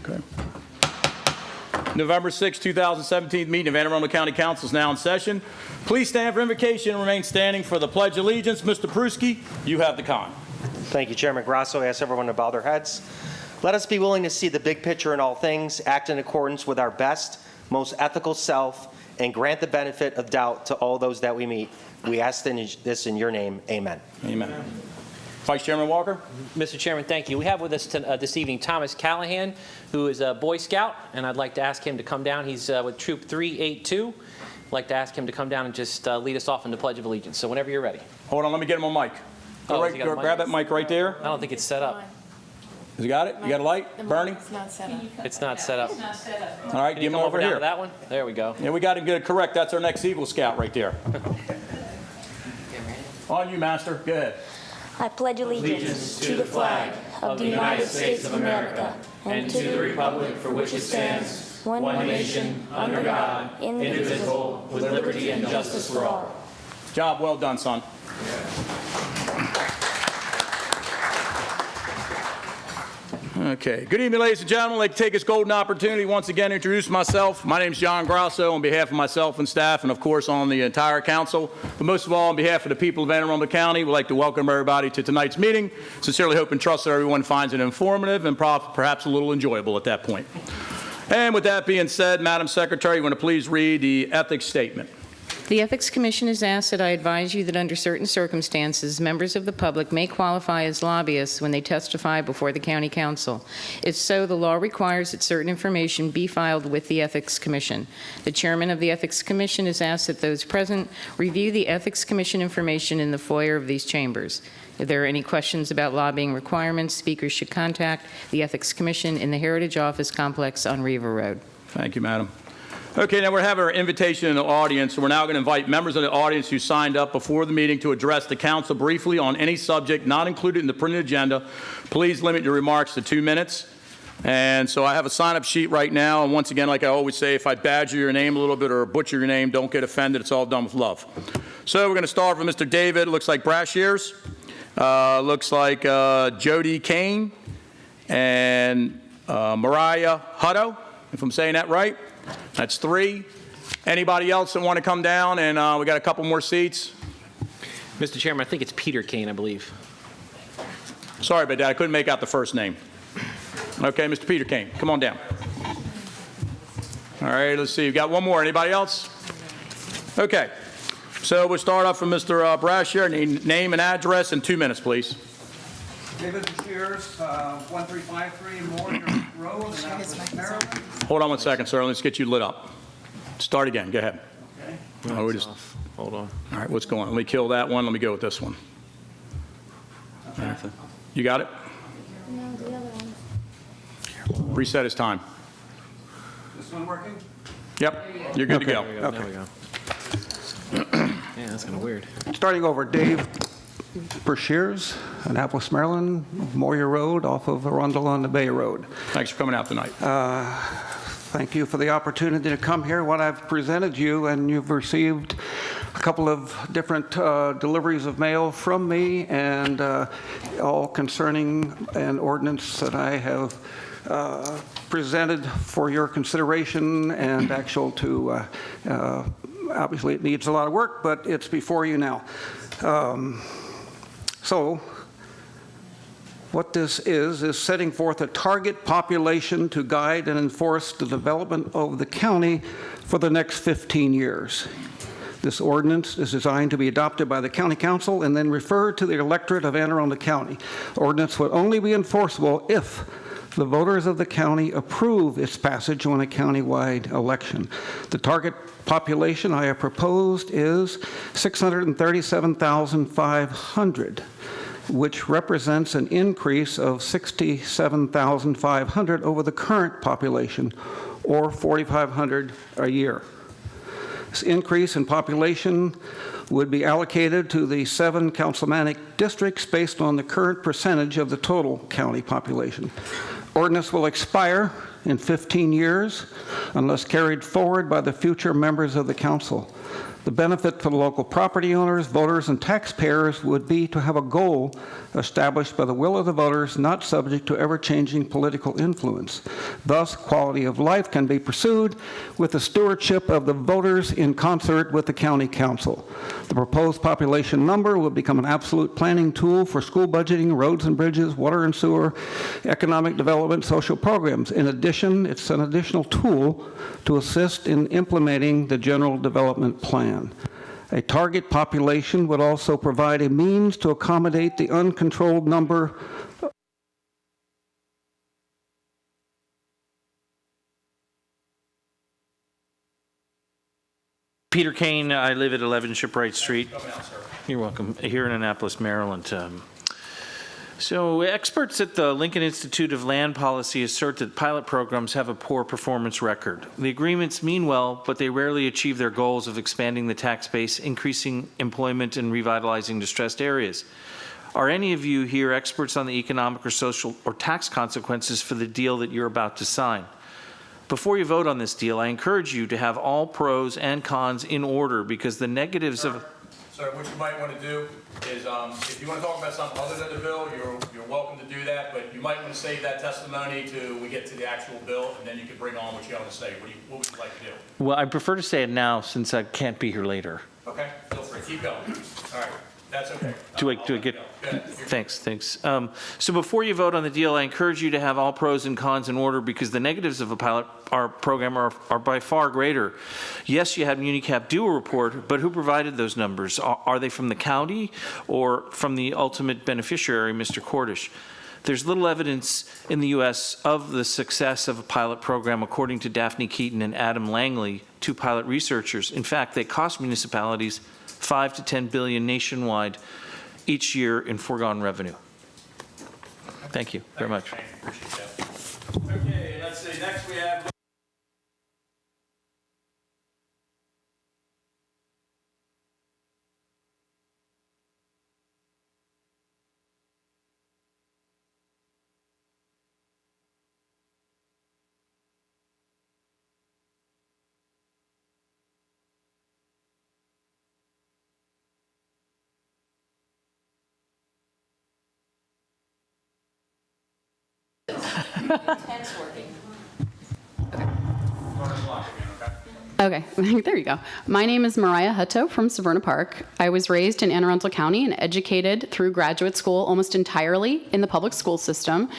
Okay. November 6, 2017 meeting of Arundel County Council is now in session. Please stand for invocation and remain standing for the Pledge of Allegiance. Mr. Pruski, you have the con. Thank you, Chairman Grasso. I ask everyone to bow their heads. Let us be willing to see the big picture in all things, act in accordance with our best, most ethical self, and grant the benefit of doubt to all those that we meet. We ask this in your name. Amen. Amen. Vice Chairman Walker. Mr. Chairman, thank you. We have with us this evening Thomas Callahan, who is a Boy Scout, and I'd like to ask him to come down. He's with Troop 382. I'd like to ask him to come down and just lead us off in the Pledge of Allegiance. So whenever you're ready. Hold on, let me get him on mic. Go right, go grab that mic right there. I don't think it's set up. You got it? You got a light? Bernie? It's not set up. It's not set up. All right, Can give you him come over down here. to that one? There we go. Yeah, we got him good. Correct. That's our next Eagle Scout right there. On you, Master. Go ahead. I pledge allegiance to the flag of the United States of America and to the republic for which it stands, one nation, under God, indivisible, with liberty and justice for all. Job well done, son. Okay. Good evening, ladies and gentlemen. I'd like to take this golden opportunity once again to introduce myself. My name is John Grasso on behalf of myself and staff, and of course on the entire council. But most of all, on behalf of the people of Anne Arundel County, we'd like to welcome everybody to tonight's meeting. Sincerely hope and trust that everyone finds it informative and perhaps a little enjoyable at that point. And with that being said, Madam Secretary, you want to please read the ethics statement. The Ethics Commission has asked that I advise you that under certain circumstances, members of the public may qualify as lobbyists when they testify before the County Council. If so, the law requires that certain information be filed with the Ethics Commission. The Chairman of the Ethics Commission has asked that those present review the Ethics Commission information in the foyer of these chambers. If there are any questions about lobbying requirements, speakers should contact the Ethics Commission in the Heritage Office Complex on Riva Road. Thank you, Madam. Okay, now we're having our invitation in the audience. We're now going to invite members of the audience who signed up before the meeting to address the council briefly on any subject not included in the printed agenda. Please limit your remarks to 2 minutes. And so I have a sign-up sheet right now. And once again, like I always say, if I badger your name a little bit or butcher your name, don't get offended. It's all done with love. So we're going to start with Mr. David. Looks like Brashears. Looks like Jody Kane and Mariah Hutto, if I'm saying that right. That's 3. Anybody else that want to come down? And we got a couple more seats. Mr. Chairman, I think it's Peter Kane, I believe. Sorry about that. I couldn't make out the first name. Okay, Mr. Peter Kane, come on down. All right, let's see. We've got one more. Anybody else? Okay. So we'll start off from Mr. Brashear. Name and address in 2 minutes, please. David Shears, 1353 Moore Road in Annapolis, Maryland. Hold on one second, sir. Let's get you lit up. Start again. Go ahead. Okay. Oh, we just, Hold on. all right, what's going on? Let me kill that one. Let me go with this one. You got it? No, the other one. Reset his time. This one working? Yep, you're good to go. There we go. There we go. Yeah, that's kind of weird. Starting over, Dave Shears, Annapolis, Maryland, Moyer Road off of Arundel on the Bay Road. Thanks for coming out tonight. Thank you for the opportunity to come here. What I've presented you, and you've received a couple of different deliveries of mail from me, and all concerning an ordinance that I have presented for your consideration and actual to, obviously it needs a lot of work, but it's before you now. So what this is setting forth a target population to guide and enforce the development of the county for the next 15 years. This ordinance is designed to be adopted by the County Council and then referred to the electorate of Anne Arundel County. Ordinance would only be enforceable if the voters of the county approve its passage on a countywide election. The target population I have proposed is 637,500, which represents an increase of 67,500 over the current population, or 4,500 a year. This increase in population would be allocated to the 7 councilmanic districts based on the current percentage of the total county population. Ordinance will expire in 15 years unless carried forward by the future members of the council. The benefit for the local property owners, voters, and taxpayers would be to have a goal established by the will of the voters, not subject to ever-changing political influence. Thus, quality of life can be pursued with the stewardship of the voters in concert with the county council. The proposed population number will become an absolute planning tool for school budgeting, roads and bridges, water and sewer, economic development, social programs. In addition, it's an additional tool to assist in implementing the general development plan. A target population would also provide a means to accommodate the uncontrolled number Peter Kane, I live at 11 Shipwright Street. You're welcome. Here in Annapolis, Maryland. So experts at the Lincoln Institute of Land Policy assert that pilot programs have a poor performance record. The agreements mean well, but they rarely achieve their goals of expanding the tax base, increasing employment, and revitalizing distressed areas. Are any of you here experts on the economic or social or tax consequences for the deal that you're about to sign? Before you vote on this deal, I encourage you to have all pros and cons in order, because the negatives of... So what you might want to do is, if you want to talk about something other than the bill, you're welcome to do that, but you might want to save that testimony till we get to the actual bill, and then you can bring on what you want to say. What would you like to do? Well, I prefer to say it now since I can't be here later. Okay, feel free. Keep going. All right, that's okay. Do I get... Thanks. So before you vote on the deal, I encourage you to have all pros and cons in order, because the negatives of a pilot program are by far greater. Yes, you had Unicap do a report, but who provided those numbers? Are they from the county or from the ultimate beneficiary, Mr. Cordish? There's little evidence in the U.S. of the success of a pilot program, according to Daphne Keaton and Adam Langley, two pilot researchers. In fact, they cost municipalities $5 to $10 billion nationwide each year in foregone revenue. Thank you very much. Appreciate that. Okay, let's see. Next we have... Ten's working. Okay, there you go. My name is Mariah Hutto from Severna Park. I was raised in Anne Arundel County and educated through graduate school almost entirely in the public school system.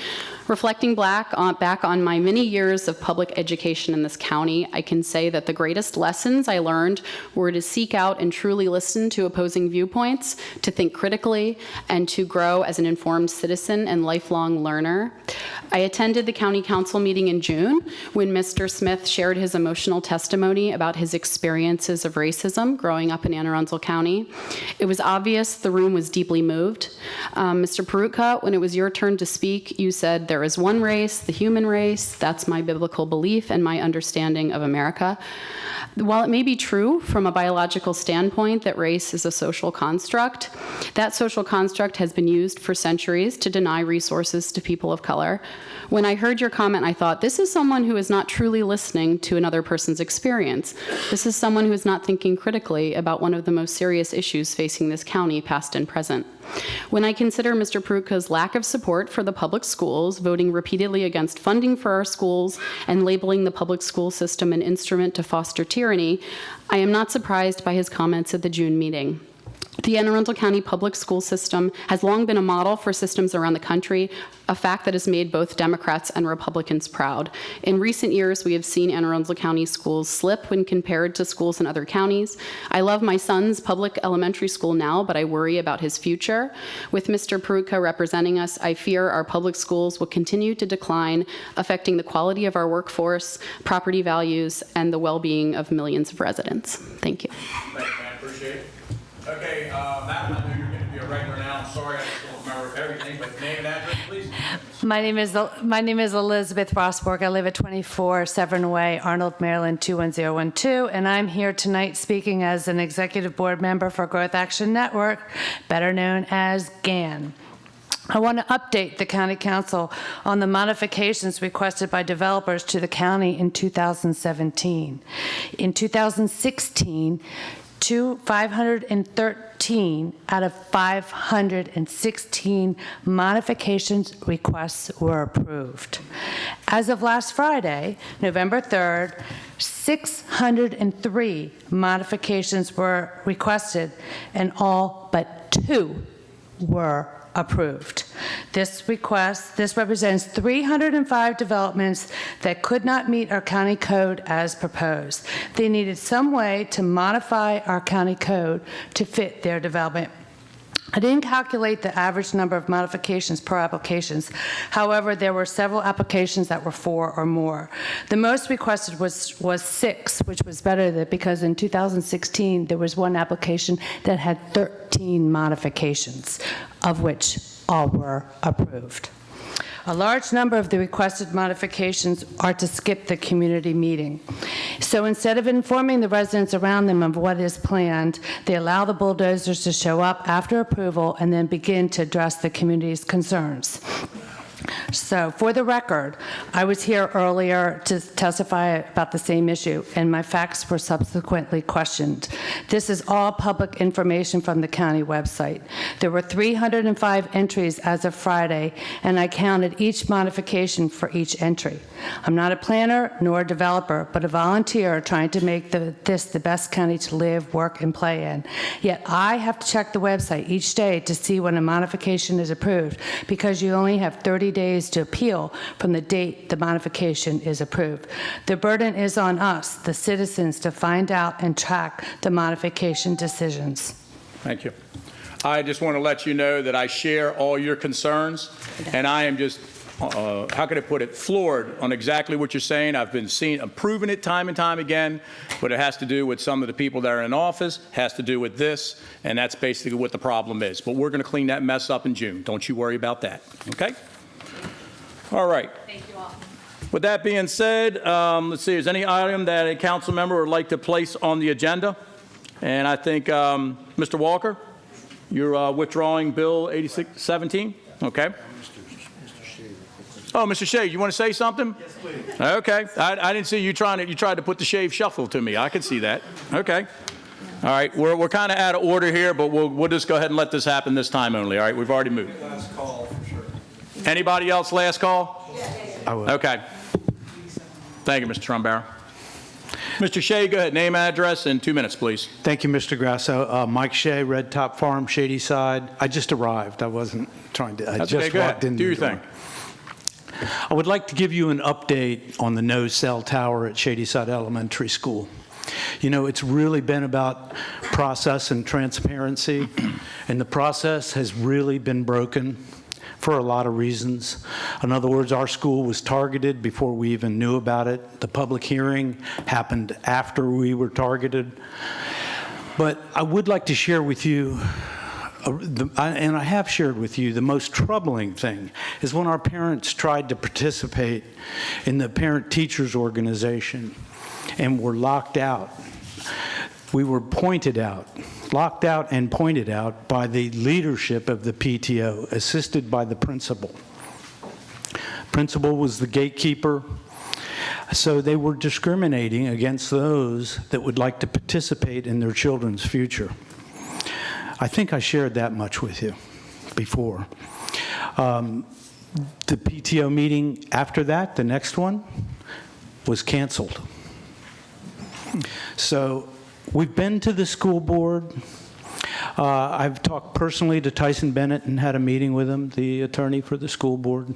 Reflecting back on my many years of public education in this county, I can say that the greatest lessons I learned were to seek out and truly listen to opposing viewpoints, to think critically, and to grow as an informed citizen and lifelong learner. I attended the county council meeting in June when Mr. Smith shared his emotional testimony about his experiences of racism growing up in Anne Arundel County. It was obvious the room was deeply moved. Mr. Perutka, when it was your turn to speak, you said, "There is one race, the human race. That's my biblical belief and my understanding of America." While it may be true from a biological standpoint that race is a social construct, that social construct has been used for centuries to deny resources to people of color. When I heard your comment, I thought, this is someone who is not truly listening to another person's experience. This is someone who is not thinking critically about one of the most serious issues facing this county, past and present. When I consider Mr. Perutka's lack of support for the public schools, voting repeatedly against funding for our schools, and labeling the public school system an instrument to foster tyranny, I am not surprised by his comments at the June meeting. The Anne Arundel County public school system has long been a model for systems around the country, a fact that has made both Democrats and Republicans proud. In recent years, we have seen Anne Arundel County schools slip when compared to schools in other counties. I love my son's public elementary school now, but I worry about his future. With Mr. Perutka representing us, I fear our public schools will continue to decline, affecting the quality of our workforce, property values, and the well-being of millions of residents. Thank you. Thank you, man. Appreciate it. Okay, Madam, I know you're going to be a regular now. I'm sorry, I just don't remember everything, but name and address, please. My name is Elizabeth Rossborg. I live at 24 Severn Way, Arnold, Maryland 21012, and I'm here tonight speaking as an executive board member for Growth Action Network, better known as GAN. I want to update the County Council on the modifications requested by developers to the county in 2017. In 2016, 513 out of 516 modifications requests were approved. As of last Friday, November 3rd, 603 modifications were requested, and all but 2 were approved. This represents 305 developments that could not meet our county code as proposed. They needed some way to modify our county code to fit their development. I didn't calculate the average number of modifications per applications. However, there were several applications that were 4 or more. The most requested was 6, which was better because in 2016, there was one application that had 13 modifications, of which all were approved. A large number of the requested modifications are to skip the community meeting. So instead of informing the residents around them of what is planned, they allow the bulldozers to show up after approval and then begin to address the community's concerns. So, for the record, I was here earlier to testify about the same issue, and my facts were subsequently questioned. This is all public information from the county website. There were 305 entries as of Friday, and I counted each modification for each entry. I'm not a planner nor a developer, but a volunteer trying to make this the best county to live, work, and play in. Yet I have to check the website each day to see when a modification is approved, because you only have 30 days to appeal from the date the modification is approved. The burden is on us, the citizens, to find out and track the modification decisions. Thank you. I just want to let you know that I share all your concerns, and I am just, how can I put it, floored on exactly what you're saying. I've proven it time and time again, but it has to do with some of the people that are in office, has to do with this, and that's basically what the problem is. But we're going to clean that mess up in June. Don't you worry about that, okay? All right. Thank you all. With that being said, let's see, is any item that a council member would like to place on the agenda? And I think, Mr. Walker, you're withdrawing Bill 8617? Okay. Oh, Mr. Shea, you want to say something? Yes, please. Okay. I didn't see you tried to put the shave shuffle to me. I could see that. Okay. All right. We're kind of out of order here, but we'll just go ahead and let this happen this time only. All right. We've already moved. Last call for sure. Anybody else last call? I will. Okay. Thank you, Mr. Trumbauer. Mr. Shea, go ahead. Name, address, in 2 minutes, please. Thank you, Mr. Grasso. Mike Shea, Red Top Farm, Shady Side. I just arrived. I wasn't trying to. I That's just okay. Go walked ahead. in. Do your the door. thing. I would like to give you an update on the no cell tower at Shady Side Elementary School. You know, it's really been about process and transparency, and the process has really been broken for a lot of reasons. In other words, our school was targeted before we even knew about it. The public hearing happened after we were targeted. But I would like to share with you, and I have shared with you, the most troubling thing is when our parents tried to participate in the parent-teachers organization and were locked out. We were locked out and pointed out by the leadership of the PTO, assisted by the principal. Principal was the gatekeeper, so they were discriminating against those that would like to participate in their children's future. I think I shared that much with you before. The PTO meeting after that, the next one, was canceled. So we've been to the school board. I've talked personally to Tyson Bennett and had a meeting with him, the attorney for the school board.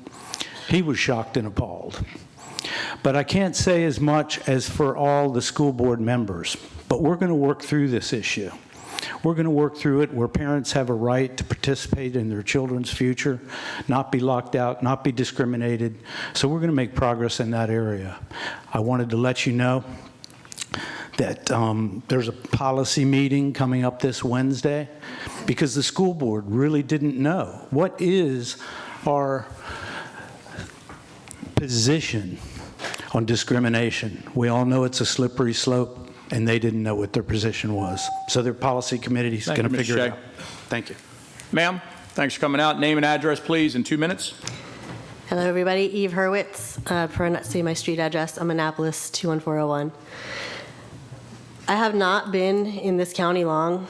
He was shocked and appalled. But I can't say as much as for all the school board members. But we're going to work through this issue. We're going to work through it where parents have a right to participate in their children's future, not be locked out, not be discriminated. So we're going to make progress in that area. I wanted to let you know that there's a policy meeting coming up this Wednesday because the school board really didn't know what is our position on discrimination. We all know it's a slippery slope, and they didn't know what their position was. So their policy committee is going to figure it out. Thank you. Ma'am, thanks for coming out. Name and address, please, in 2 minutes. Hello, everybody. Eve Hurwitz, per not say my street address, I'm Annapolis 21401. I have not been in this county long,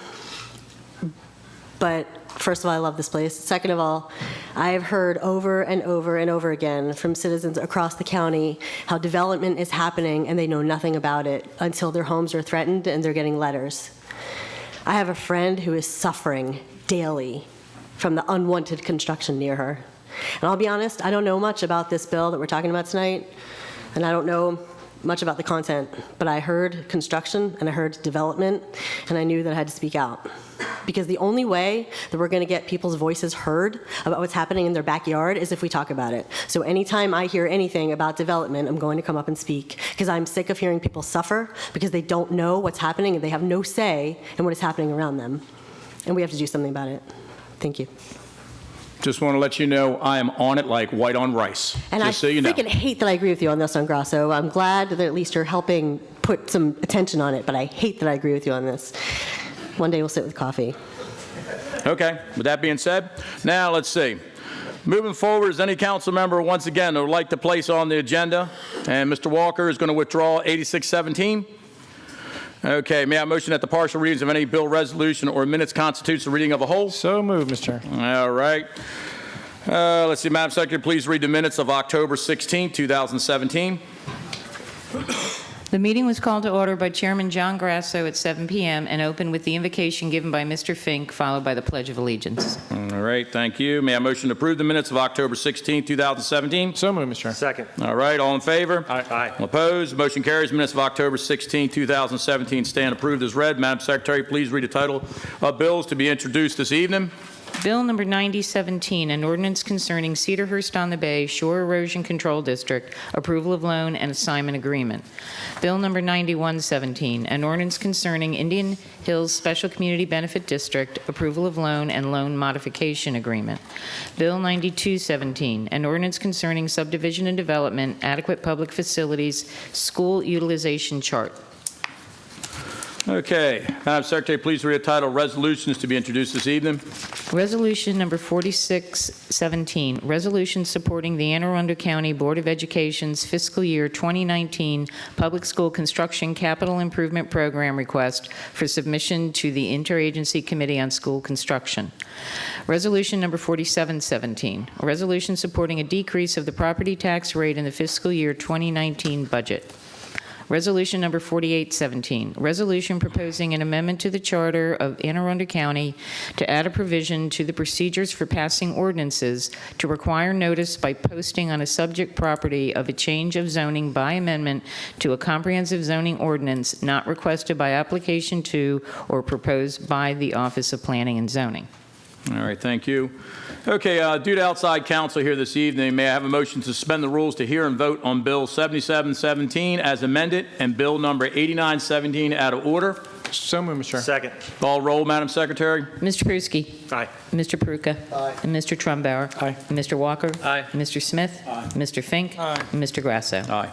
but first of all, I love this place. Second of all, I've heard over and over and over again from citizens across the county how development is happening and they know nothing about it until their homes are threatened and they're getting letters. I have a friend who is suffering daily from the unwanted construction near her. And I'll be honest, I don't know much about this bill that we're talking about tonight, and I don't know much about the content, but I heard construction and I heard development, and I knew that I had to speak out. Because the only way that we're going to get people's voices heard about what's happening in their backyard is if we talk about it. So anytime I hear anything about development, I'm going to come up and speak, because I'm sick of hearing people suffer because they don't know what's happening and they have no say in what is happening around them. And we have to do something about it. Thank you. Just want to let you know I am on it like white on rice. And just so you know. I freaking hate that I agree with you on this, on Grasso. I'm glad that at least you're helping put some attention on it, but I hate that I agree with you on this. One day we'll sit with coffee. Okay, with that being said, now let's see. Moving forward, is any council member once again that would like to place on the agenda? And Mr. Walker is going to withdraw 8617. Okay, may I have a motion that the partial readings of any bill, resolution, or minutes constitutes the reading of a whole? So moved, Mr. Chair. All right. Let's see, Madam Secretary, please read the minutes of October 16, 2017. The meeting was called to order by Chairman John Grasso at 7 p.m. and opened with the invocation given by Mr. Fink, followed by the Pledge of Allegiance. All right, thank you. May I motion to approve the minutes of October 16, 2017? So moved, Mr. Chair. Second. All right, all in favor? Aye. All opposed? Motion carries. Minutes of October 16, 2017 stand approved as read. Madam Secretary, please read the title of bills to be introduced this evening. Bill number 9017, an ordinance concerning Cedarhurst on the Bay Shore Erosion Control District, approval of loan and assignment agreement. Bill number 9117, an ordinance concerning Indian Hills Special Community Benefit District, approval of loan and loan modification agreement. Bill 9217, an ordinance concerning subdivision and development, adequate public facilities, school utilization chart. Okay, Madam Secretary, please read the title resolutions to be introduced this evening. Resolution number 4617, resolution supporting the Anne Arundel County Board of Education's fiscal year 2019 public school construction capital improvement program request for submission to the Interagency Committee on School Construction. Resolution number 4717, a resolution supporting a decrease of the property tax rate in the fiscal year 2019 budget. Resolution number 4817, resolution proposing an amendment to the charter of Anne Arundel County to add a provision to the procedures for passing ordinances to require notice by posting on a subject property of a change of zoning by amendment to a comprehensive zoning ordinance not requested by application to or proposed by the Office of Planning and Zoning. All right, thank you. Okay, due to outside counsel here this evening, may I have a motion to suspend the rules to hear and vote on Bill 7717 as amended and Bill number 8917 out of order? So moved, Mr. Chair. Second. Call roll, Madam Secretary. Mr. Pruski. Aye. Mr. Peruka. And Mr. Trumbauer. Aye. And Mr. Walker. Aye. And Mr. Smith. Mr. Fink. And Mr. Grasso. Aye.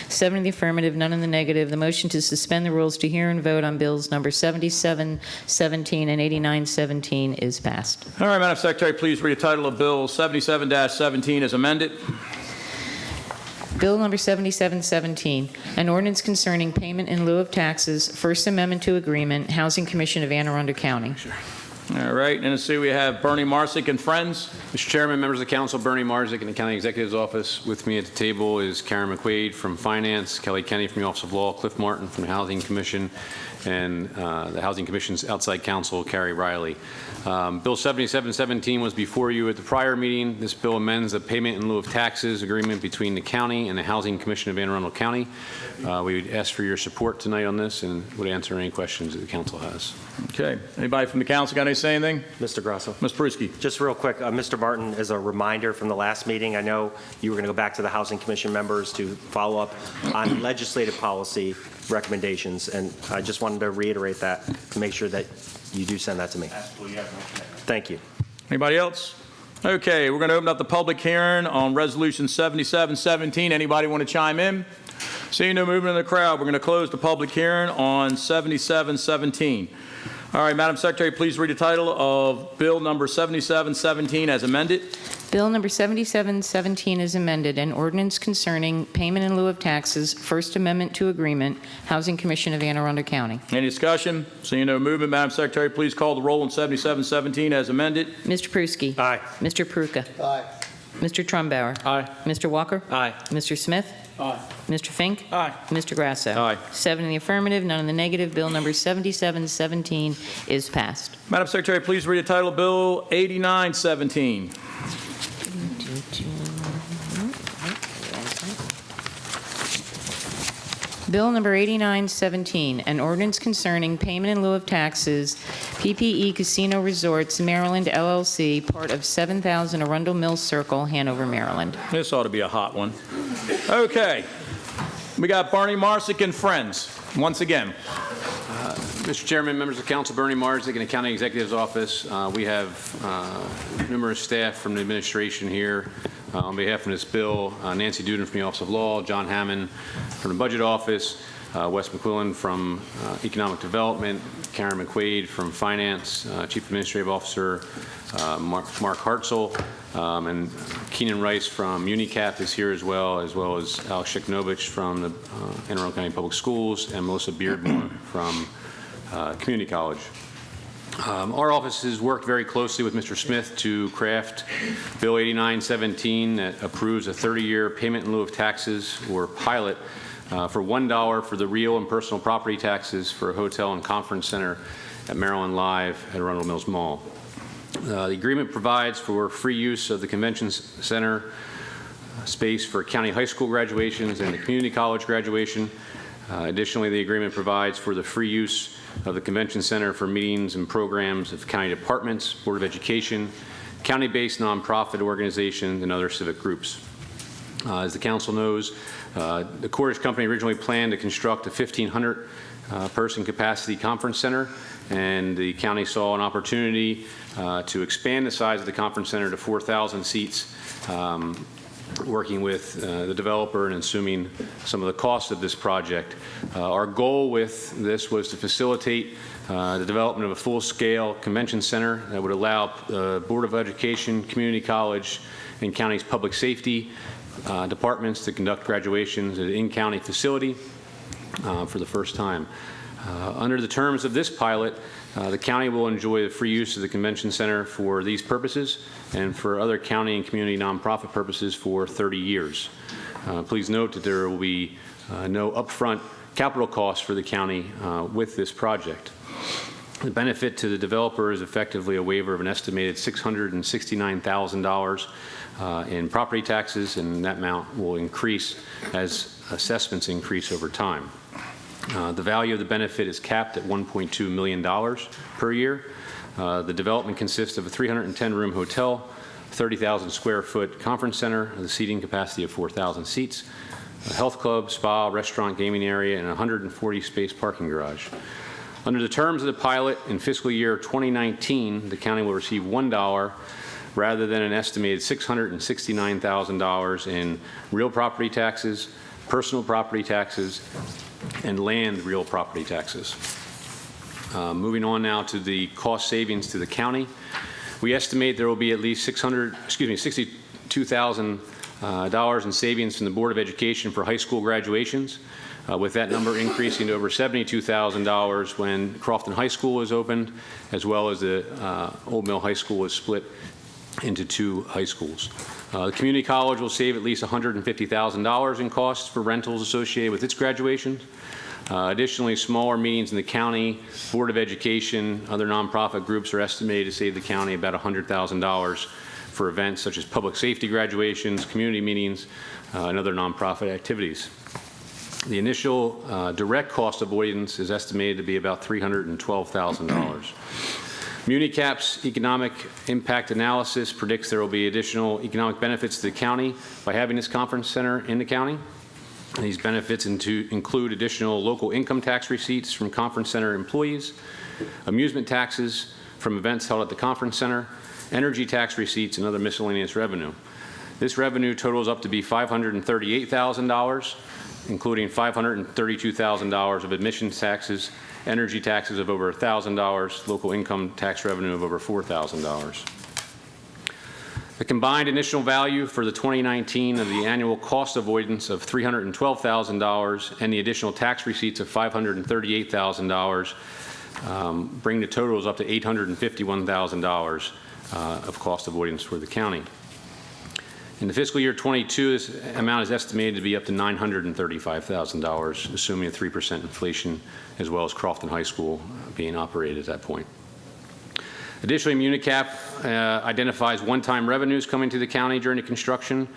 7 in the affirmative, none in the negative. The motion to suspend the rules to hear and vote on bills number 7717 and 8917 is passed. All right, Madam Secretary, please read the title of Bill 77-17 as amended. Bill number 7717, an ordinance concerning payment in lieu of taxes, First Amendment to Agreement, Housing Commission of Anne Arundel County. All right, and let's see, we have Bernie Marsick and friends. Mr. Chairman, members of the council, Bernie Marzick in the County Executive's office. With me at the table is Karen McQuaid from Finance, Kelly Kenny from the Office of Law, Cliff Martin from the Housing Commission, and the Housing Commission's outside counsel, Carrie Riley. Bill 7717 was before you at the prior meeting. This bill amends the payment in lieu of taxes agreement between the county and the Housing Commission of Anne Arundel County. We would ask for your support tonight on this and would answer any questions that the council has. Okay, anybody from the council got to say anything? Mr. Grasso. Ms. Pruski. Just real quick, Mr. Martin, as a reminder from the last meeting, I know you were going to go back to the Housing Commission members to follow up on legislative policy recommendations, and I just wanted to reiterate that to make sure that you do send that to me. Absolutely. Thank you. Anybody else? Okay, we're going to open up the public hearing on Resolution 7717. Anybody want to chime in? Seeing no movement in the crowd, we're going to close the public hearing on 7717. All right, Madam Secretary, please read the title of Bill number 7717 as amended. Bill number 7717 is amended, an ordinance concerning payment in lieu of taxes, First Amendment to Agreement, Housing Commission of Anne Arundel County. Any discussion? Seeing no movement, Madam Secretary, please call the roll on 7717 as amended. Mr. Pruski. Aye. Mr. Peruka. Aye. Mr. Trumbauer. Aye. Mr. Walker. Aye. Mr. Smith. Aye. Mr. Fink. Aye. Mr. Grasso. Aye. 7 in the affirmative, none in the negative. Bill number 7717 is passed. Madam Secretary, please read the title of Bill 8917. Bill number 8917, an ordinance concerning payment in lieu of taxes, PPE Casino Resorts, Maryland LLC, part of 7000 Arundel Mills Circle, Hanover, Maryland. This ought to be a hot one. Okay. We got Barney Marsick and friends, once again. Mr. Chairman, members of the council, Bernie Marzick in the County Executive's Office. We have numerous staff from the administration here. On behalf of this bill, Nancy Duden from the Office of Law, John Hammond from the Budget Office, Wes McQuillan from Economic Development, Karen McQuaid from Finance, Chief Administrative Officer Mark Hartzell, and Keenan Rice from UNICAP is here as well as Al Shiknovich from the Anne Arundel County Public Schools, and Melissa Beardmore from Community College. Our office has worked very closely with Mr. Smith to craft Bill 8917 that approves a 30-year payment in lieu of taxes or pilot for $1 for the real and personal property taxes for a hotel and conference center at Maryland Live at Arundel Mills Mall. The agreement provides for free use of the convention center space for county high school graduations and the community college graduation. Additionally, the agreement provides for the free use of the convention center for meetings and programs of county departments, Board of Education, county-based nonprofit organizations, and other civic groups. As the council knows, the Cordish Company originally planned to construct a 1,500 person capacity conference center, and the county saw an opportunity to expand the size of the conference center to 4,000 seats, working with the developer and assuming some of the costs of this project. Our goal with this was to facilitate the development of a full-scale convention center that would allow the Board of Education, Community College, and county's public safety departments to conduct graduations at an in-county facility for the first time. Under the terms of this pilot, the county will enjoy the free use of the convention center for these purposes and for other county and community nonprofit purposes for 30 years. Please note that there will be no upfront capital costs for the county with this project. The benefit to the developer is effectively a waiver of an estimated $669,000 in property taxes, and that amount will increase as assessments increase over time. The value of the benefit is capped at $1.2 million per year. The development consists of a 310-room hotel, 30,000 square foot conference center, with a seating capacity of 4,000 seats, a health club, spa, restaurant, gaming area, and a 140-space parking garage. Under the terms of the pilot, in fiscal year 2019, the county will receive $1 rather than an estimated $669,000 in real property taxes, personal property taxes, and land real property taxes. Moving on now to the cost savings to the county. We estimate there will be at least $62,000 in savings from the Board of Education for high school graduations, with that number increasing to over $72,000 when Crofton High School is opened, as well as the Old Mill High School is split into two high schools. The community college will save at least $150,000 in costs for rentals associated with its graduation. Additionally, smaller meetings in the county, Board of Education, other nonprofit groups are estimated to save the county about $100,000 for events such as public safety graduations, community meetings, and other nonprofit activities. The initial direct cost avoidance is estimated to be about $312,000. MuniCap's economic impact analysis predicts there will be additional economic benefits to the county by having this conference center in the county. And these benefits include additional local income tax receipts from conference center employees, amusement taxes from events held at the conference center, energy tax receipts, and other miscellaneous revenue. This revenue totals up to be $538,000, including $532,000 of admissions taxes, energy taxes of over $1,000, local income tax revenue of over $4,000. The combined initial value for the 2019 of the annual cost avoidance of $312,000 and the additional tax receipts of $538,000 bring the totals up to $851,000 of cost avoidance for the county. In the fiscal year 22, this amount is estimated to be up to $935,000, assuming a 3% inflation, as well as Crofton High School being operated at that point. Additionally, MuniCap identifies one-time revenues coming to the county during the construction,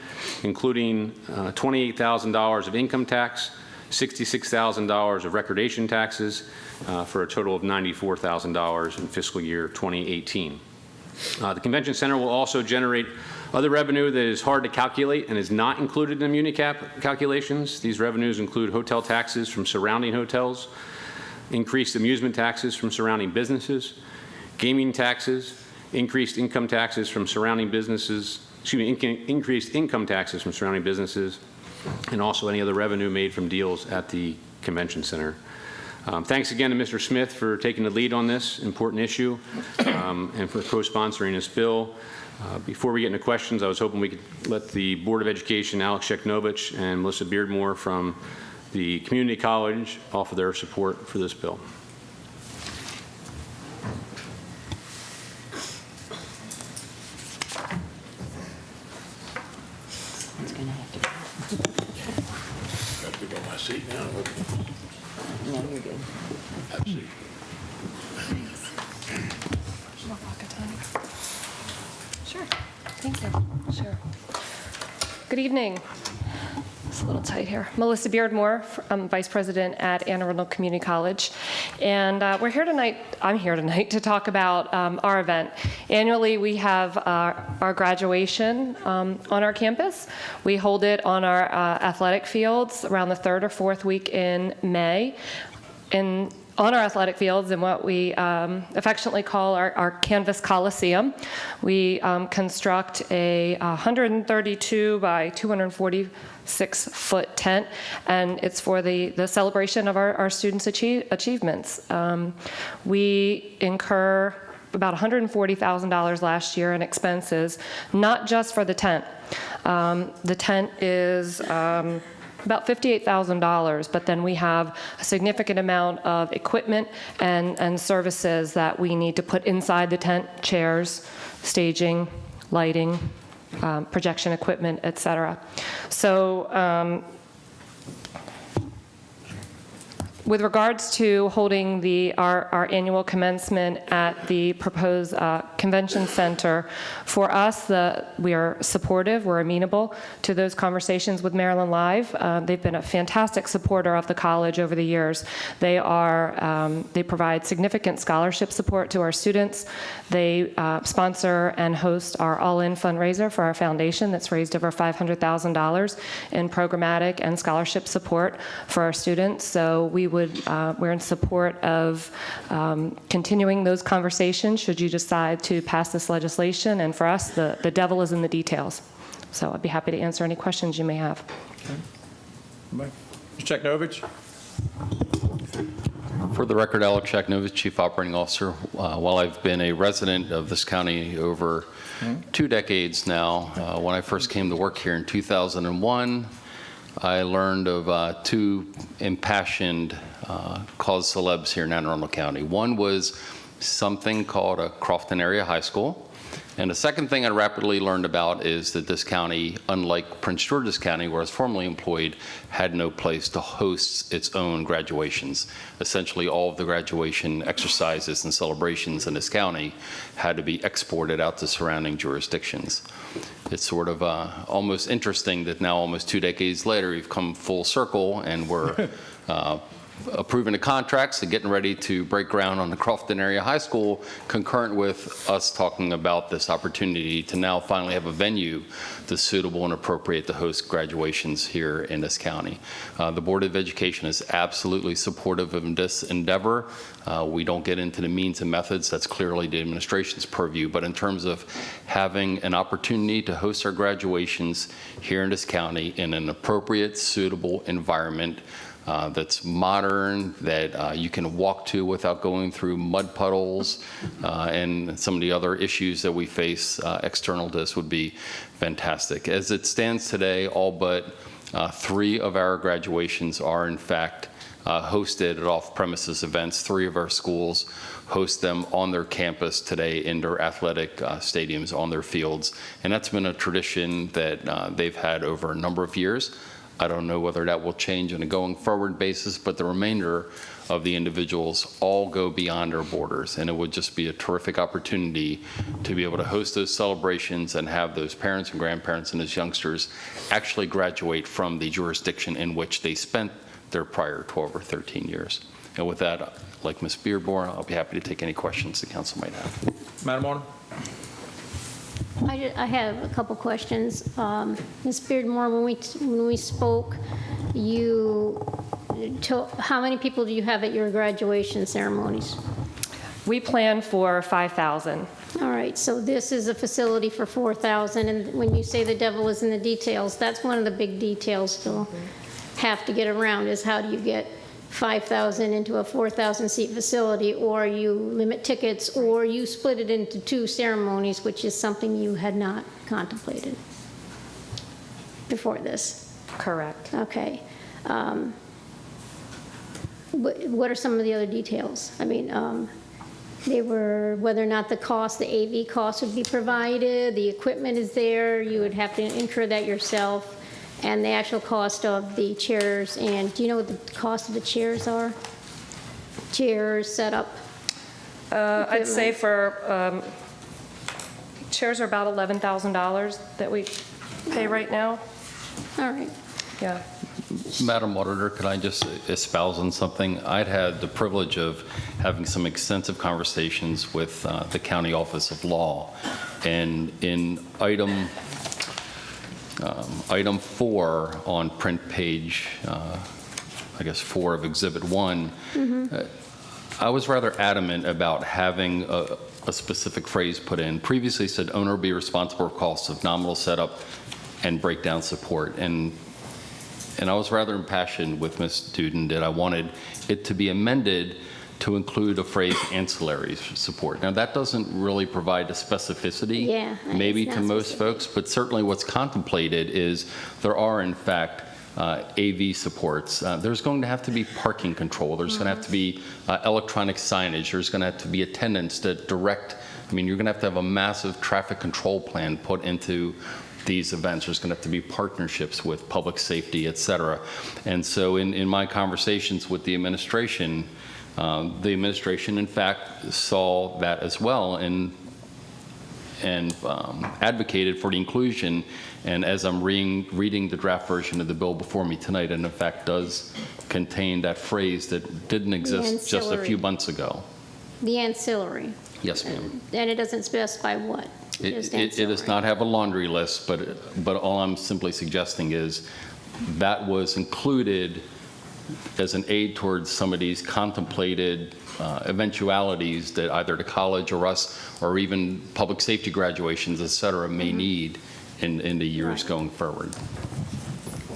including $28,000 of income tax, $66,000 of recordation taxes, for a total of $94,000 in fiscal year 2018. The convention center will also generate other revenue that is hard to calculate and is not included in the MuniCap calculations. These revenues include hotel taxes from surrounding hotels, increased amusement taxes from surrounding businesses, gaming taxes, increased income taxes from surrounding businesses, increased income taxes from surrounding businesses, and also any other revenue made from deals at the convention center. Thanks again to Mr. Smith for taking the lead on this important issue and for co-sponsoring this bill. Before we get into questions, I was hoping we could let the Board of Education, Alex Sheknovich and Melissa Beardmore from the Community College offer their support for this bill. Seat now. No, you're good. Have a seat. Sure. Thank you. Sure. Good evening. It's a little tight here. Melissa Beardmore, I'm Vice President at Arundel Community College. And I'm here tonight to talk about our event. Annually, we have our graduation on our campus. We hold it on our athletic fields around the 3rd or 4th week in May. And on our athletic fields in what we affectionately call our Canvas Coliseum, we construct a 132 by 246-foot tent, and it's for the celebration of our students' achievements. We incur about $140,000 last year in expenses, not just for the tent. The tent is about $58,000, but then we have a significant amount of equipment and services that we need to put inside the tent: chairs, staging, lighting, projection equipment, et cetera. So with regards to holding our annual commencement at the proposed convention center, for us, we are supportive, we're amenable to those conversations with Maryland Live. They've been a fantastic supporter of the college over the years. They provide significant scholarship support to our students. They sponsor and host our all-in fundraiser for our foundation that's raised over $500,000 in programmatic and scholarship support for our students. So we're in support of continuing those conversations should you decide to pass this legislation. And for us, the devil is in the details. So I'd be happy to answer any questions you may have. Okay. Mr. Sheknovich. For the record, Alex Sheknovich, Chief Operating Officer. While I've been a resident of this county over 2 decades now, when I first came to work here in 2001, I learned of 2 impassioned cause celebs here in Anne Arundel County. One was something called a Crofton Area High School. And the second thing I rapidly learned about is that this county, unlike Prince George's County, where I was formerly employed, had no place to host its own graduations. Essentially, all of the graduation exercises and celebrations in this county had to be exported out to surrounding jurisdictions. It's sort of almost interesting that now, almost 2 decades later, we've come full circle and we're approving the contracts and getting ready to break ground on the Crofton Area High School, concurrent with us talking about this opportunity to now finally have a venue that's suitable and appropriate to host graduations here in this county. The Board of Education is absolutely supportive of this endeavor. We don't get into the means and methods. That's clearly the administration's purview. But in terms of having an opportunity to host our graduations here in this county in an appropriate, suitable environment, that's modern, that you can walk to without going through mud puddles, and some of the other issues that we face external to this would be fantastic. As it stands today, all but 3 of our graduations are in fact hosted at off-premises events. 3 of our schools host them on their campus today, indoor athletic stadiums on their fields. And that's been a tradition that they've had over a number of years. I don't know whether that will change on a going forward basis, but the remainder of the individuals all go beyond our borders. And it would just be a terrific opportunity to be able to host those celebrations and have those parents and grandparents and those youngsters actually graduate from the jurisdiction in which they spent their prior 12 or 13 years. And with that, like Ms. Beardmore, I'll be happy to take any questions the council might have. Madam Order? I have a couple questions. Ms. Beardmore, when we spoke, how many people do you have at your graduation ceremonies? We plan for 5,000. All right, so this is a facility for 4,000, and when you say the devil is in the details, that's one of the big details to have to get around, is how do you get 5,000 into a 4,000 seat facility, or you limit tickets, or you split it into 2 ceremonies, which is something you had not contemplated before this. Correct. Okay. What are some of the other details? I mean, they were whether or not the AV cost would be provided, the equipment is there, you would have to incur that yourself, and the actual cost of the chairs. And do you know what the cost of the chairs are? Chairs, setup? I'd say for chairs are about $11,000 that we pay right now. All right. Yeah. Madam Auditor, could I just espouse on something? I'd had the privilege of having some extensive conversations with the County Office of Law, and in item 4 on print page, I guess 4 of Exhibit 1, I was rather adamant about having a specific phrase put in. Previously said owner will be responsible for costs of nominal setup and breakdown support. And I was rather impassioned with Ms. Duden that I wanted it to be amended to include a phrase ancillary support. Now, that doesn't really provide a specificity, maybe to most folks, but certainly what's contemplated is there are, in fact, AV supports. There's going to have to be parking control. There's going to have to be electronic signage. There's going to have to be attendants that direct. I mean, you're going to have a massive traffic control plan put into these events. There's going to have to be partnerships with public safety, et cetera. And so in my conversations with the administration, in fact, saw that as well and advocated for the inclusion. And as I'm reading the draft version of the bill before me tonight, and in fact does contain that phrase that didn't exist just a few months ago. The ancillary. Yes, ma'am. And it doesn't specify what. It does not have a laundry list, but all I'm simply suggesting is that was included as an aid towards some of these contemplated eventualities that either the college or us or even public safety graduations, et cetera, may need in the years going forward.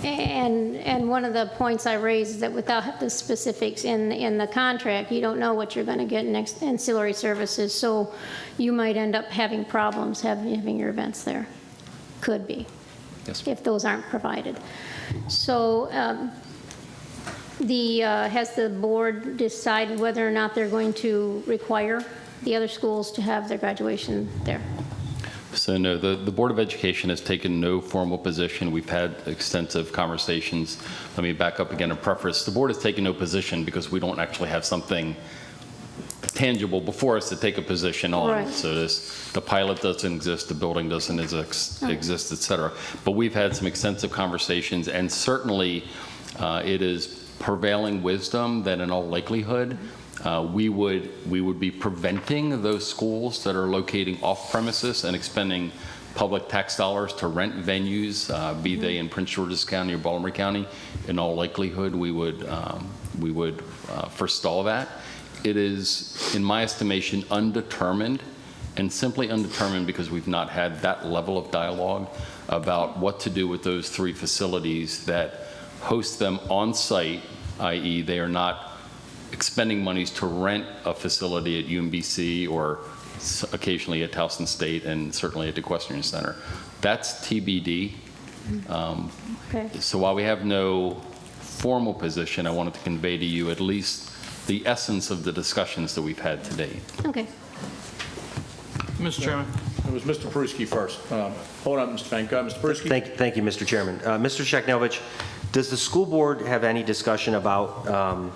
And one of the points I raised is that without the specifics in the contract, you don't know what you're going to get in ancillary services, so you might end up having problems having your events there. Could be. Yes. If those aren't provided. So has the board decided whether or not they're going to require the other schools to have their graduation there? So no, the Board of Education has taken no formal position. We've had extensive conversations. Let me back up again and preface. The board has taken no position because we don't actually have something tangible before us to take a position on. Right. So the pilot doesn't exist, the building doesn't exist, et cetera. But we've had some extensive conversations, and certainly it is prevailing wisdom that in all likelihood, we would be preventing those schools that are locating off premises and expending public tax dollars to rent venues, be they in Prince George's County or Baltimore County. In all likelihood, we would forestall that. It is, in my estimation, undetermined, and simply undetermined because we've not had that level of dialogue about what to do with those 3 facilities that host them on site i.e. they are not expending monies to rent a facility at UMBC or occasionally at Towson State and certainly at the Equestrian Center. That's TBD. Okay. So while we have no formal position, I wanted to convey to you at least the essence of the discussions that we've had today. Okay. Mr. Chairman. It was Mr. Pruski first. Hold on, Mr. Fink. Mr. Pruski. Thank you, Mr. Chairman. Mr. Sheknovich, does the school board have any discussion about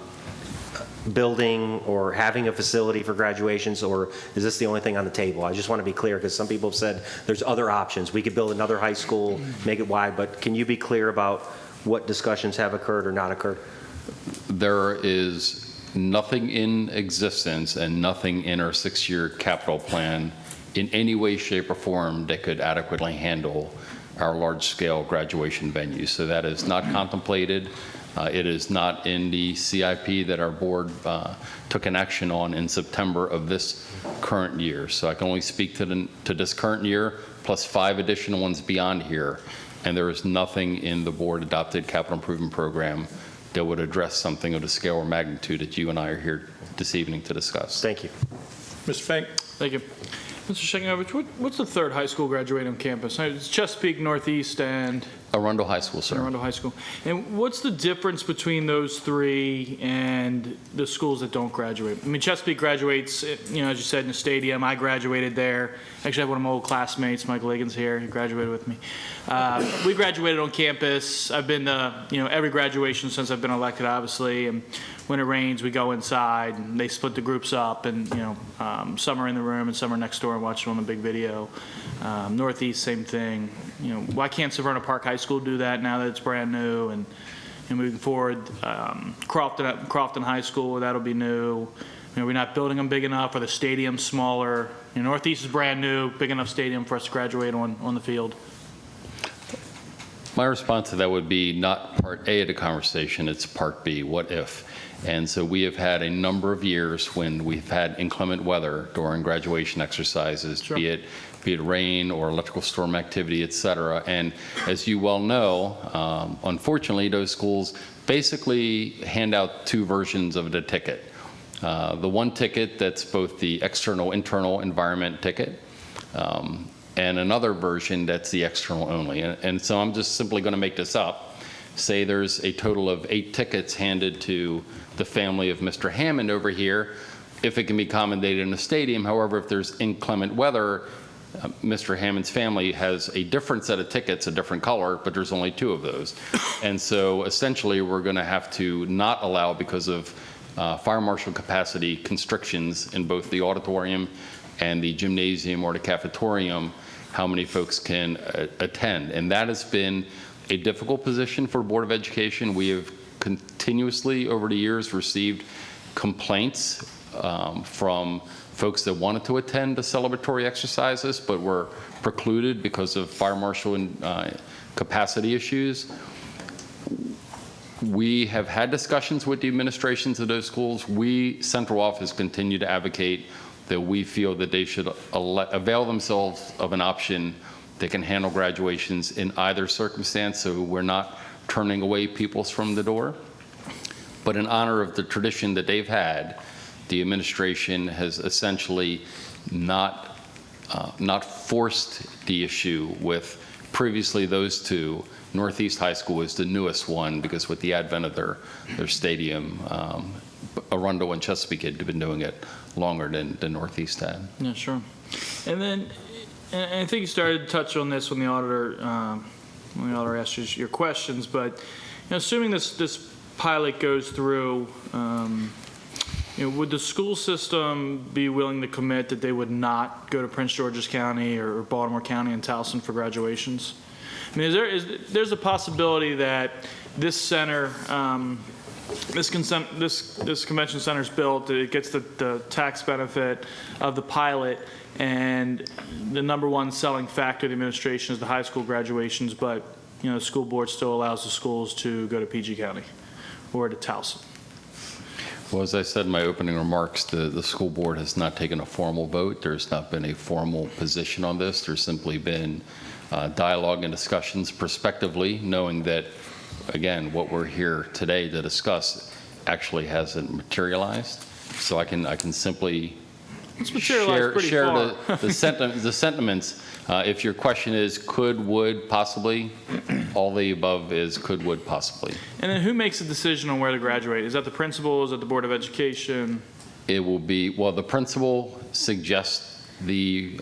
building or having a facility for graduations, or is this the only thing on the table? I just want to be clear, because some people have said there's other options. We could build another high school, make it wide, but can you be clear about what discussions have occurred or not occurred? There is nothing in existence and nothing in our 6-year capital plan in any way, shape, or form that could adequately handle our large-scale graduation venues. So that is not contemplated. It is not in the CIP that our board took an action on in September of this current year. So I can only speak to this current year plus 5 additional ones beyond here. And there is nothing in the board-adopted capital improvement program that would address something of the scale or magnitude that you and I are here this evening to discuss. Thank you. Mr. Fink. Thank you. Mr. Sheknovich, what's the third high school graduating on campus? It's Chesapeake, Northeast, and Arundel High School, sir. Arundel High School. And what's the difference between those 3 and the schools that don't graduate? I mean, Chesapeake graduates, as you said, in the stadium. I graduated there. Actually, I have one of my old classmates, Michael Higgins, here. He graduated with me. We graduated on campus. I've been to, every graduation since I've been elected, obviously. And when it rains, we go inside, and they split the groups up, and some are in the room and some are next door and watch it on the big video. Northeast, same thing. Why can't Severna Park High School do that now that it's brand new? And moving forward, Crofton High School, that'll be new. We're not building them big enough, or the stadium's smaller. Northeast is brand new, big enough stadium for us to graduate on the field. My response to that would be not part A of the conversation, it's part B, what if? And so we have had a number of years when we've had inclement weather during graduation exercises, Sure. be it rain or electrical storm activity, et cetera. And as you well know, unfortunately, those schools basically hand out 2 versions of the ticket. The one ticket that's both the external, internal environment ticket, and another version that's the external only. And so I'm just simply going to make this up. Say there's a total of 8 tickets handed to the family of Mr. Hammond over here, if it can be accommodated in the stadium. However, if there's inclement weather, Mr. Hammond's family has a different set of tickets, a different color, but there's only 2 of those. And so essentially we're going to have to not allow, because of fire marshal capacity constrictions in both the auditorium and the gymnasium or the cafetorium, how many folks can attend. And that has been a difficult position for Board of Education. We have continuously over the years received complaints from folks that wanted to attend the celebratory exercises but were precluded because of fire marshal and capacity issues. We have had discussions with the administrations of those schools. We, central office, continue to advocate that we feel that they should avail themselves of an option that can handle graduations in either circumstance, so we're not turning away people from the door. But in honor of the tradition that they've had, the administration has essentially not forced the issue with previously those 2. Northeast High School was the newest one because with the advent of their stadium, Arundel and Chesapeake had been doing it longer than Northeast had. Yeah, sure. And then, and I think you started to touch on this when the auditor asked you your questions, but assuming this pilot goes through, would the school system be willing to commit that they would not go to Prince George's County or Baltimore County and Towson for graduations? I mean, there's a possibility that this center, this convention center is built, it gets the tax benefit of the pilot, and the #1 selling factor of the administration is the high school graduations, but the school board still allows the schools to go to PG County or to Towson. Well, as I said in my opening remarks, the school board has not taken a formal vote. There's not been a formal position on this. There's simply been dialogue and discussions prospectively, knowing that again, what we're here today to discuss actually hasn't materialized. So I can simply It's materialized pretty share far. the sentiments. If your question is could, would, possibly, all the above is could, would, possibly. And then who makes the decision on where to graduate? Is that the principal? Is that the Board of Education? It will be, well, the principal suggests the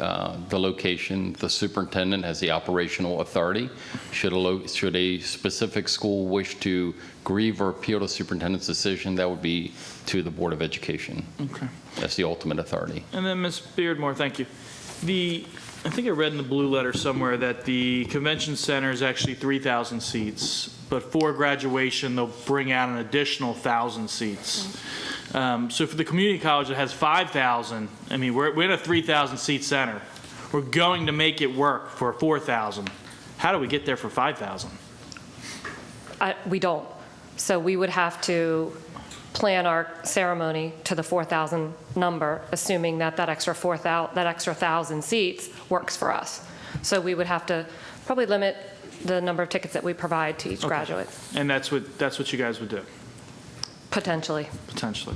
location. The superintendent has the operational authority. Should a specific school wish to grieve or appeal the superintendent's decision, that would be to the Board of Education. Okay. That's the ultimate authority. And then Ms. Beardmore, thank you. I think I read in the blue letter somewhere that the convention center is actually 3,000 seats, but for graduation, they'll bring out an additional 1,000 seats. So for the community college that has 5,000, I mean, we're in a 3,000 seat center. We're going to make it work for 4,000. How do we get there for 5,000? We don't. So we would have to plan our ceremony to the 4,000 number, assuming that extra 1,000 seats works for us. So we would have to probably limit the number of tickets that we provide to each graduate. And that's what you guys would do? Potentially. Potentially.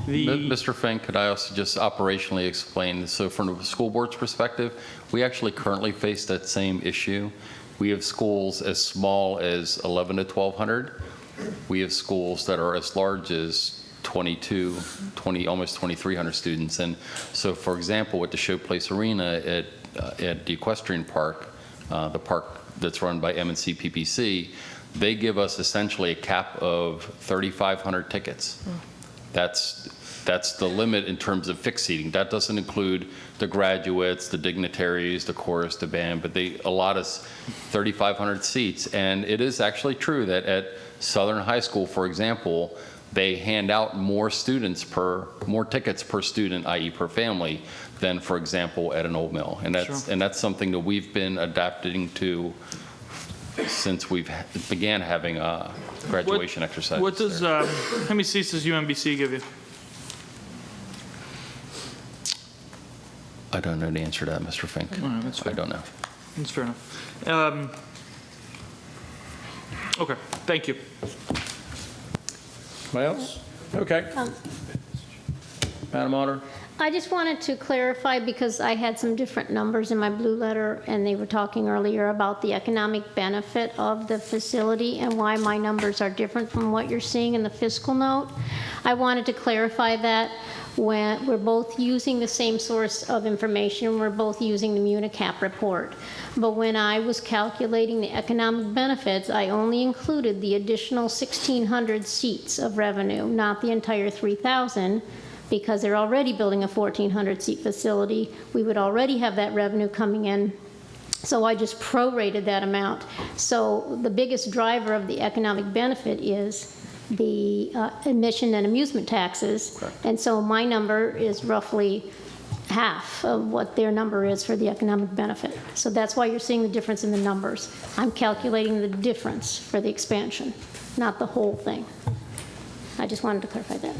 Mr. Fink, could I also just operationally explain? So from the school board's perspective, we actually currently face that same issue. We have schools as small as 1,100 to 1,200. We have schools that are as large as 20, almost 2,300 students. And so, for example, with the Showplace Arena at the Equestrian Park, the park that's run by M&C PPC, they give us essentially a cap of 3,500 tickets. That's the limit in terms of fixed seating. That doesn't include the graduates, the dignitaries, the chorus, the band, but they allot us 3,500 seats. And it is actually true that at Southern High School, for example, they hand out more tickets per student, i.e. per family, than, for example, at an Old Mill. And that's something that we've been adapting to since we began having graduation exercises. What does, how many seats does UMBC give you? I don't know the answer to that, Mr. Fink. That's fair. I don't know. That's fair enough. Okay, thank you. Anybody else? Okay. Madam Auditor? I just wanted to clarify, because I had some different numbers in my blue letter, and they were talking earlier about the economic benefit of the facility and why my numbers are different from what you're seeing in the fiscal note. I wanted to clarify that when we're both using the same source of information, we're both using the MuniCap report. But when I was calculating the economic benefits, I only included the additional 1,600 seats of revenue, not the entire 3,000, because they're already building a 1,400 seat facility. We would already have that revenue coming in. So I just prorated that amount. So the biggest driver of the economic benefit is the admission and amusement taxes. Correct. And so my number is roughly half of what their number is for the economic benefit. So that's why you're seeing the difference in the numbers. I'm calculating the difference for the expansion, not the whole thing. I just wanted to clarify that.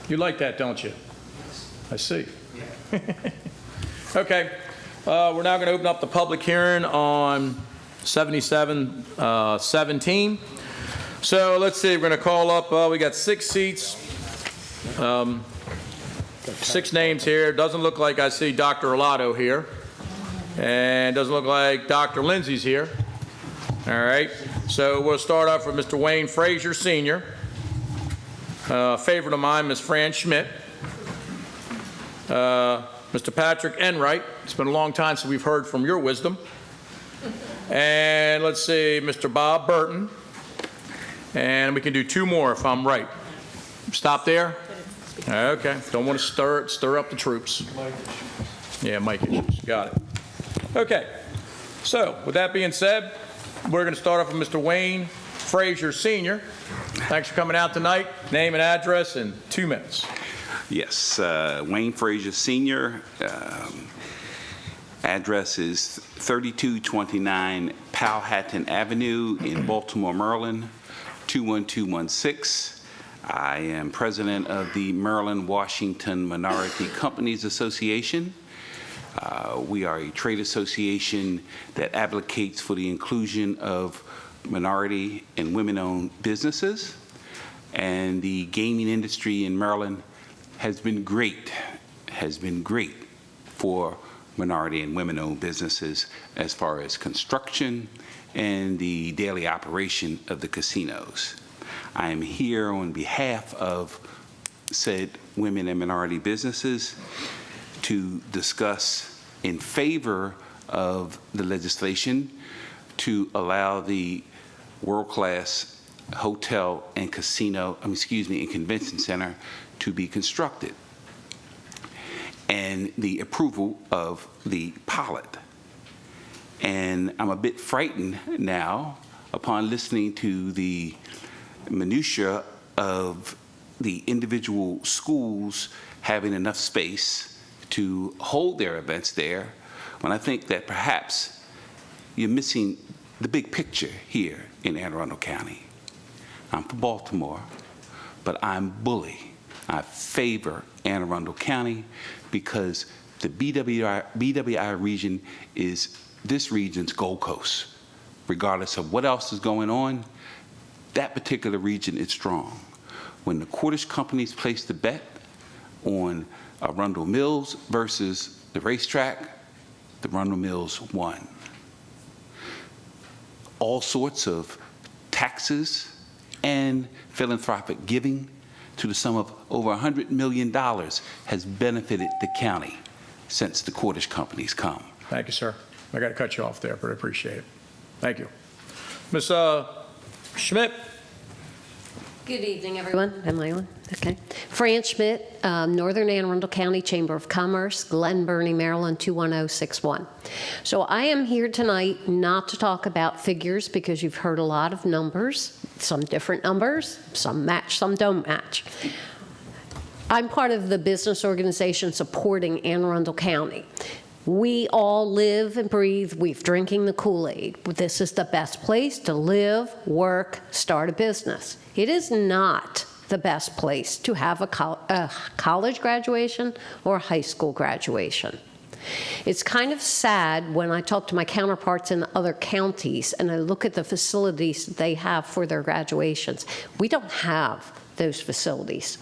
You like that, don't you? I see. Okay. We're now going to open up the public hearing on 7717. So let's see, we're going to call up, we got 6 seats, 6 names here. Doesn't look like I see Dr. Arlotto here. And doesn't look like Dr. Lindsay's here. All right. So we'll start off with Mr. Wayne Frazier, Sr. Favorite of mine, Ms. Fran Schmidt. Mr. Patrick Enright. It's been a long time since we've heard from your wisdom. And let's see, Mr. Bob Burton. And we can do 2 more if I'm right. Stop there? Okay. Don't want to stir up the troops. Yeah, mic issues. Got it. Okay. So with that being said, we're going to start off with Mr. Wayne Frazier, Sr. Thanks for coming out tonight. Name and address in 2 minutes. Yes, Wayne Frazier, Sr. Address is 3229 Powhatan Avenue in Baltimore, Maryland, 21216. I am president of the Maryland-Washington Minority Companies Association. We are a trade association that advocates for the inclusion of minority and women-owned businesses, and the gaming industry in Maryland has been great for minority and women-owned businesses as far as construction and the daily operation of the casinos. I am here on behalf of said women and minority businesses to discuss in favor of the legislation to allow the world-class hotel and casino, and convention center to be constructed, and the approval of the pilot. And I'm a bit frightened now upon listening to the minutia of the individual schools having enough space to hold their events there, when I think that perhaps you're missing the big picture here in Anne Arundel County. I'm from Baltimore, but I'm bully. I favor Anne Arundel County because the BWI region is this region's Gold Coast. Regardless of what else is going on, that particular region is strong. When the Cordish companies placed the bet on Arundel Mills versus the racetrack, the Arundel Mills won. All sorts of taxes and philanthropic giving to the sum of over $100 million has benefited the county since the Cordish companies come. Thank you, sir. I got to cut you off there, but I appreciate it. Thank you. Ms. Schmidt. Good evening, everyone. Am I on? Okay. Fran Schmidt, Northern Anne Arundel County Chamber of Commerce, Glen Burnie, Maryland, 21061. So I am here tonight not to talk about figures because you've heard a lot of numbers, some different numbers, some match, some don't match. I'm part of the business organization supporting Anne Arundel County. We all live and breathe, we're drinking the Kool-Aid. This is the best place to live, work, start a business. It is not the best place to have a college graduation or a high school graduation. It's kind of sad when I talk to my counterparts in other counties and I look at the facilities that they have for their graduations. We don't have those facilities.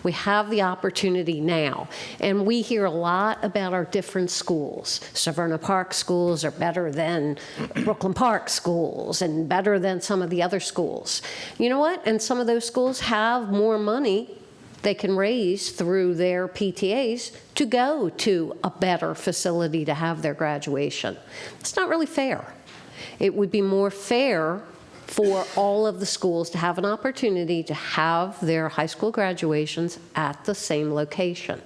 We have the opportunity now, and we hear a lot about our different schools. Severna Park schools are better than Brooklyn Park schools and better than some of the other schools. You know what? And some of those schools have more money they can raise through their PTAs to go to a better facility to have their graduation. It's not really fair. It would be more fair for all of the schools to have an opportunity to have their high school graduations at the same location.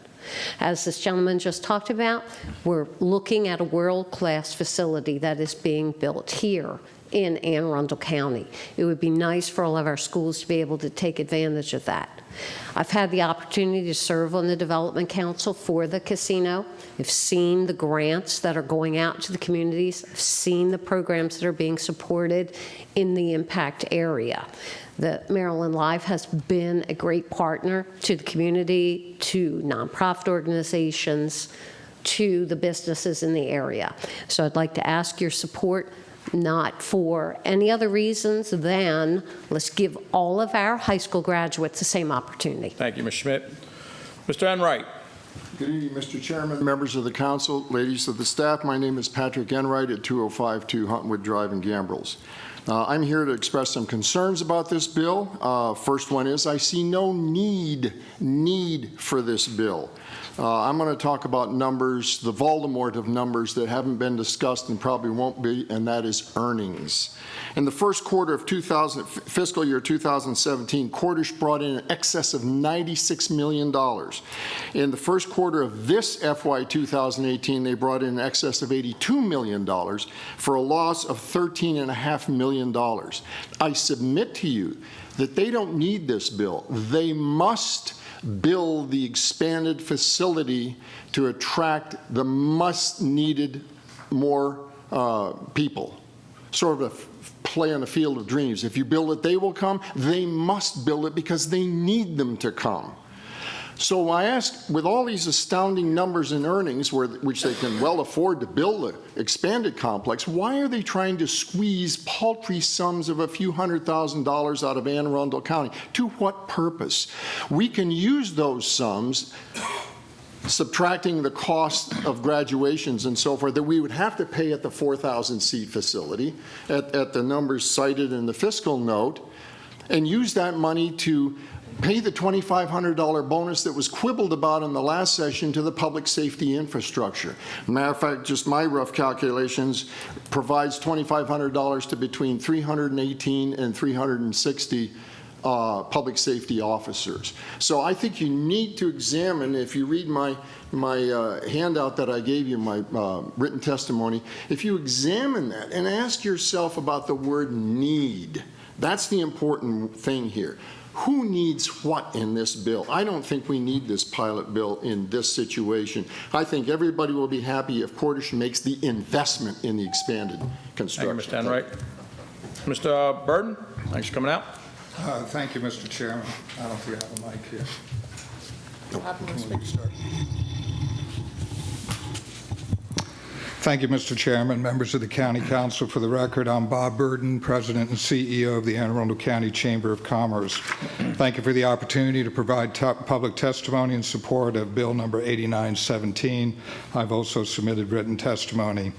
As this gentleman just talked about, we're looking at a world-class facility that is being built here in Anne Arundel County. It would be nice for all of our schools to be able to take advantage of that. I've had the opportunity to serve on the Development Council for the casino. I've seen the grants that are going out to the communities. I've seen the programs that are being supported in the impact area. The Maryland Live has been a great partner to the community, to nonprofit organizations, to the businesses in the area. So I'd like to ask your support, not for any other reasons than let's give all of our high school graduates the same opportunity. Thank you, Ms. Schmidt. Mr. Enright. Good evening, Mr. Chairman, members of the council, ladies of the staff. My name is Patrick Enright at 2052 Huntwood Drive in Gambrels. I'm here to express some concerns about this bill. First one is I see no need for this bill. I'm going to talk about numbers, the Voldemort of numbers that haven't been discussed and probably won't be, and that is earnings. In the first quarter of fiscal year 2017, Cordish brought in excess of $96 million. In the first quarter of this FY 2018, they brought in excess of $82 million for a loss of $13.5 million. I submit to you that they don't need this bill. They must build the expanded facility to attract the much-needed more people. Sort of a play on the field of dreams. If you build it, they will come. They must build it because they need them to come. So I ask, with all these astounding numbers in earnings, which they can well afford to build an expanded complex, why are they trying to squeeze paltry sums of a few $100,000 out of Anne Arundel County? To what purpose? We can use those sums, subtracting the cost of graduations and so forth, that we would have to pay at the 4,000-seat facility, at the numbers cited in the fiscal note, and use that money to pay the $2,500 bonus that was quibbled about in the last session to the public safety infrastructure. Matter of fact, just my rough calculations provides $2,500 to between 318 and 360 public safety officers. So I think you need to examine, if you read my handout that I gave you, my written testimony, if you examine that and ask yourself about the word need, that's the important thing here. Who needs what in this bill? I don't think we need this pilot bill in this situation. I think everybody will be happy if Cordish makes the investment in the expanded construction. Thank you, Mr. Enright. Mr. Burden, thanks for coming out. Thank you, Mr. Chairman. I don't think I have a mic here. Can we start? Thank you, Mr. Chairman, members of the County Council. For the record, I'm Bob Burden, President and CEO of the Anne Arundel County Chamber of Commerce. Thank you for the opportunity to provide public testimony in support of Bill number 8917. I've also submitted written testimony.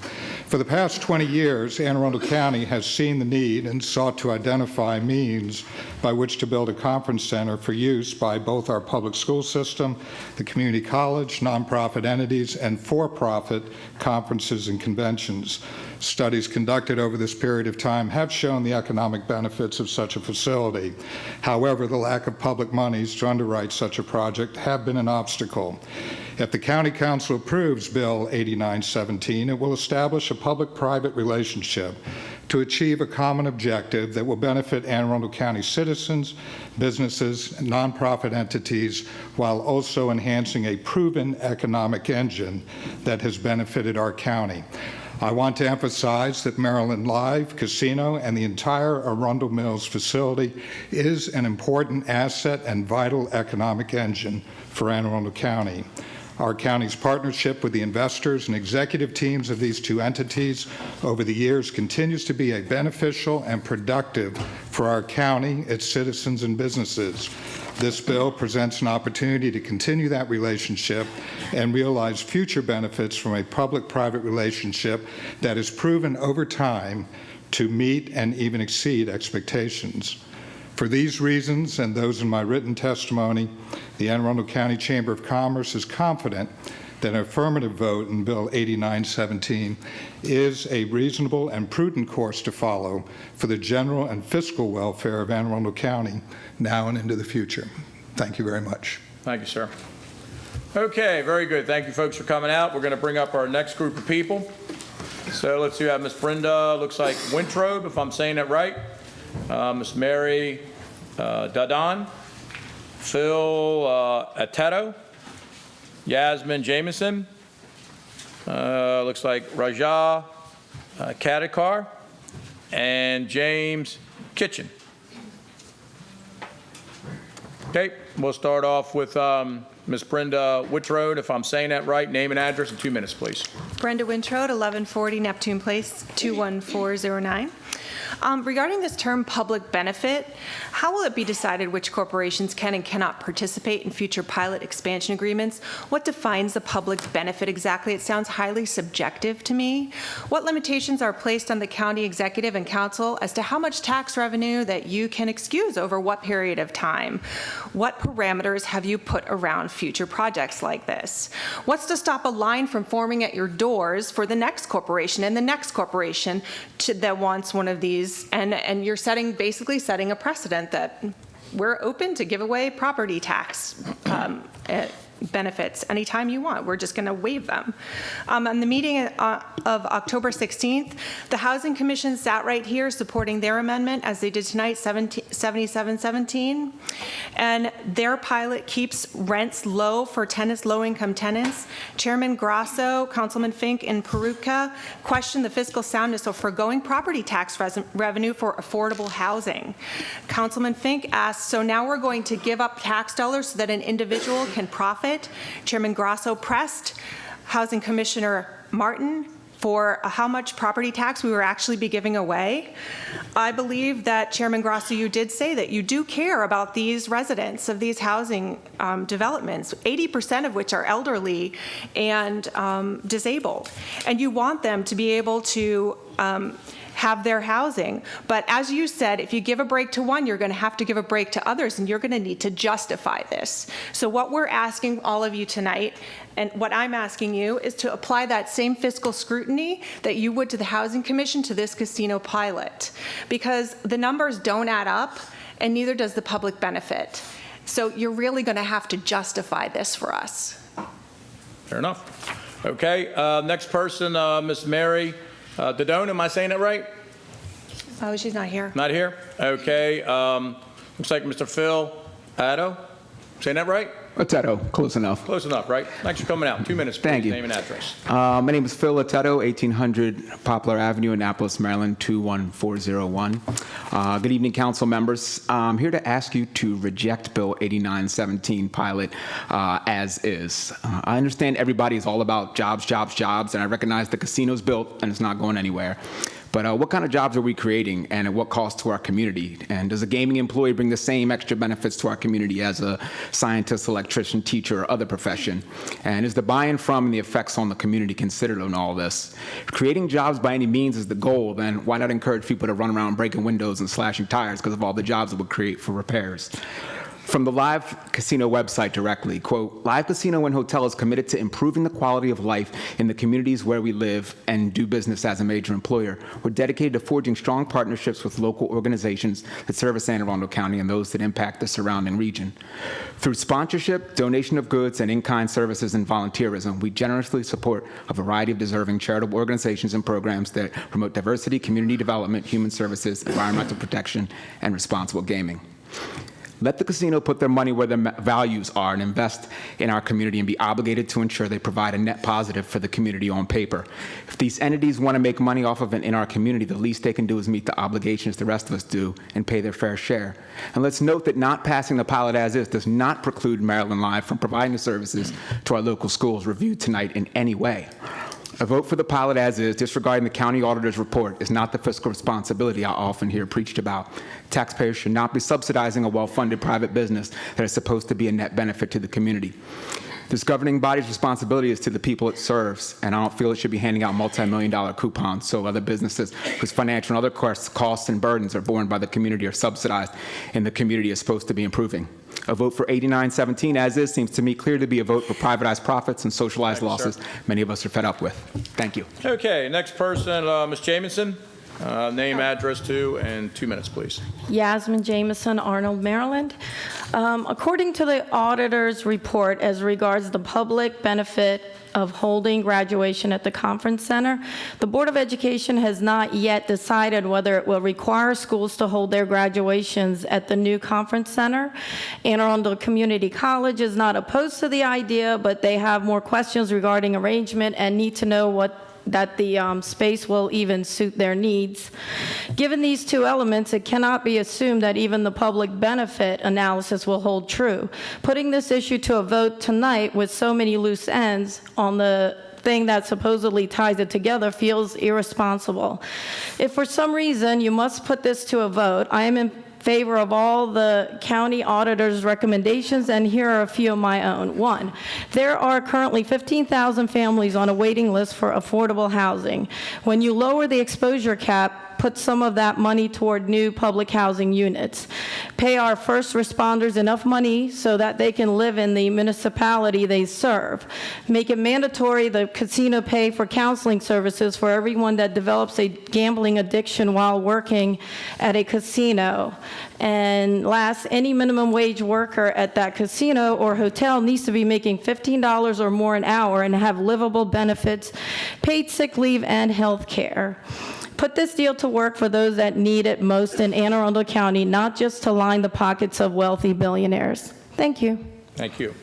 For the past 20 years, Anne Arundel County has seen the need and sought to identify means by which to build a conference center for use by both our public school system, the community college, nonprofit entities, and for-profit conferences and conventions. Studies conducted over this period of time have shown the economic benefits of such a facility. However, the lack of public monies to underwrite such a project have been an obstacle. If the County Council approves Bill 8917, it will establish a public-private relationship to achieve a common objective that will benefit Anne Arundel County citizens, businesses, and nonprofit entities, while also enhancing a proven economic engine that has benefited our county. I want to emphasize that Maryland Live Casino and the entire Arundel Mills facility is an important asset and vital economic engine for Anne Arundel County. Our county's partnership with the investors and executive teams of these two entities over the years continues to be a beneficial and productive for our county, its citizens, and businesses. This bill presents an opportunity to continue that relationship and realize future benefits from a public-private relationship that has proven over time to meet and even exceed expectations. For these reasons and those in my written testimony, the Anne Arundel County Chamber of Commerce is confident that an affirmative vote in Bill 8917 is a reasonable and prudent course to follow for the general and fiscal welfare of Anne Arundel County now and into the future. Thank you very much. Thank you, sir. Okay, very good. Thank you, folks, for coming out. We're going to bring up our next group of people. So let's see, we have Miss Brenda, looks like Wintrobe, if I'm saying that right. Miss Mary Dadon, Phil Ateto, Yasmin Jameson, looks like Raja Kadikar, and James Kitchen. Okay, we'll start off with Miss Brenda Whitrode, if I'm saying that right. Name and address in 2 minutes, please. Brenda Wintrode, 1140 Neptune Place, 21409. Regarding this term public benefit, how will it be decided which corporations can and cannot participate in future pilot expansion agreements? What defines the public benefit exactly? It sounds highly subjective to me. What limitations are placed on the county executive and council as to how much tax revenue that you can excuse over what period of time? What parameters have you put around future projects like this? What's to stop a line from forming at your doors for the next corporation and the next corporation that wants one of these? And you're basically setting a precedent that we're open to give away property tax benefits anytime you want. We're just going to waive them. On the meeting of October 16th, the Housing Commission sat right here supporting their amendment, as they did tonight, 7717. And their pilot keeps rents low for tenants, low-income tenants. Chairman Grasso, Councilman Fink, and Peruka questioned the fiscal soundness of foregoing property tax revenue for affordable housing. Councilman Fink asked, so now we're going to give up tax dollars so that an individual can profit? Chairman Grasso pressed Housing Commissioner Martin for how much property tax we were actually be giving away. I believe that, Chairman Grasso, you did say that you do care about these residents of these housing developments, 80% of which are elderly and disabled. And you want them to be able to have their housing. But as you said, if you give a break to one, you're going to have to give a break to others, and you're going to need to justify this. So what we're asking all of you tonight, and what I'm asking you, is to apply that same fiscal scrutiny that you would to the Housing Commission to this casino pilot, because the numbers don't add up, and neither does the public benefit. So you're really going to have to justify this for us. Fair enough. Okay, next person, Ms. Mary Dodone, am I saying that right? Oh, she's not here. Not here? Okay. Looks like Mr. Phil Addo. Saying that right? Otetto, close enough. Close enough, right? Thanks for coming out. 2 minutes, please. Thank you. Name and address. My name is Phil Otetto, 1800 Poplar Avenue, Annapolis, Maryland, 21401. Good evening, council members. I'm here to ask you to reject Bill 8917 pilot as is. I understand everybody is all about jobs, jobs, jobs, and I recognize the casino's built and it's not going anywhere. But what kind of jobs are we creating, and at what cost to our community? And does a gaming employee bring the same extra benefits to our community as a scientist, electrician, teacher, or other profession? And is the buy-in from and the effects on the community considered in all this? If creating jobs by any means is the goal, then why not encourage people to run around breaking windows and slashing tires because of all the jobs it would create for repairs? From the Live Casino website directly, quote, Live Casino and Hotel is committed to improving the quality of life in the communities where we live and do business as a major employer. We're dedicated to forging strong partnerships with local organizations that service Anne Arundel County and those that impact the surrounding region. Through sponsorship, donation of goods, and in-kind services and volunteerism, we generously support a variety of deserving charitable organizations and programs that promote diversity, community development, human services, environmental protection, and responsible gaming. Let the casino put their money where their values are and invest in our community and be obligated to ensure they provide a net positive for the community on paper. If these entities want to make money off of it in our community, the least they can do is meet the obligations the rest of us do and pay their fair share. And let's note that not passing the pilot as is does not preclude Maryland Live from providing the services to our local schools reviewed tonight in any way. A vote for the pilot as is, disregarding the county auditor's report, is not the fiscal responsibility I often hear preached about. Taxpayers should not be subsidizing a well-funded private business that is supposed to be a net benefit to the community. This governing body's responsibility is to the people it serves, and I don't feel it should be handing out multi-million-dollar coupons so other businesses whose financial and other costs and burdens are borne by the community are subsidized and the community is supposed to be improving. A vote for 8917 as is seems to me clear to be a vote for privatized profits and socialized losses many of us are fed up with. Thank you. Okay, next person, Ms. Jamison. Name, address, too, and 2 minutes, please. Yasmin Jamison, Arnold, Maryland. According to the auditor's report as regards the public benefit of holding graduation at the conference center, the Board of Education has not yet decided whether it will require schools to hold their graduations at the new conference center. Anne Arundel Community College is not opposed to the idea, but they have more questions regarding arrangement and need to know that the space will even suit their needs. Given these two elements, it cannot be assumed that even the public benefit analysis will hold true. Putting this issue to a vote tonight with so many loose ends on the thing that supposedly ties it together feels irresponsible. If for some reason you must put this to a vote, I am in favor of all the county auditor's recommendations, and here are a few of my own. One, there are currently 15,000 families on a waiting list for affordable housing. When you lower the exposure cap, put some of that money toward new public housing units, pay our first responders enough money so that they can live in the municipality they serve, make it mandatory the casino pay for counseling services for everyone that develops a gambling addiction while working at a casino. And last, any minimum wage worker at that casino or hotel needs to be making $15 or more an hour and have livable benefits, paid sick leave, and health care. Put this deal to work for those that need it most in Anne Arundel County, not just to line the pockets of wealthy billionaires. Thank you. Thank you.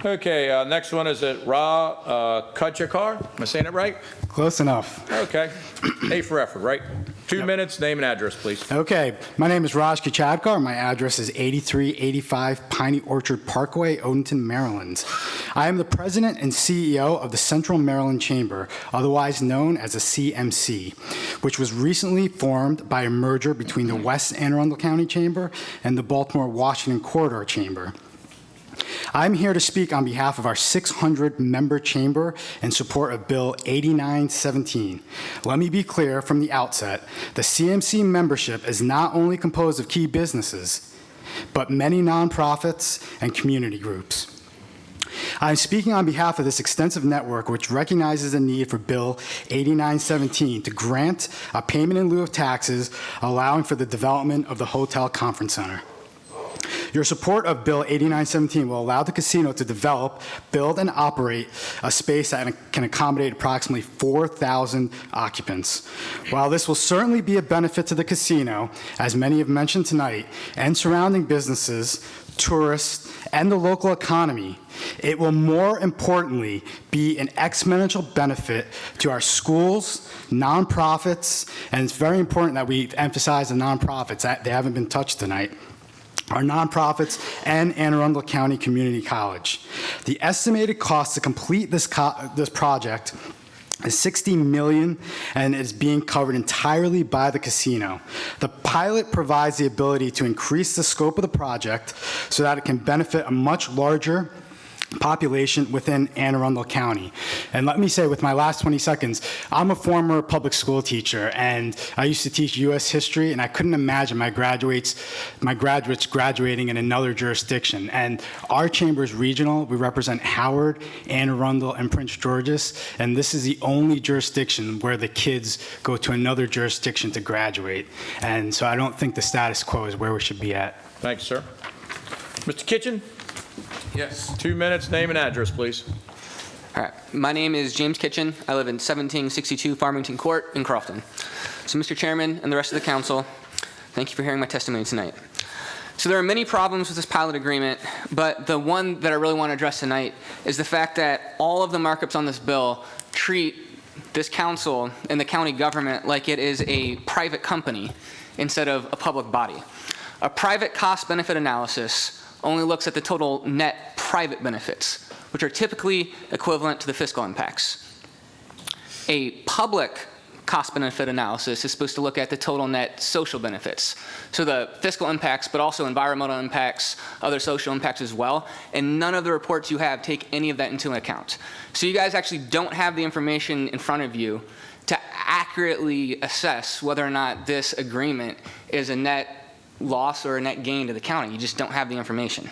Okay, next one is at Ra Kachakar. Am I saying it right? Close enough. Okay. A for effort, right? 2 minutes, name and address, please. Okay, my name is Raj Kachadkar. My address is 8385 Piney Orchard Parkway, Odenton, Maryland. I am the president and CEO of the Central Maryland Chamber, otherwise known as a CMC, which was recently formed by a merger between the West Anne Arundel County Chamber and the Baltimore-Washington Corridor Chamber. I'm here to speak on behalf of our 600-member chamber in support of Bill 8917. Let me be clear from the outset, the CMC membership is not only composed of key businesses, but many nonprofits and community groups. I'm speaking on behalf of this extensive network which recognizes the need for Bill 8917 to grant a payment in lieu of taxes, allowing for the development of the Hotel Conference Center. Your support of Bill 8917 will allow the casino to develop, build, and operate a space that can accommodate approximately 4,000 occupants. While this will certainly be a benefit to the casino, as many have mentioned tonight, and surrounding businesses, tourists, and the local economy, it will more importantly be an exponential benefit to our schools, nonprofits, and it's very important that we emphasize the nonprofits. They haven't been touched tonight. Our nonprofits, and Anne Arundel County Community College. The estimated cost to complete this project is $60 million and is being covered entirely by the casino. The pilot provides the ability to increase the scope of the project so that it can benefit a much larger population within Anne Arundel County. And let me say, with my last 20 seconds, I'm a former public school teacher, and I used to teach U.S. history, and I couldn't imagine my graduates graduating in another jurisdiction. And our chamber is regional. We represent Howard, Anne Arundel, and Prince George's, and this is the only jurisdiction where the kids go to another jurisdiction to graduate. And so I don't think the status quo is where we should be at. Thanks, sir. Mr. Kitchen? Yes. 2 minutes, name and address, please. All right. My name is James Kitchen. I live in 1762 Farmington Court in Crofton. So, Mr. Chairman and the rest of the council, thank you for hearing my testimony tonight. So there are many problems with this pilot agreement, but the one that I really want to address tonight is the fact that all of the markups on this bill treat this council and the county government like it is a private company instead of a public body. A private cost-benefit analysis only looks at the total net private benefits, which are typically equivalent to the fiscal impacts. A public cost-benefit analysis is supposed to look at the total net social benefits. So the fiscal impacts, but also environmental impacts, other social impacts as well, and none of the reports you have take any of that into account. So you guys actually don't have the information in front of you to accurately assess whether or not this agreement is a net loss or a net gain to the county. You just don't have the information.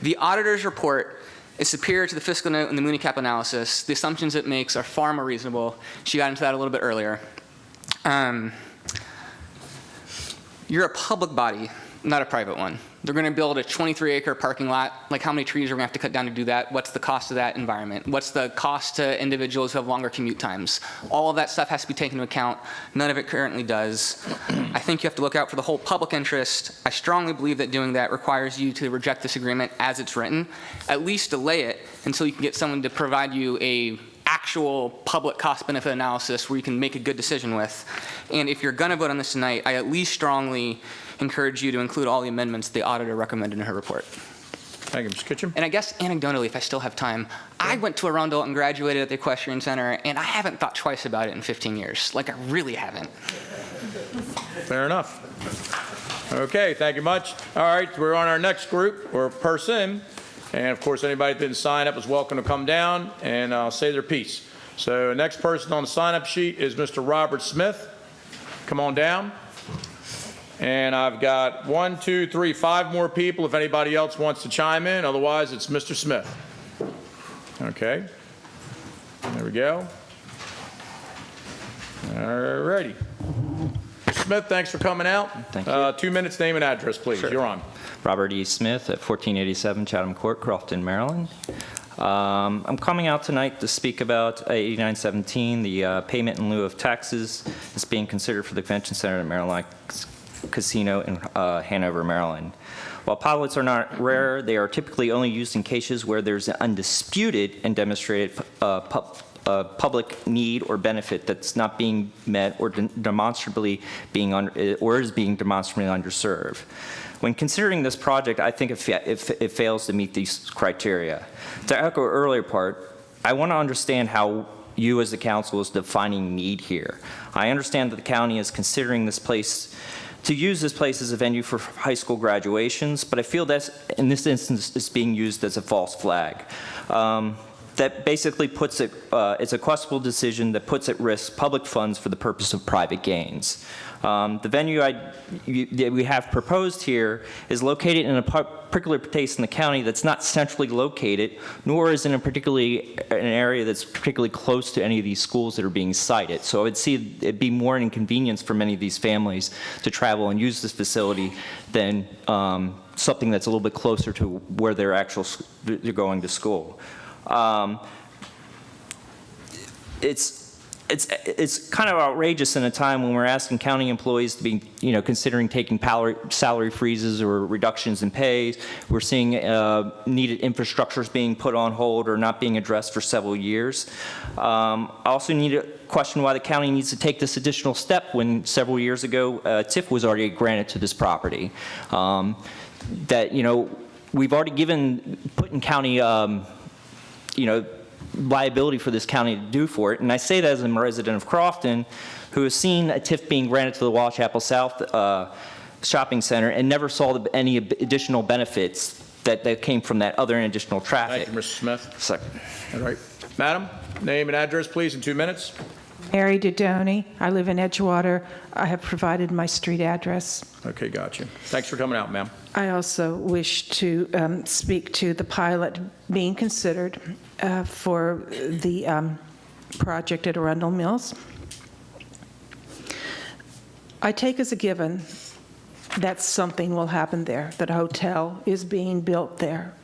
The auditor's report is superior to the fiscal note and the Mooney Cap analysis. The assumptions it makes are far more reasonable. She got into that a little bit earlier. You're a public body, not a private one. They're going to build a 23-acre parking lot. Like, how many trees are we going to have to cut down to do that? What's the cost of that environment? What's the cost to individuals who have longer commute times? All of that stuff has to be taken into account. None of it currently does. I think you have to look out for the whole public interest. I strongly believe that doing that requires you to reject this agreement as it's written. At least delay it until you can get someone to provide you a actual public cost-benefit analysis where you can make a good decision with. And if you're going to vote on this tonight, I at least strongly encourage you to include all the amendments the auditor recommended in her report. Thank you, Mr. Kitchen. And I guess anecdotally, if I still have time, I went to Arundel and graduated at the Equestrian Center, and I haven't thought twice about it in 15 years. Like, I really haven't. Fair enough. Okay, thank you much. All right, we're on our next group, or person. And of course, anybody that didn't sign up is welcome to come down and say their piece. So next person on the sign-up sheet is Mr. Robert Smith. come on down. And I've got 1, 2, 3, 5 more people if anybody else wants to chime in. Otherwise, it's Mr. Smith. Okay. There we go. All righty. Mr. Smith, thanks for coming out. Thank you. 2 minutes, name and address, please. Sure. You're on. Robert E. Smith at 1487 Chatham Court, Crofton, Maryland. I'm coming out tonight to speak about 8917, the payment in lieu of taxes is being considered for the Convention Center at Maryland Casino in Hanover, Maryland. While pilots are not rare, they are typically only used in cases where there's an undisputed and demonstrated public need or benefit that's not being met or demonstrably being is being demonstrably underserved. When considering this project, I think it fails to meet these criteria. To echo earlier part, I want to understand how you as the council is defining need here. I understand that the county is considering this place to use this place as a venue for high school graduations, but I feel that in this instance it's being used as a false flag. That basically puts it, it's a questionable decision that puts at risk public funds for the purpose of private gains. The venue that we have proposed here is located in a particular place in the county that's not centrally located, nor is in an area that's particularly close to any of these schools that are being cited. So I would see it'd be more an inconvenience for many of these families to travel and use this facility than something that's a little bit closer to where they're going to school. It's kind of outrageous in a time when we're asking county employees to be, considering taking salary freezes or reductions in pay. We're seeing needed infrastructures being put on hold or not being addressed for several years. I also need to question why the county needs to take this additional step when several years ago TIF was already granted to this property. We've already put in county, liability for this county to do for it. And I say that as a resident of Crofton who has seen a TIF being granted to the Wall Chapel South shopping center and never saw any additional benefits that came from that other and additional traffic. Thank you, Mr. Smith. Second. All right. Madam, name and address, please, in 2 minutes. Mary Dodoni. I live in Edgewater. I have provided my street address. Okay, got you. Thanks for coming out, ma'am. I also wish to speak to the pilot being considered for the project at Arundel Mills. I take as a given that something will happen there, that a hotel is being built there.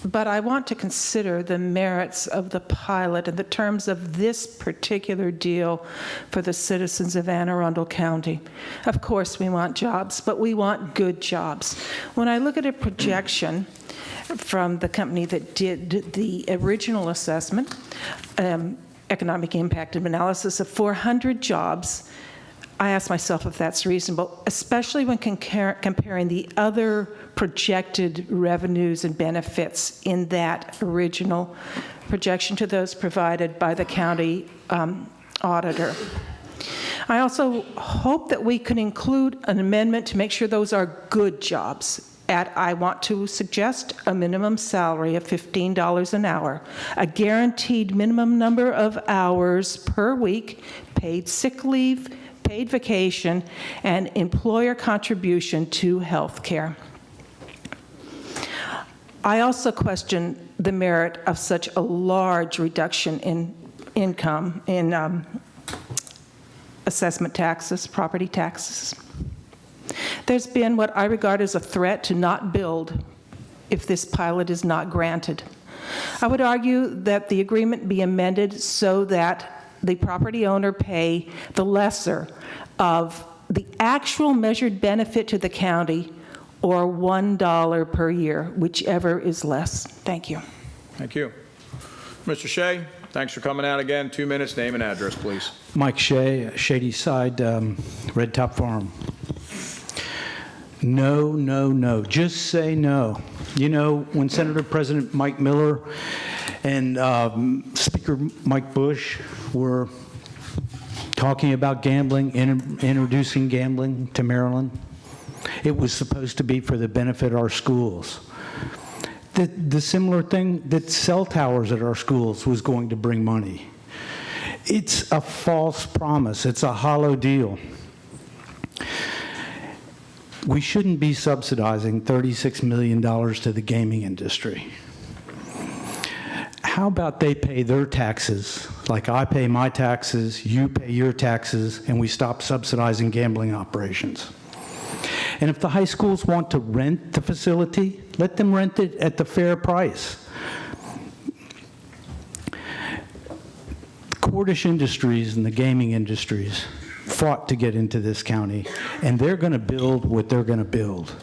But I want to consider the merits of the pilot in the terms of this particular deal for the citizens of Anne Arundel County. Of course, we want jobs, but we want good jobs. When I look at a projection from the company that did the original assessment, economic impact analysis of 400 jobs, I ask myself if that's reasonable, especially when comparing the other projected revenues and benefits in that original projection to those provided by the county auditor. I also hope that we can include an amendment to make sure those are good jobs. I want to suggest a minimum salary of $15 an hour, a guaranteed minimum number of hours per week, paid sick leave, paid vacation, and employer contribution to health care. I also question the merit of such a large reduction in income in assessment taxes, property taxes. There's been what I regard as a threat to not build if this pilot is not granted. I would argue that the agreement be amended so that the property owner pay the lesser of the actual measured benefit to the county or $1 per year, whichever is less. Thank you. Thank you. Mr. Shea, thanks for coming out again. 2 minutes, name and address, please. Mike Shea, Shady Side, Red Top Farm. No, no, no. Just say no. You know, when Senator President Mike Miller and Speaker Mike Bush were talking about gambling, introducing gambling to Maryland, it was supposed to be for the benefit of our schools. The similar thing that cell towers at our schools was going to bring money. It's a false promise. It's a hollow deal. we shouldn't be subsidizing $36 million to the gaming industry. How about they pay their taxes, like I pay my taxes, you pay your taxes, and we stop subsidizing gambling operations? And if the high schools want to rent the facility, let them rent it at the fair price. Cordish Industries and the gaming industries fought to get into this county, and they're going to build what they're going to build.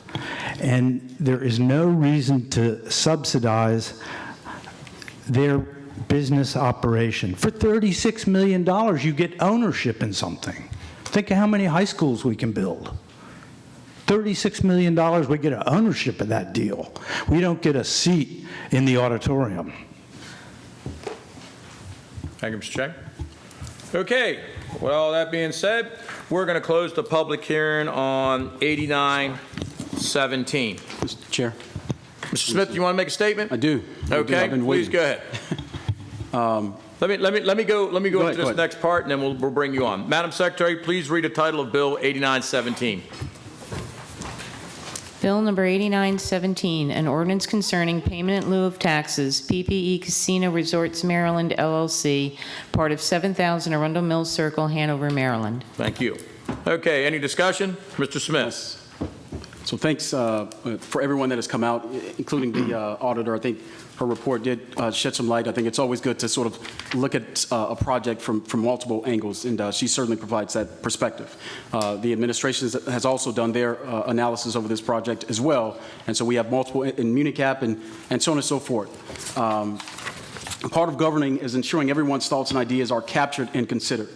And there is no reason to subsidize their business operation. For $36 million, you get ownership in something. Think of how many high schools we can build. $36 million, we get an ownership of that deal. We don't get a seat in the auditorium. Thank you, Mr. Chang. Okay, well, that being said, we're going to close the public hearing on 8917. Mr. Chair. Mr. Smith, you want to make a statement? I do. Okay, I've been please waiting. go ahead. Let me go into this next part, and then we'll bring you on. Madam Secretary, please read the title of Bill 8917. Bill number 8917, an ordinance concerning payment in lieu of taxes, PPE Casino Resorts Maryland LLC, part of 7000 Arundel Mills Circle, Hanover, Maryland. Thank you. Okay, any discussion? Mr. Smith. So thanks for everyone that has come out, including the auditor. I think her report did shed some light. I think it's always good to sort of look at a project from multiple angles, and she certainly provides that perspective. The administration has also done their analysis over this project as well, and so we have multiple in Municap and so on and so forth. Part of governing is ensuring everyone's thoughts and ideas are captured and considered.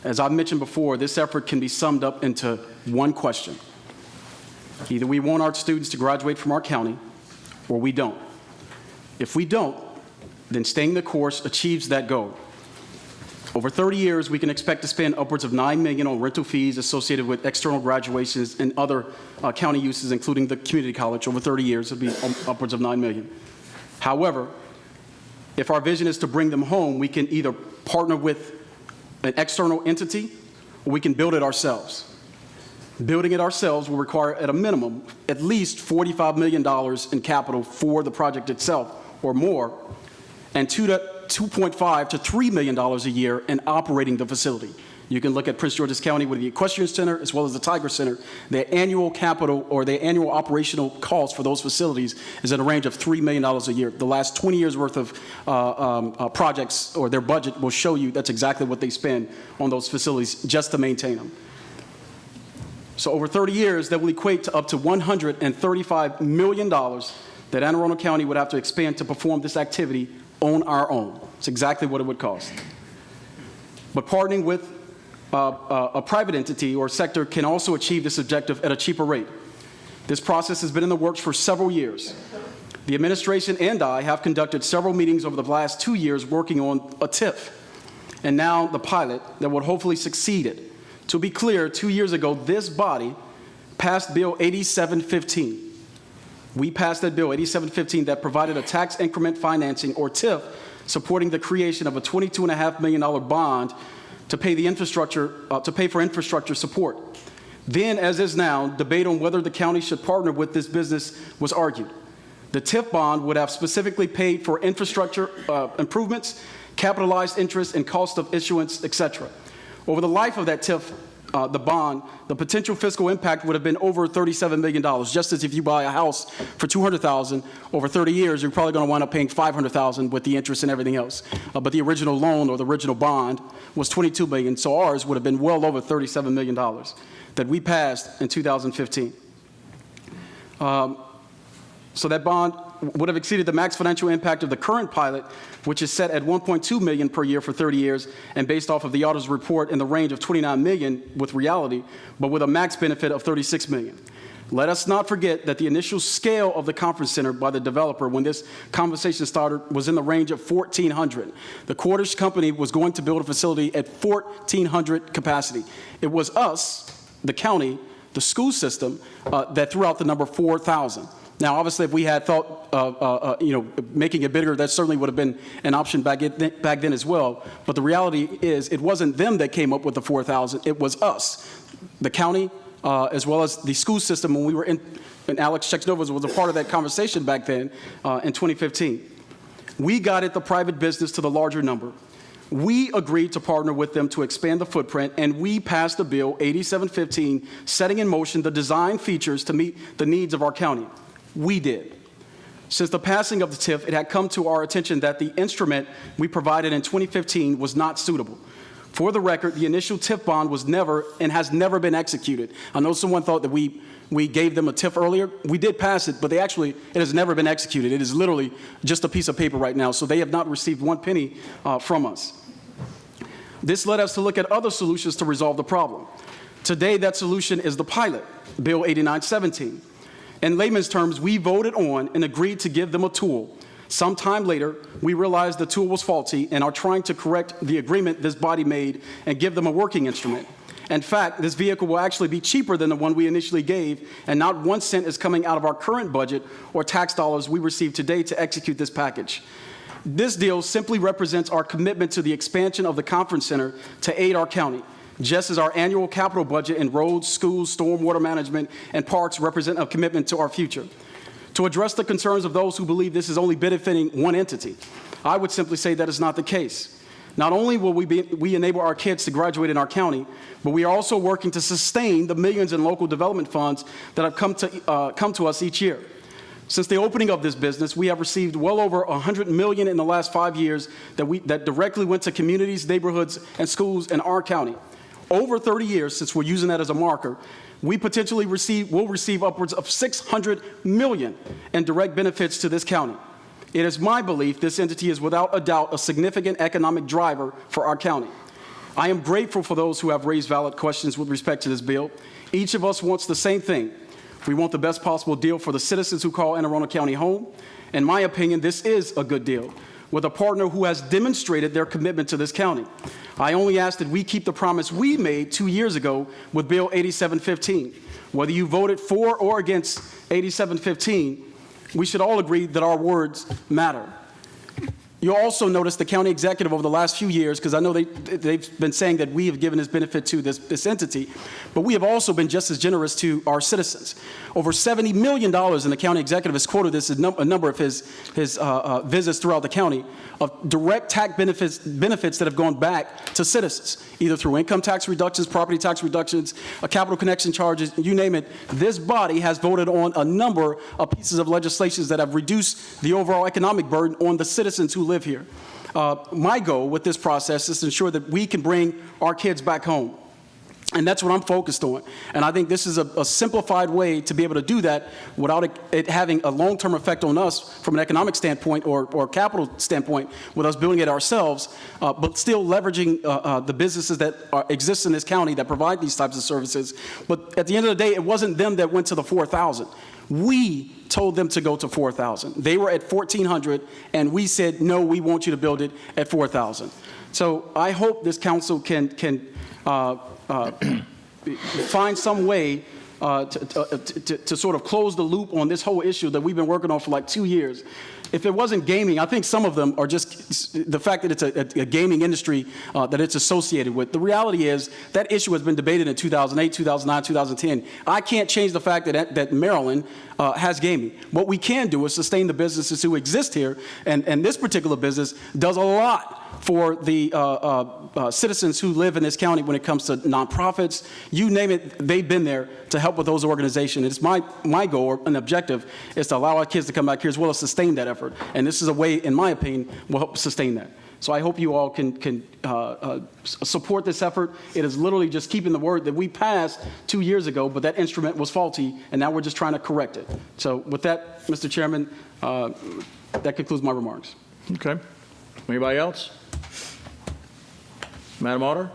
As I've mentioned before, this effort can be summed up into one question. Either we want our students to graduate from our county, or we don't. If we don't, then staying the course achieves that goal. Over 30 years, we can expect to spend upwards of $9 million on rental fees associated with external graduations and other county uses, including the community college. Over 30 years, it'll be upwards of $9 million. However, if our vision is to bring them home, we can either partner with an external entity, or we can build it ourselves. Building it ourselves will require, at a minimum, at least $45 million in capital for the project itself or more, and $2.5 to $3 million a year in operating the facility. You can look at Prince George's County with the Equestrian Center as well as the Tiger Center. Their annual capital or their annual operational cost for those facilities is in a range of $3 million a year. The last 20 years worth of projects or their budget will show you that's exactly what they spend on those facilities just to maintain them. So over 30 years, that will equate to up to $135 million that Anne Arundel County would have to expend to perform this activity on our own. It's exactly what it would cost. But partnering with a private entity or sector can also achieve this objective at a cheaper rate. This process has been in the works for several years. The administration and I have conducted several meetings over the last 2 years working on a TIF, and now the pilot that would hopefully succeed it. To be clear, 2 years ago, this body passed Bill 8715. We passed that bill, 8715, that provided a tax increment financing, or TIF, supporting the creation of a $22.5 million bond to pay for infrastructure support. Then, as is now, debate on whether the county should partner with this business was argued. The TIF bond would have specifically paid for infrastructure improvements, capitalized interest, and cost of issuance, etc. Over the life of that TIF, the bond, the potential fiscal impact would have been over $37 million. Just as if you buy a house for $200,000 over 30 years, you're probably going to wind up paying $500,000 with the interest and everything else. But the original loan or the original bond was $22 million, so ours would have been well over $37 million that we passed in 2015. So that bond would have exceeded the max financial impact of the current pilot, which is set at $1.2 million per year for 30 years, and based off of the auditor's report in the range of $29 million with reality, but with a max benefit of $36 million. Let us not forget that the initial scale of the conference center by the developer when this conversation started was in the range of 1,400. The Cordish company was going to build a facility at 1,400 capacity. It was us, the county, the school system, that threw out the number 4,000. Now, obviously, if we had thought of making it bigger, that certainly would have been an option back then as well. But the reality is, it wasn't them that came up with the 4,000. It was us, the county, as well as the school system when we were in, and Alex Chexnovas was a part of that conversation back then in 2015. We guided the private business to the larger number. We agreed to partner with them to expand the footprint, and we passed the bill 8715, setting in motion the design features to meet the needs of our county. We did. Since the passing of the TIF, it had come to our attention that the instrument we provided in 2015 was not suitable. For the record, the initial TIF bond was never and has never been executed. I know someone thought that we gave them a TIF earlier. We did pass it, but it has never been executed. It is literally just a piece of paper right now, so they have not received one penny from us. This led us to look at other solutions to resolve the problem. Today, that solution is the pilot, Bill 8917. In layman's terms, we voted on and agreed to give them a tool. Sometime later, we realized the tool was faulty and are trying to correct the agreement this body made and give them a working instrument. In fact, this vehicle will actually be cheaper than the one we initially gave, and not 1 cent is coming out of our current budget or tax dollars we receive today to execute this package. This deal simply represents our commitment to the expansion of the conference center to aid our county, just as our annual capital budget in roads, schools, stormwater management, and parks represent a commitment to our future. To address the concerns of those who believe this is only benefiting one entity, I would simply say that is not the case. Not only will we enable our kids to graduate in our county, but we are also working to sustain the millions in local development funds that have come to us each year. Since the opening of this business, we have received well over $100 million in the last 5 years that directly went to communities, neighborhoods, and schools in our county. Over 30 years, since we're using that as a marker, we potentially will receive upwards of $600 million in direct benefits to this county. It is my belief this entity is without a doubt a significant economic driver for our county. I am grateful for those who have raised valid questions with respect to this bill. Each of us wants the same thing. We want the best possible deal for the citizens who call Anne Arundel County home. In my opinion, this is a good deal with a partner who has demonstrated their commitment to this county. I only ask that we keep the promise we made 2 years ago with Bill 8715. Whether you voted for or against 8715, we should all agree that our words matter. You'll also notice the county executive over the last few years, because I know they've been saying that we have given this benefit to this entity, but we have also been just as generous to our citizens. Over $70 million, and the county executive has quoted this in a number of his visits throughout the county, of direct tax benefits that have gone back to citizens, either through income tax reductions, property tax reductions, capital connection charges, you name it. This body has voted on a number of pieces of legislation that have reduced the overall economic burden on the citizens who live here. My goal with this process is to ensure that we can bring our kids back home. And that's what I'm focused on. And I think this is a simplified way to be able to do that without it having a long-term effect on us from an economic standpoint or capital standpoint with us building it ourselves, but still leveraging the businesses that exist in this county that provide these types of services. But at the end of the day, it wasn't them that went to the 4,000. We told them to go to 4,000. They were at 1,400, and we said, no, we want you to build it at 4,000. So I hope this council can find some way to sort of close the loop on this whole issue that we've been working on for like 2 years. If it wasn't gaming, I think some of them are just the fact that it's a gaming industry that it's associated with. The reality is that issue has been debated in 2008, 2009, 2010. I can't change the fact that Maryland has gaming. What we can do is sustain the businesses who exist here, and this particular business does a lot for the citizens who live in this county when it comes to nonprofits. You name it, they've been there to help with those organizations. It's my goal and objective is to allow our kids to come back here as well as sustain that effort. And this is a way, in my opinion, will help sustain that. So I hope you all can support this effort. It is literally just keeping the word that we passed 2 years ago, but that instrument was faulty, and now we're just trying to correct it. So with that, Mr. Chairman, that concludes my remarks. Okay. Anybody else? Madam Auditor?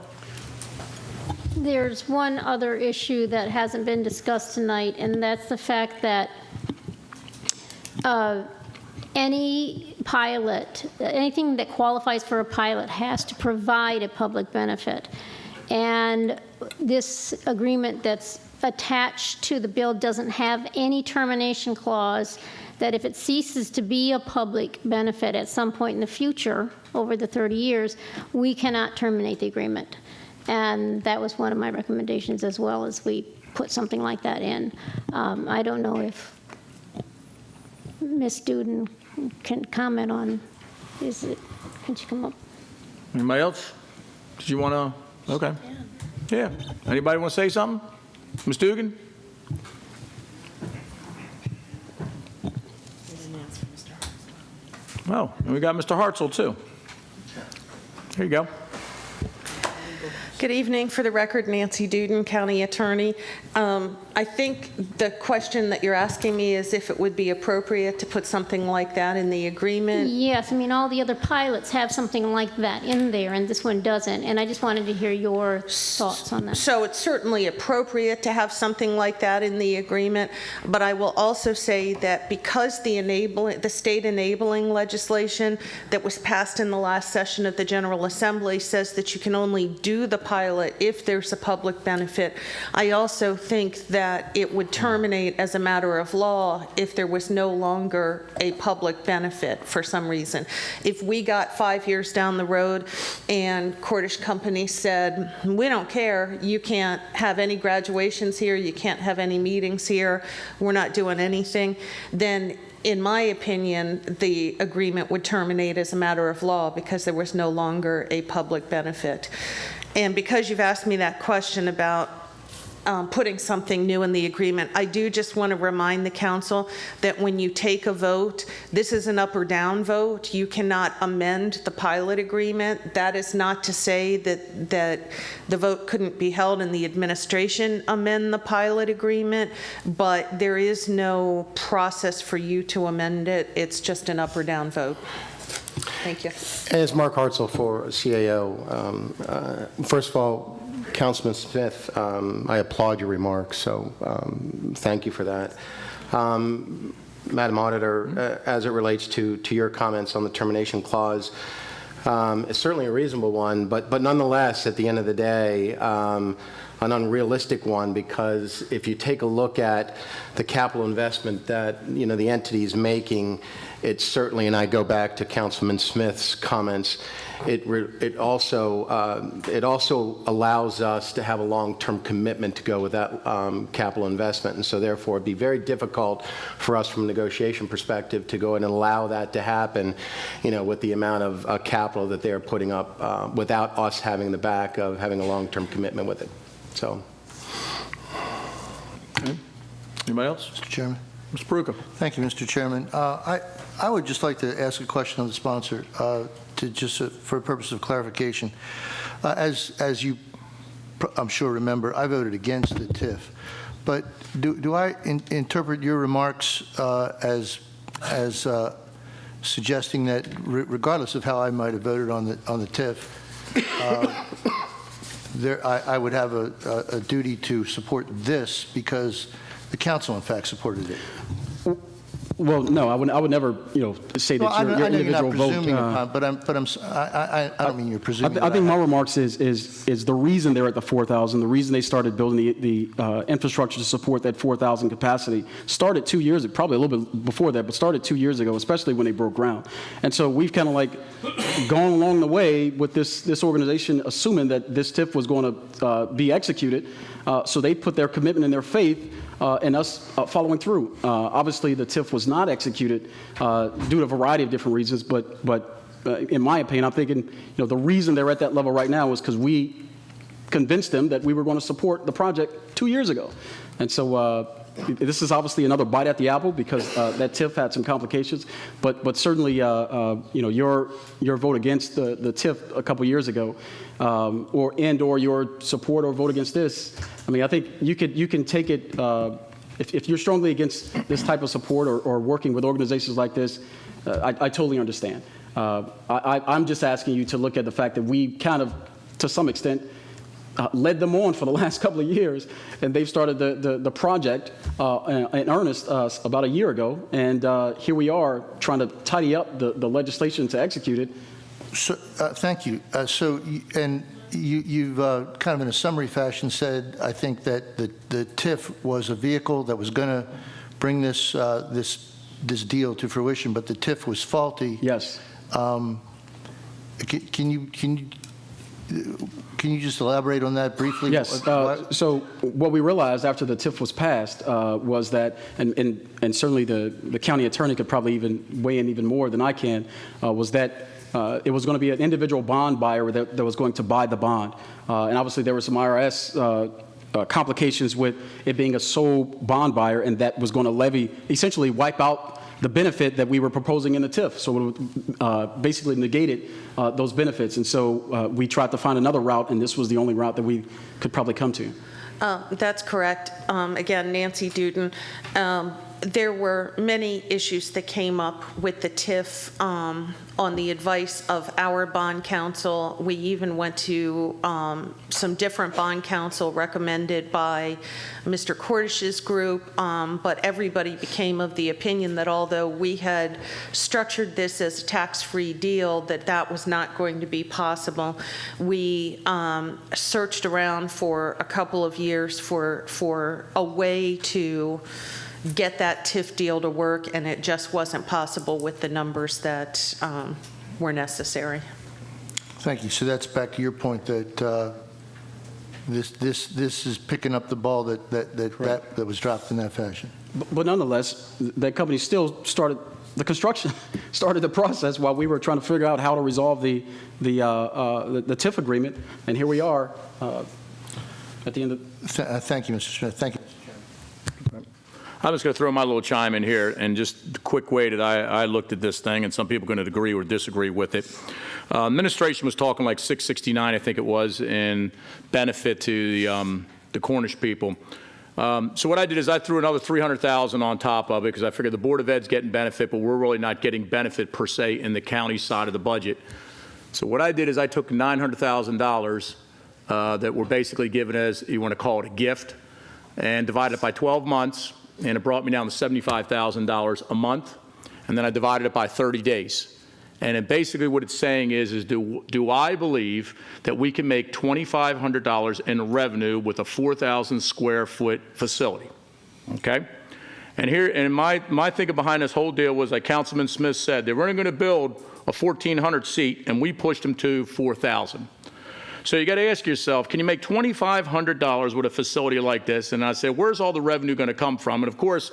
There's one other issue that hasn't been discussed tonight, and that's the fact that any pilot, anything that qualifies for a pilot has to provide a public benefit. And this agreement that's attached to the bill doesn't have any termination clause that if it ceases to be a public benefit at some point in the future, over the 30 years, we cannot terminate the agreement. And that was one of my recommendations as well, as we put something like that in. I don't know if Ms. Duden can comment on, can she come up? Anybody else? Did you want to? Okay. Yeah. Anybody want to say something? Ms. Dugan? Oh, and we got Mr. Hartzell, too. Here you go. Good evening. For the record, Nancy Duden, County Attorney. I think the question that you're asking me is if it would be appropriate to put something like that in the agreement. Yes, I mean, all the other pilots have something like that in there, and this one doesn't, and I just wanted to hear your thoughts on that. So it's certainly appropriate to have something like that in the agreement, but I will also say that because the state enabling legislation that was passed in the last session of the General Assembly says that you can only do the pilot if there's a public benefit, I also think that it would terminate as a matter of law if there was no longer a public benefit for some reason. If we got 5 years down the road and Cordish Company said, we don't care, you can't have any graduations here, you can't have any meetings here, we're not doing anything, then in my opinion, the agreement would terminate as a matter of law because there was no longer a public benefit. And because you've asked me that question about putting something new in the agreement, I do just want to remind the council that when you take a vote, this is an up or down vote. You cannot amend the pilot agreement. That is not to say that the vote couldn't be held and the administration amend the pilot agreement, but there is no process for you to amend it. It's just an up or down vote. Thank you. As Mark Hartzell for CAO, first of all, Councilman Smith, I applaud your remarks, so thank you for that. Madam Auditor, as it relates to your comments on the termination clause, it's certainly a reasonable one, but nonetheless, at the end of the day, an unrealistic one, because if you take a look at the capital investment that the entity is making, it's certainly, and I go back to Councilman Smith's comments, it also allows us to have a long-term commitment to go with that capital investment, and so therefore it'd be very difficult for us from a negotiation perspective to go and allow that to happen, with the amount of capital that they're putting up without us having the back of having a long-term commitment with it. So. Okay. Anybody else? Mr. Chairman. Mr. Peruka. Thank you, Mr. Chairman. I would just like to ask a question of the sponsor, for a purpose of clarification. As you, I'm sure, remember, I voted against the TIF. But do I interpret your remarks as suggesting that, regardless of how I might have voted on the TIF, I would have a duty to support this because the council, in fact, supported it? Well, no, I would never, say that your I know individual you're not vote. presuming upon, I don't mean you're presuming. I think my remarks is the reason they're at the 4,000, the reason they started building the infrastructure to support that 4,000 capacity started 2 years, probably a little bit before that, but started 2 years ago, especially when they broke ground. And so we've kind of like gone along the way with this organization, assuming that this TIF was going to be executed. So they put their commitment and their faith and us following through. Obviously, the TIF was not executed due to a variety of different reasons, but in my opinion, I'm thinking, the reason they're at that level right now is because we convinced them that we were going to support the project 2 years ago. And so this is obviously another bite at the apple because that TIF had some complications, but certainly, your vote against the TIF a couple years ago, or your support or vote against this. I mean, I think you can take it if you're strongly against this type of support or working with organizations like this. I totally understand. I'm just asking you to look at the fact that we kind of, to some extent, led them on for the last couple of years, and they've started the project in earnest about a year ago, and here we are trying to tidy up the legislation to execute it. So, thank you. You've kind of in a summary fashion said, I think, that the TIF was a vehicle that was going to bring this deal to fruition, but the TIF was faulty. Yes. Can you Can you just elaborate on that briefly? Yes. So what we realized after the TIF was passed was that, and certainly the county attorney could probably even weigh in even more than I can, was that it was going to be an individual bond buyer that was going to buy the bond. And obviously there were some IRS complications with it being a sole bond buyer, and that was going to essentially wipe out the benefit that we were proposing in the TIF. So it would basically negated those benefits. And so we tried to find another route, and this was the only route that we could probably come to. That's correct. Again, Nancy Duden. There were many issues that came up with the TIF on the advice of our bond counsel. We even went to some different bond counsel recommended by Mr. Cordish's group, but everybody became of the opinion that although we had structured this as a tax-free deal, that was not going to be possible. We searched around for a couple of years for a way to get that TIF deal to work, and it just wasn't possible with the numbers that were necessary. Thank you. So that's back to your point that this is picking up the ball that was dropped in that fashion. But nonetheless, that company still started the construction, started the process while we were trying to figure out how to resolve the TIF agreement, and here we are at the end of. Thank you, Mr. Smith. Thank you. I'm just going to throw my little chime in here, and just the quick way that I looked at this thing, and some people are going to agree or disagree with it. Administration was talking like 669, I think it was, in benefit to the Cornish people. So what I did is I threw another $300,000 on top of it because I figured the Board of Ed's getting benefit, but we're really not getting benefit per se in the county side of the budget. So what I did is I took $900,000 that were basically given as, you want to call it a gift, and divided it by 12 months. And it brought me down to $75,000 a month, and then I divided it by 30 days. And it basically what it's saying is do I believe that we can make $2,500 in revenue with a 4,000 square foot facility? Okay? And my thinking behind this whole deal was, like Councilman Smith said, they weren't going to build a 1,400 seat, and we pushed them to 4,000. So you got to ask yourself, can you make $2,500 with a facility like this? And I said, where's all the revenue going to come from? And of course,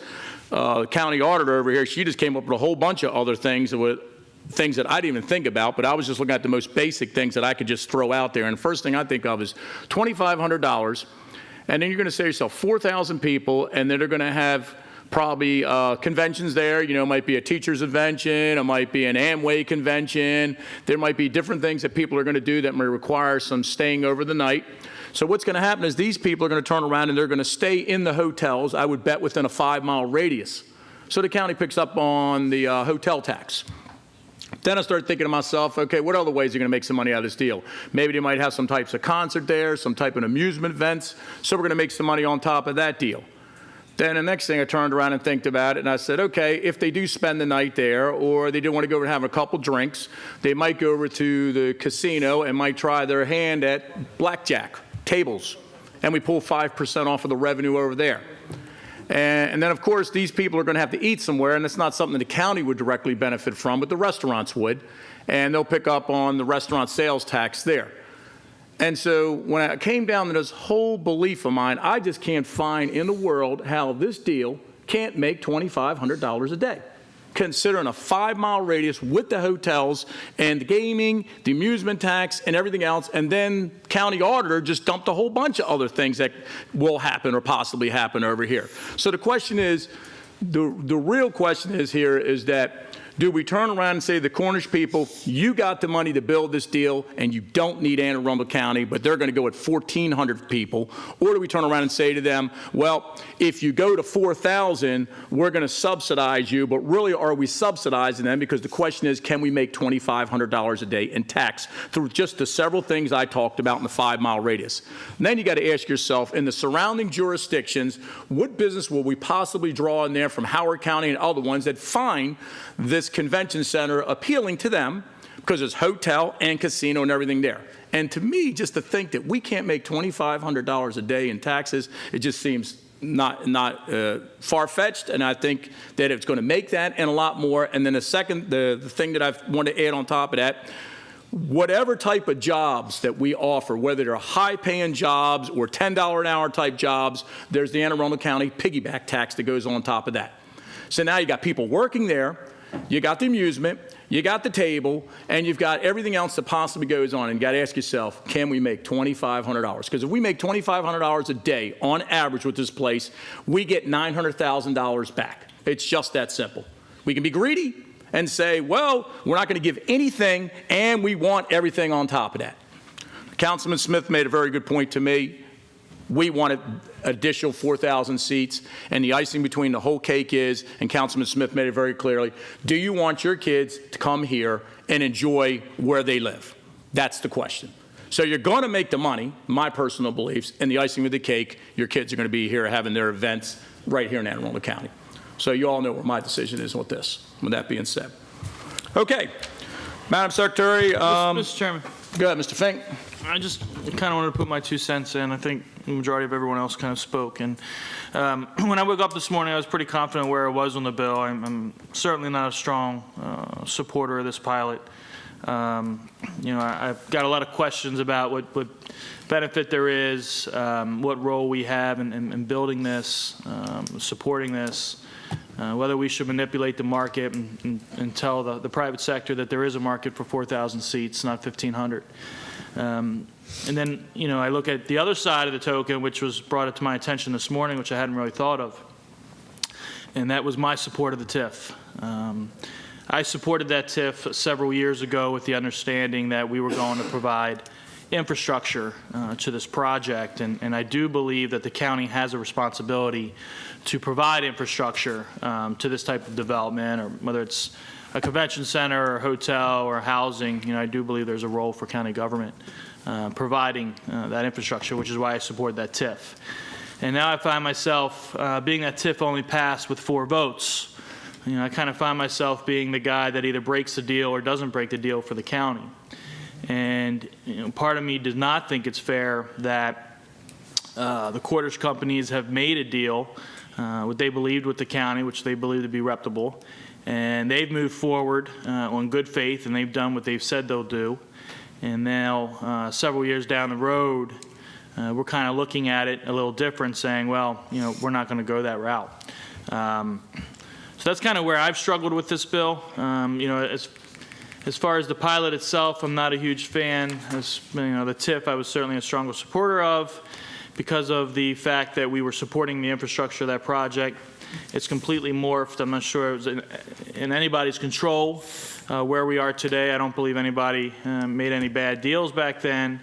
the county auditor over here, she just came up with a whole bunch of other things that I didn't even think about, but I was just looking at the most basic things that I could just throw out there. And the first thing I think of is $2,500, and then you're going to say to yourself, 4,000 people, and then they're going to have probably conventions there. You know, it might be a teacher's convention, it might be an Amway convention. There might be different things that people are going to do that may require some staying over the night. So what's going to happen is these people are going to turn around and they're going to stay in the hotels, I would bet within a 5-mile radius. So the county picks up on the hotel tax. Then I started thinking to myself, okay, what other ways are going to make some money out of this deal? Maybe they might have some types of concert there, some type of amusement events. So we're going to make some money on top of that deal. Then the next thing I turned around and think about it, and I said, okay, if they do spend the night there, or they do want to go over and have a couple drinks, they might go over to the casino and might try their hand at blackjack tables, and we pull 5% off of the revenue over there. And then, of course, these people are going to have to eat somewhere, and it's not something the county would directly benefit from, but the restaurants would, and they'll pick up on the restaurant sales tax there. And so when I came down to this whole belief of mine, I just can't find in the world how this deal can't make $2,500 a day, considering a 5-mile radius with the hotels and the gaming, the amusement tax, and everything else. And then county auditor just dumped a whole bunch of other things that will happen or possibly happen over here. So the question is, the real question is here is that, do we turn around and say to the Cornish people, you got the money to build this deal and you don't need Anne Arundel County, but they're going to go at 1,400 people? Or do we turn around and say to them, well, if you go to 4,000, we're going to subsidize you, but really are we subsidizing them? Because the question is, can we make $2,500 a day in tax through just the several things I talked about in the 5-mile radius? And then you got to ask yourself, in the surrounding jurisdictions, what business will we possibly draw in there from Howard County and other ones that find this convention center appealing to them because it's hotel and casino and everything there? And to me, just to think that we can't make $2,500 a day in taxes, it just seems not far-fetched, and I think that it's going to make that and a lot more. And then the thing that I want to add on top of that, whatever type of jobs that we offer, whether they're high-paying jobs or $10 an hour type jobs, there's the Anne Arundel County piggyback tax that goes on top of that. So now you got people working there, you got the amusement, you got the table, and you've got everything else that possibly goes on. And you got to ask yourself, can we make $2,500? Because if we make $2,500 a day on average with this place, we get $900,000 back. It's just that simple. We can be greedy and say, well, we're not going to give anything, and we want everything on top of that. Councilman Smith made a very good point to me. We wanted additional 4,000 seats, and the icing between the whole cake is, and Councilman Smith made it very clearly, do you want your kids to come here and enjoy where they live? That's the question. So you're going to make the money, my personal beliefs, and the icing of the cake, your kids are going to be here having their events right here in Anne Arundel County. So you all know where my decision is with this, with that being said. Okay, Madam Secretary. Mr. Chairman. Go ahead, Mr. Fink. I just kind of wanted to put my 2 cents in. I think the majority of everyone else kind of spoke. And when I woke up this morning, I was pretty confident where I was on the bill. I'm certainly not a strong supporter of this pilot. I've got a lot of questions about what benefit there is, what role we have in building this, supporting this, whether we should manipulate the market and tell the private sector that there is a market for 4,000 seats, not 1,500. And then, I look at the other side of the token, which was brought to my attention this morning, which I hadn't really thought of, and that was my support of the TIF. I supported that TIF several years ago with the understanding that we were going to provide infrastructure to this project, and I do believe that the county has a responsibility to provide infrastructure to this type of development, or whether it's a convention center or hotel or housing. I do believe there's a role for county government providing that infrastructure, which is why I support that TIF. And now I find myself, being that TIF only passed with 4 votes, I kind of find myself being the guy that either breaks the deal or doesn't break the deal for the county. And part of me does not think it's fair that the quarters companies have made a deal, what they believed with the county, which they believe to be reputable, and they've moved forward on good faith, and they've done what they've said they'll do. And now, several years down the road, we're kind of looking at it a little different, saying, well, we're not going to go that route. So that's kind of where I've struggled with this bill. As far as the pilot itself, I'm not a huge fan. The TIF, I was certainly a stronger supporter of because of the fact that we were supporting the infrastructure of that project. It's completely morphed. I'm not sure it was in anybody's control where we are today. I don't believe anybody made any bad deals back then,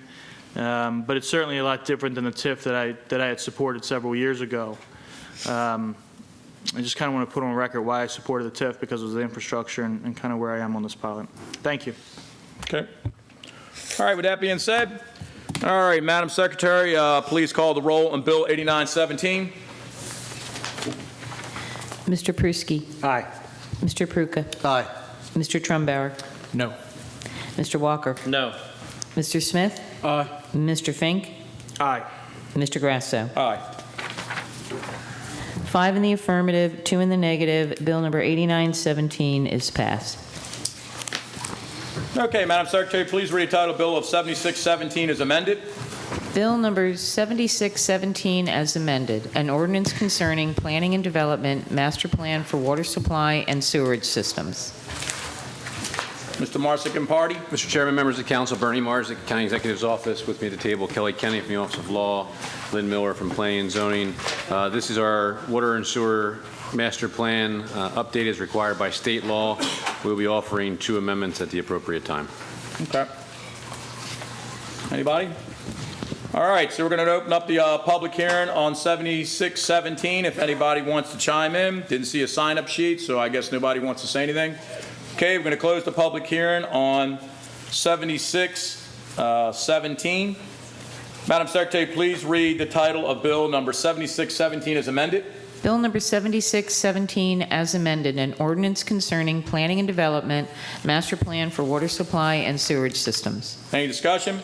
but it's certainly a lot different than the TIF that I had supported several years ago. I just kind of want to put on record why I supported the TIF, because it was the infrastructure and kind of where I am on this pilot. Thank you. Okay. All right, with that being said, all right, Madam Secretary, please call the roll on Bill 8917. Mr. Pruski. Aye. Mr. Pruka. Aye. Mr. Trumbauer. No. Mr. Walker. No. Mr. Smith. Aye. Mr. Fink. Aye. Mr. Grasso. Aye. 5 in the affirmative, 2 in the negative. Bill number 8917 is passed. Okay, Madam Secretary, please read the title Bill of 7617 as amended. Bill number 7617 as amended, an ordinance concerning planning and development, master plan for water supply and sewerage systems. Mr. Marsick and Party. Mr. Chairman, members of the council, Bernie Marzick, County Executive's Office. With me at the table, Kelly Kenny from the Office of Law, Lynn Miller from Planning and Zoning. This is our water and sewer master plan update as required by state law. We'll be offering 2 amendments at the appropriate time. Okay. Anybody? All right, so we're going to open up the public hearing on 7617. If anybody wants to chime in, didn't see a sign-up sheet, so I guess nobody wants to say anything. Okay, we're going to close the public hearing on 7617. Madam Secretary, please read the title of Bill number 7617 as amended. Bill number 7617 as amended, an ordinance concerning planning and development, master plan for water supply and sewerage systems. Any discussion?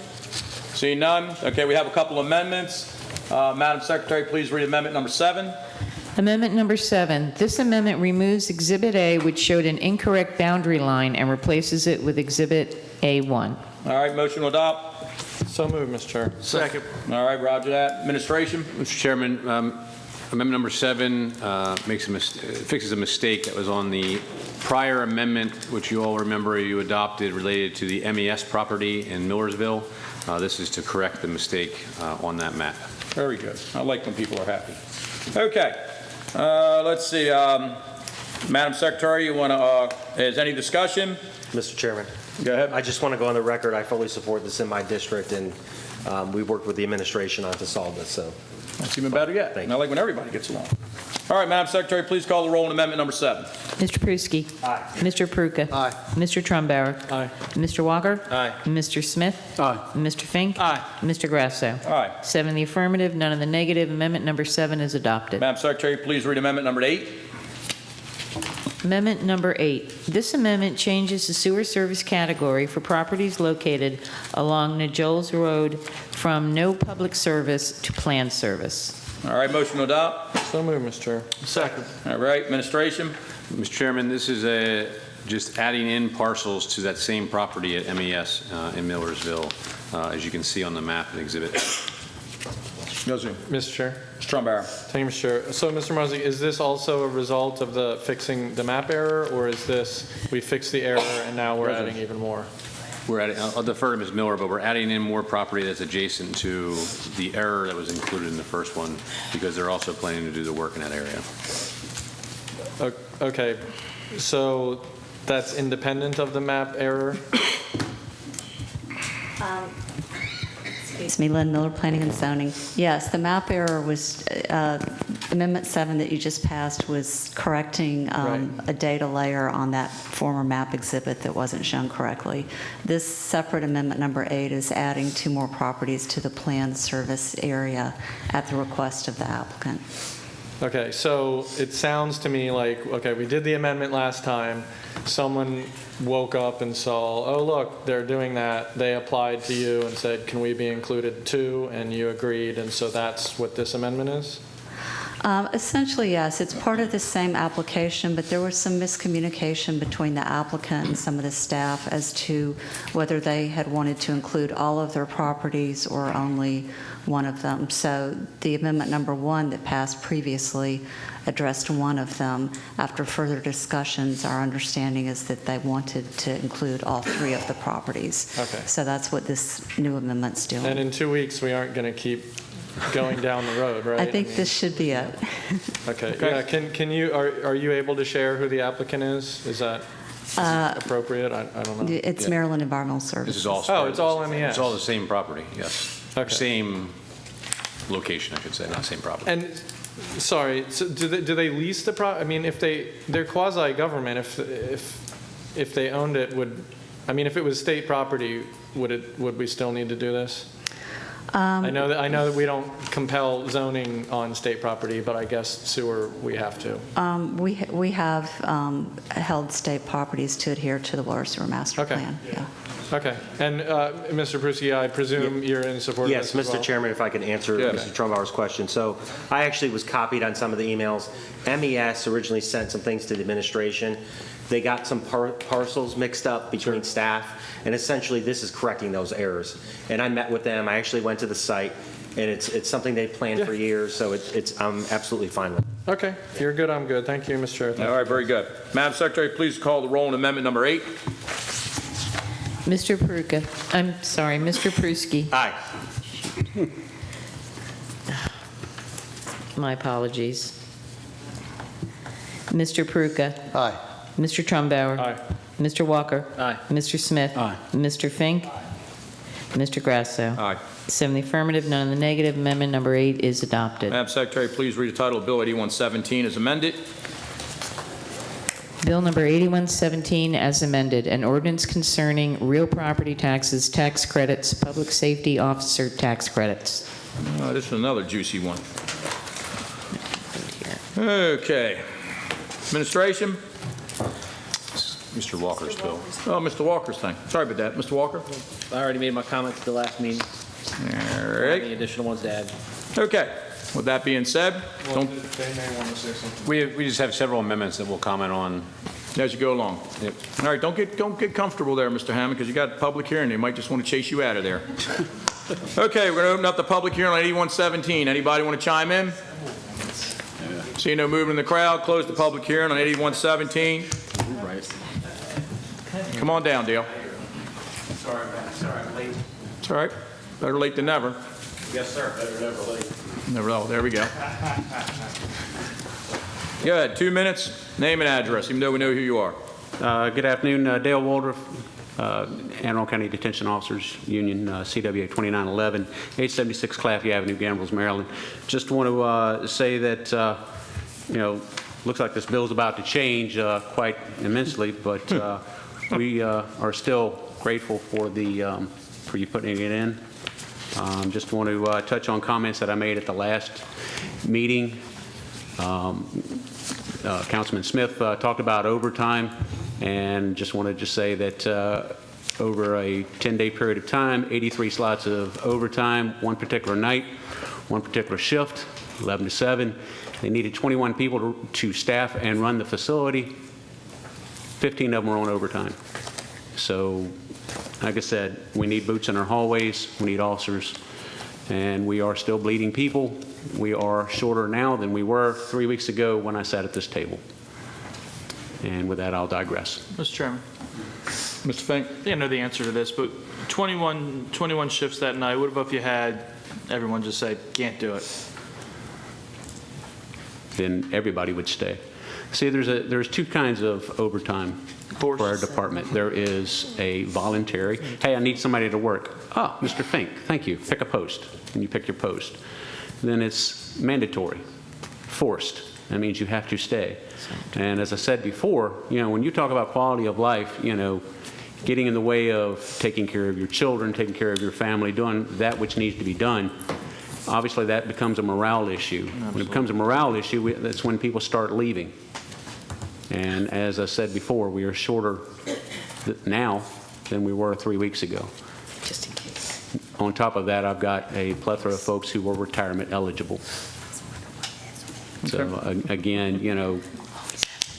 Seeing none. Okay, we have a couple amendments. Madam Secretary, please read amendment number 7. Amendment number 7. This amendment removes Exhibit A, which showed an incorrect boundary line, and replaces it with Exhibit A1. All right, motion to adopt. So moved, Mr. Chair. Second. All right, roger that. Administration? Mr. Chairman, amendment number 7 fixes a mistake that was on the prior amendment, which you all remember you adopted related to the MES property in Millersville. This is to correct the mistake on that map. Very good. I like when people are happy. Okay. Let's see. Madam Secretary, you want to, is any discussion? Mr. Chairman. Go ahead. I just want to go on the record. I fully support this in my district, and we worked with the administration on to solve this. So that's even better yet. I like when everybody gets along. All right, Madam Secretary, please call the roll on amendment number 7. Mr. Pruski. Aye. Mr. Peruka. Aye. Mr. Trumbauer. Aye. Mr. Walker. Aye. Mr. Smith. Aye. Mr. Fink. Aye. Mr. Grasso. Aye. 7 in the affirmative, none in the negative. Amendment number 7 is adopted. Madam Secretary, please read amendment number 8. Amendment number 8. This amendment changes the sewer service category for properties located along Najoles Road from no public service to planned service. All right, motion to adopt. So moved, Mr. Chair. Second. All right, administration? Mr. Chairman, this is just adding in parcels to that same property at MES in Millersville, as you can see on the map and exhibit. Mr. Chair. Mr. Trumbauer. Thank you, Mr. Chair. So, Mr. Marzi, is this also a result of the fixing the map error, or is this we fixed the error and now we're adding even more? We're adding, I'll defer to Ms. Miller, but we're adding in more property that's adjacent to the error that was included in the first one, because they're also planning to do the work in that area. Okay, so that's independent of the map error? Excuse me, Lynn Miller, Planning and Zoning. Yes, the map error was, Amendment 7 that you just passed was correcting a data layer on that former map exhibit that wasn't shown correctly. This separate Amendment number 8 is adding 2 more properties to the planned service area at the request of the applicant. Okay, so it sounds to me like, okay, we did the amendment last time. Someone woke up and saw, oh, look, they're doing that. They applied to you and said, can we be included too? And you agreed, and so that's what this amendment is? Essentially, yes. It's part of the same application, but there was some miscommunication between the applicant and some of the staff as to whether they had wanted to include all of their properties or only one of them. So the amendment number 1 that passed previously addressed one of them. After further discussions, our understanding is that they wanted to include all 3 of the properties. Okay. So that's what this new amendment's doing. And in 2 weeks, we aren't going to keep going down the road, right? I think this should be it. Okay. Yeah. Can you are you able to share who the applicant is? Is that appropriate? I don't know. It's Maryland Environmental Services. This is all. Oh, it's all MES. It's all the same property. Yes. Okay. Same location, I should say, not same property. And sorry, so do they lease the I mean, if they're quasi-government, if they owned it, if it was state property, would we still need to do this? I know that we don't compel zoning on state property, but I guess sewer we have to. We have held state properties to adhere to the water sewer master plan. Yeah. Okay. And Mr. Pruski, I presume you're in support of Yes, this as Mr. well? Chairman, if I can answer Mr. Trumbauer's question. So I actually was copied on some of the emails. MES originally sent some things to the administration. They got some parcels mixed up between staff, and essentially this is correcting those errors. And I met with them. I actually went to the site, and it's something they've planned for years, so I'm absolutely fine with it. Okay. If you're good, I'm good. Thank you, Mr. Chair. All right, very good. Madam Secretary, please call the roll on amendment number 8. Mr. Peruka. I'm sorry, Mr. Pruski. Aye. My apologies. Mr. Peruka. Aye. Mr. Trumbauer. Aye. Mr. Walker. Aye. Mr. Smith. Aye. Mr. Fink. Mr. Grasso. Aye. 7 in the affirmative, none in the negative. Amendment number 8 is adopted. Madam Secretary, please read the title of Bill 8117 as amended. Bill number 8117 as amended, an ordinance concerning real property taxes, tax credits, public safety officer tax credits. This is another juicy one. Okay. Administration? Mr. Walker's bill. Oh, Mr. Walker's thing. Sorry about that. Mr. Walker? I already made my comments at the last meeting. All right. Any additional ones to add? Okay. With that being said, They may want to say something. We just have several amendments that we'll comment on as you go along. Yep. All right, don't get comfortable there, Mr. Hammond, because you got a public hearing. They might just want to chase you out of there. Okay, we're going to open up the public hearing on 8117. Anybody want to chime in? See no movement in the crowd. Close the public hearing on 8117. Come on down, Dale. Sorry, I'm late. It's all right. Better late than never. Yes, sir. Better never late. Never. Oh, there we go. Go ahead. 2 minutes. Name and address, even though we know who you are. Good afternoon. Dale Waldrop, Arundel County Detention Officers Union, CWA 2911, 876 Claffey Avenue, Gambles, Maryland. Just want to say that, looks like this bill's about to change quite immensely, but we are still grateful for you putting it in. Just want to touch on comments that I made at the last meeting. Councilman Smith talked about overtime, and just wanted to say that over a 10-day period of time, 83 slots of overtime, one particular night, one particular shift, 11 to 7. They needed 21 people to staff and run the facility. 15 of them were on overtime. So, like I said, we need boots in our hallways, we need officers, and we are still bleeding people. We are shorter now than we were 3 weeks ago when I sat at this table. And with that, I'll digress. Mr. Chairman. Mr. Fink? I think I know the answer to this, but 21 shifts that night, what about if you had everyone just say, can't do it? Then everybody would stay. See, there's two kinds of overtime for our department. There is a voluntary, hey, I need somebody to work. Oh, Mr. Fink, thank you, pick a post, and you pick your post. Then it's mandatory, forced. That means you have to stay. And as I said before, when you talk about quality of life, getting in the way of taking care of your children, taking care of your family, doing that which needs to be done, obviously that becomes a morale issue. Absolutely. When it becomes a morale issue, that's when people start leaving. And as I said before, we are shorter now than we were 3 weeks ago. Just in case. On top of that, I've got a plethora of folks who were retirement eligible. So again,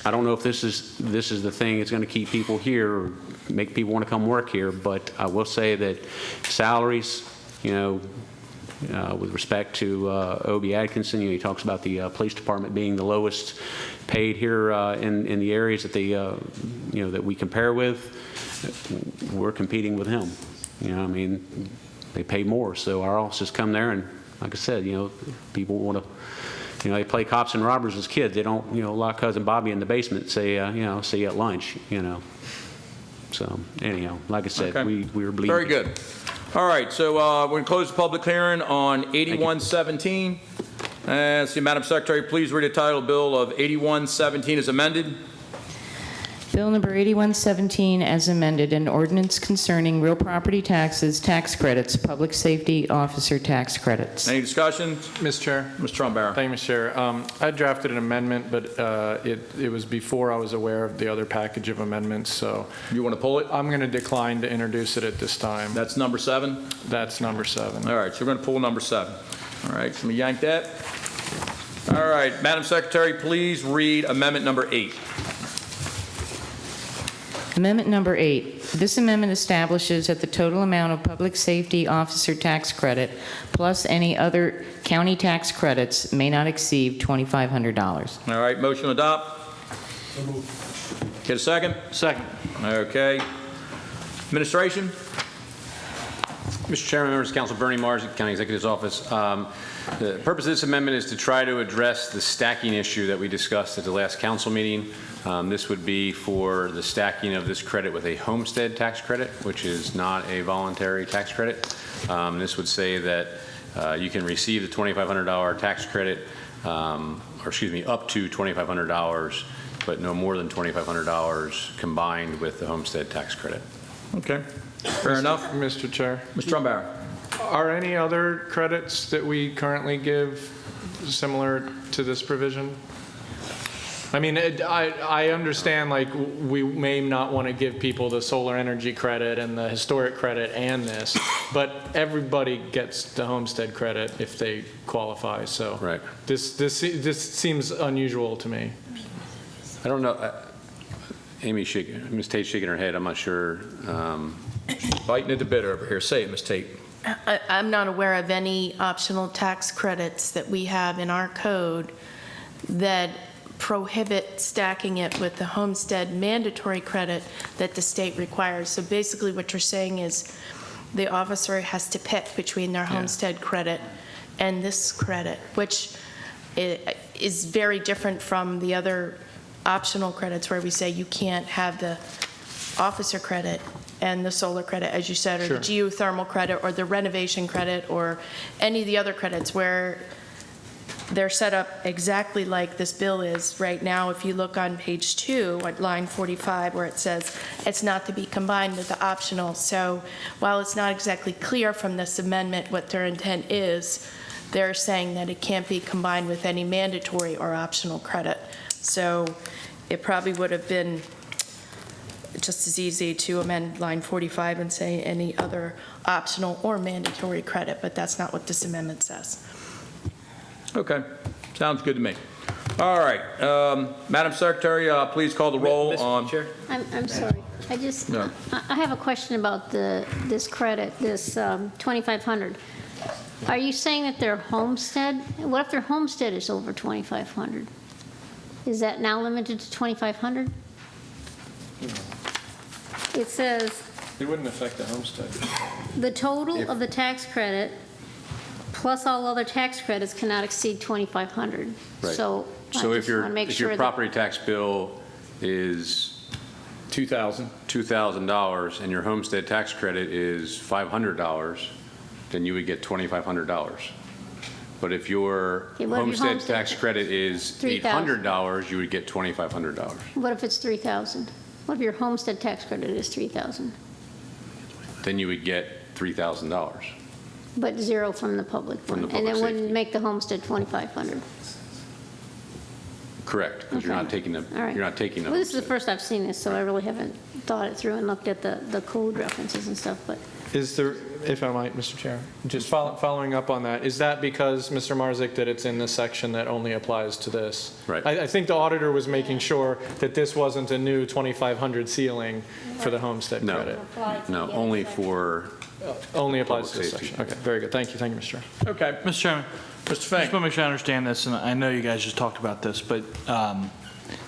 I don't know if this is the thing that's going to keep people here or make people want to come work here, but I will say that salaries, with respect to O.B. Atkinson, he talks about the police department being the lowest paid here in the areas that they, that we compare with. We're competing with him. They pay more, so our officers come there, and like I said, people want to, they play cops and robbers as kids. They don't, lock cousin Bobby in the basement and say, see you at lunch, So anyhow, like I said, Okay. we were bleeding. Very good. All right, so we're going to close the public hearing on 8117. See, Madam Secretary, please read the title bill of 8117 as amended. Bill number 8117 as amended, an ordinance concerning real property taxes, tax credits, public safety officer tax credits. Any discussion? Mr. Chair. Mr. Trumbauer. Thank you, Mr. Chair. I drafted an amendment, but it was before I was aware of the other package of amendments, so. You want to pull it? I'm going to decline to introduce it at this time. That's number 7? That's number 7. All right, so we're going to pull number 7. All right, so we yank that. All right, Madam Secretary, please read amendment number 8. Amendment number 8. This amendment establishes that the total amount of public safety officer tax credit plus any other county tax credits may not exceed $2,500. All right, motion to adopt. Get a second? Second. Okay. Administration? Mr. Chairman, members of Council, Bernie Mars, County Executive's Office. The purpose of this amendment is to try to address the stacking issue that we discussed at the last council meeting. This would be for the stacking of this credit with a homestead tax credit, which is not a voluntary tax credit. This would say that you can receive the $2,500 tax credit, or excuse me, up to $2,500, but no more than $2,500 combined with the homestead tax credit. Okay. Fair enough. Mr. Chair. Mr. Trumbauer. Are any other credits that we currently give similar to this provision? I mean, I understand, like, we may not want to give people the solar energy credit and the historic credit and this, but everybody gets the homestead credit if they qualify. So right. This seems unusual to me. I don't know. Ms. Tate's shaking her head. I'm not sure. Biting at the bit over here. Say it, Ms. Tate. I'm not aware of any optional tax credits that we have in our code that prohibit stacking it with the homestead mandatory credit that the state requires. So basically what you're saying is the officer has to pick between their homestead credit and this credit, which is very different from the other optional credits where we say you can't have the officer credit and the solar credit, as you said, or the geothermal credit, or the renovation credit, or any of the other credits where they're set up exactly like this bill is right now. If you look on page 2 at line 45 where it says it's not to be combined with the optional. So while it's not exactly clear from this amendment what their intent is, they're saying that it can't be combined with any mandatory or optional credit. So it probably would have been just as easy to amend line 45 and say any other optional or mandatory credit, but that's not what this amendment says. Okay, sounds good to me. All right, Madam Secretary, please call the roll on. Chair? I'm sorry. I have a question about this credit, this 2,500. Are you saying that their homestead, what if their homestead is over 2,500? Is that now limited to 2,500? It says It wouldn't affect the homestead. the total of the tax credit plus all other tax credits cannot exceed 2,500. Right. So I So just want to make if sure your that property tax bill is $2,000 and your homestead tax credit is $500, then you would get $2,500. But if your Okay, what if your homestead homestead tax credit is $3,000? $800, you would get $2,500. what if it's 3,000? What if your homestead tax credit is 3,000, Then you would get $3,000. but zero from the public From the fund? And public it wouldn't safety. make the homestead 2,500? Correct, because you're Okay. not taking the, All right. you're not taking the Well, this is the homestead. first I've seen this, so I really haven't thought it through and looked at the code references and stuff, but Is there, if I might, Mr. Chair, just following up on that, is that because, Mr. Marzick, that it's in this section that only applies to this? Right. I think the auditor was making sure that this wasn't a new 2,500 ceiling for the homestead No. credit. No, only for, Only applies to Public this safety. section. Okay, very good. Thank you, Mr. Chair. Okay, Mr. Chairman, Mr. just Fink. want to make sure I understand this, and I know you guys just talked about this, but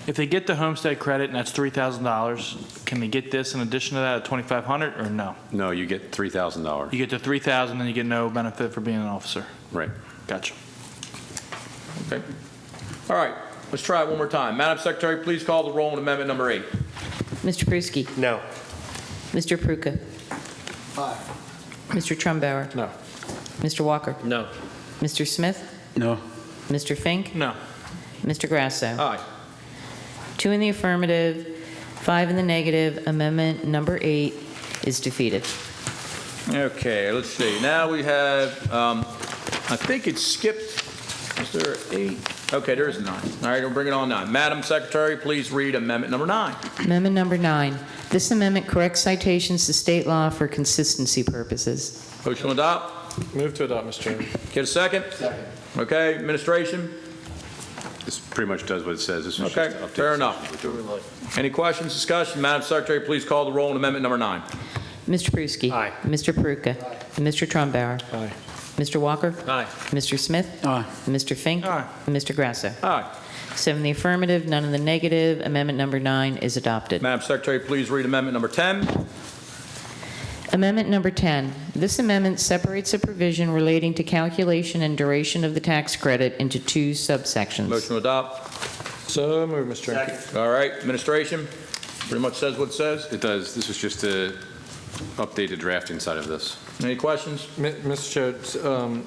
if they get the homestead credit and that's $3,000, can they get this in addition to that at $2,500 or no? no, you get $3,000. You get the $3,000 and you get no benefit for being an officer. Right. Gotcha. Okay. All right, let's try it one more time. Madam Secretary, please call the roll on amendment number 8. Mr. Pruski. No. Mr. Pruka. Aye. Mr. Trumbauer. No. Mr. Walker. No. Mr. Smith. No. Mr. Fink. No. Mr. Grasso. Aye. 2 in the affirmative, 5 in the negative. Amendment number 8 is defeated. Okay, let's see. Now we have, I think it skipped, is there 8? Okay, there is 9. All right, we'll bring it on 9. Madam Secretary, please read amendment number 9. Amendment number 9. This amendment corrects citations to state law for consistency purposes. Motion to adopt. Move to adopt, Mr. Chairman. Get a second? Second. Okay, administration? This pretty much does what it says. This was Okay, just to update fair the enough. section we're doing. Any questions, discussion? Madam Secretary, please call the roll on amendment number 9. Mr. Pruski. Aye. Mr. Pruka. Mr. Trumbauer. Aye. Mr. Walker. Aye. Mr. Smith. Aye. Mr. Fink. Aye. And Mr. Grasso. Aye. 7 in the affirmative, none in the negative. Amendment number 9 is adopted. Madam Secretary, please read amendment number 10. Amendment number 10. This amendment separates a provision relating to calculation and duration of the tax credit into 2 subsections. Motion to adopt. So move, Mr. Chairman. All right, administration? Pretty much says what it says. It does. This was just to update the drafting side of this. Any questions? Mr. Chair,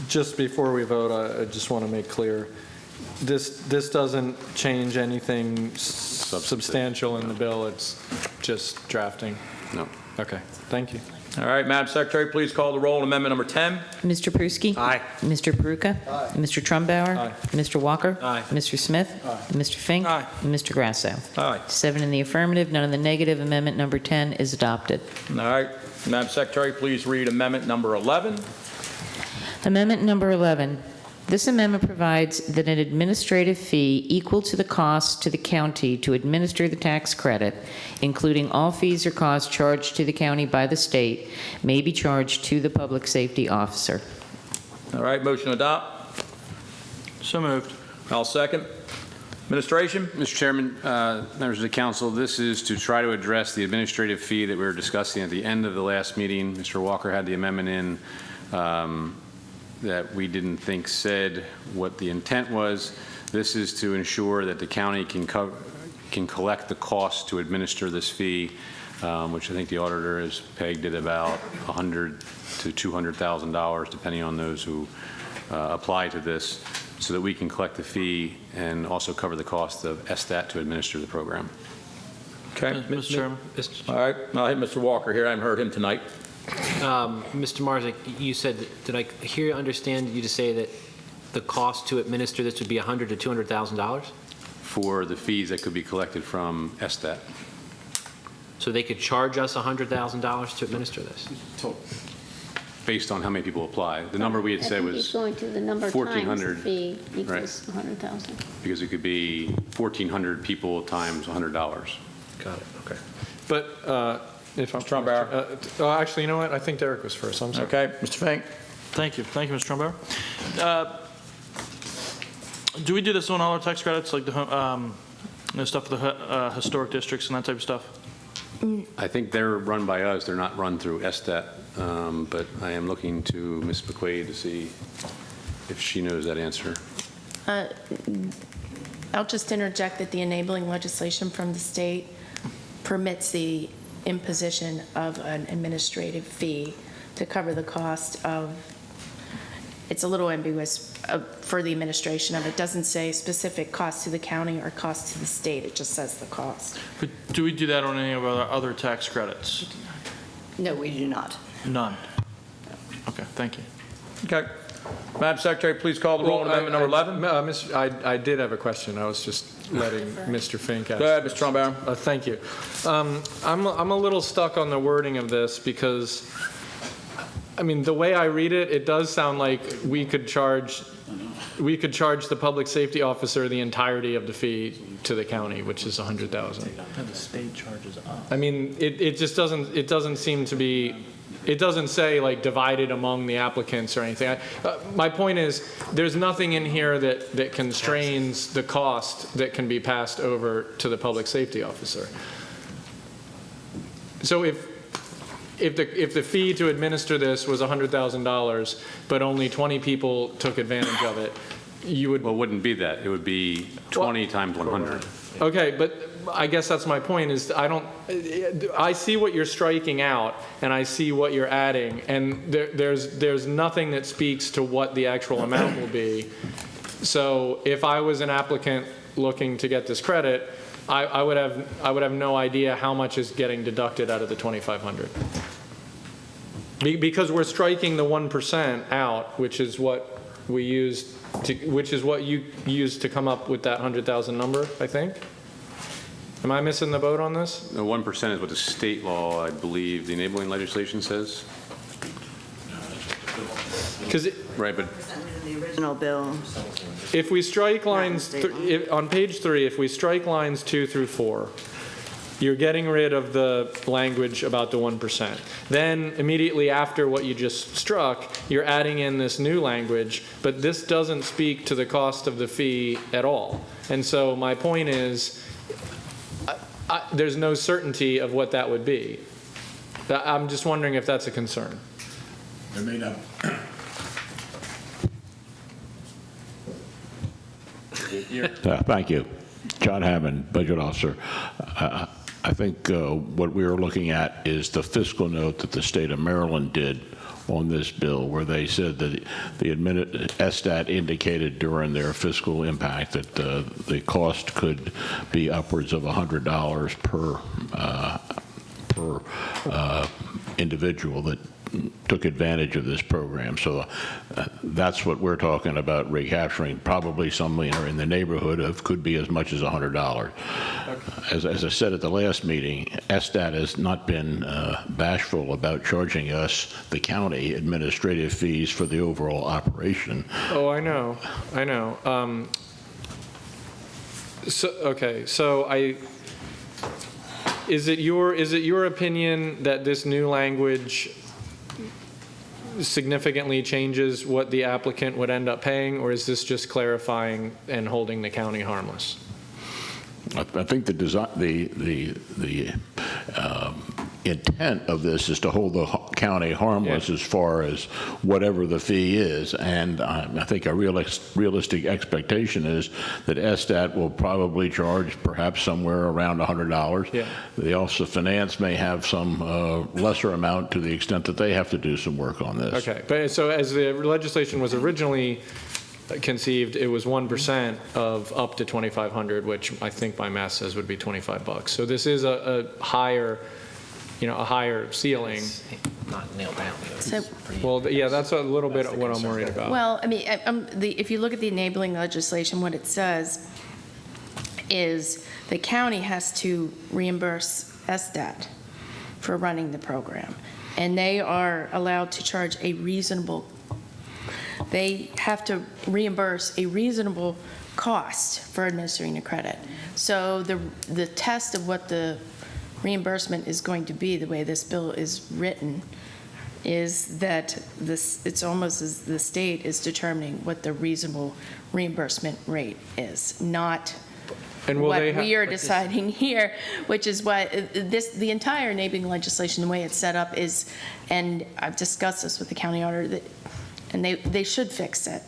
just before we vote, I just want to make clear, this doesn't change anything substantial in the bill. It's just drafting. No. Okay, thank you. All right, Madam Secretary, please call the roll on amendment number 10. Mr. Pruski. Aye. Mr. Peruka. Aye. Mr. Trumbauer. Aye. Mr. Walker. Aye. Mr. Smith. Mr. Fink. Aye. And Mr. Grasso. Aye. 7 in the affirmative, none in the negative. Amendment number 10 is adopted. All right, Madam Secretary, please read amendment number 11. Amendment number 11. This amendment provides that an administrative fee equal to the cost to the county to administer the tax credit, including all fees or costs charged to the county by the state, may be charged to the public safety officer. All right, motion to adopt. So moved. I'll second. Administration? Mr. Chairman, members of the council, this is to try to address the administrative fee that we were discussing at the end of the last meeting. Mr. Walker had the amendment in that we didn't think said what the intent was. This is to ensure that the county can collect the cost to administer this fee, which I think the auditor has pegged at about $100,000 to $200,000, depending on those who apply to this, so that we can collect the fee and also cover the cost of SSTAT to administer the program. Okay. Mr. Chairman. All right, I'll hit Mr. Walker here. I haven't heard him tonight. Mr. Marzick, you said, did I hear you understand you to say that the cost to administer this would be $100,000 to $200,000? For the fees that could be collected from SSTAT. So they could charge us $100,000 to administer this? Based on how many people apply. The number we had said was Going to the number of times the 1,400, fee right. equals 100,000. because it could be 1,400 people times $100. Got it, okay. But if I'm... Trumbauer. Actually, you know what? I think Derek was first. I'm sorry. Okay, Mr. Fink? Thank you, Mr. Trumbauer. Do we do this on all our tax credits, like the stuff for the historic districts and that type of stuff? I think they're run by us. They're not run through SSTAT. But I am looking to Ms. McQuaid to see if she knows that answer. I'll just interject that the enabling legislation from the state permits the imposition of an administrative fee to cover the cost of, it's a little ambiguous for the administration of it. It doesn't say specific cost to the county or cost to the state. It just says the cost. But do we do that on any of our other tax credits? No, we do not. None. Okay, thank you. Okay. Madam Secretary, please call the roll on amendment number 11. I did have a question. I was just letting Mr. Fink ask. Go ahead, Mr. Trumbauer. Thank you. I'm a little stuck on the wording of this because, I mean, the way I read it, it does sound like we could charge the public safety officer the entirety of the fee to the county, which is $100,000. The state charges us. I mean, it just doesn't seem to be. It doesn't say like divided among the applicants or anything. My point is, there's nothing in here that constrains the cost that can be passed over to the public safety officer. So if the fee to administer this was $100,000, but only 20 people took advantage of it, you would... Well, it wouldn't be that. It would be 20 times 100. Okay, but I guess that's my point is I see what you're striking out and I see what you're adding, and there's nothing that speaks to what the actual amount will be. So if I was an applicant looking to get this credit, I would have no idea how much is getting deducted out of the $2,500. Because we're striking the 1% out, which is what we used which is what you used to come up with that 100,000 number, I think. Am I missing the boat on this? The 1% is what the state law, I believe, the enabling legislation says. Right, but The original bill. if we strike lines, on page 3, if we strike lines 2 through 4, you're getting rid of the language about the 1%. Then immediately after what you just struck, you're adding in this new language, but this doesn't speak to the cost of the fee at all. And so my point is, there's no certainty of what that would be. I'm just wondering if that's a concern. There may not. Thank you. John Hammond, Budget Officer. I think what we are looking at is the fiscal note that the state of Maryland did on this bill, where they said that the SSTAT indicated during their fiscal impact that the cost could be upwards of $100 per per individual that took advantage of this program. So that's what we're talking about recapturing, probably somewhere in the neighborhood of, could be as much as $100. As I said at the last meeting, SDAT has not been bashful about charging us, the county, administrative fees for the overall operation. Oh, I know. Is it your opinion that this new language significantly changes what the applicant would end up paying, or is this just clarifying and holding the county harmless? I think the intent of this is to hold the county harmless as far as whatever the fee is, and I think a realistic expectation is that SDAT will probably charge perhaps somewhere around $100. Yeah. The Office of Finance may have some lesser amount to the extent that they have to do some work on this. Okay, but so as the legislation was originally conceived, it was 1% of up to $2,500, which I think my math says would be $25. So this is a higher, a higher ceiling. It's not nailed down. So- Well, yeah, that's a little bit what I'm worried about. Well, I mean, if you look at the enabling legislation, what it says is the county has to reimburse SDAT for running the program, and they are allowed to charge they have to reimburse a reasonable cost for administering the credit. So the test of what the reimbursement is going to be, the way this bill is written, is that it's almost as the state is determining what the reasonable reimbursement rate is, not what we are deciding here, which is why the entire enabling legislation, the way it's set up is, and I've discussed this with the county auditor, and they should fix it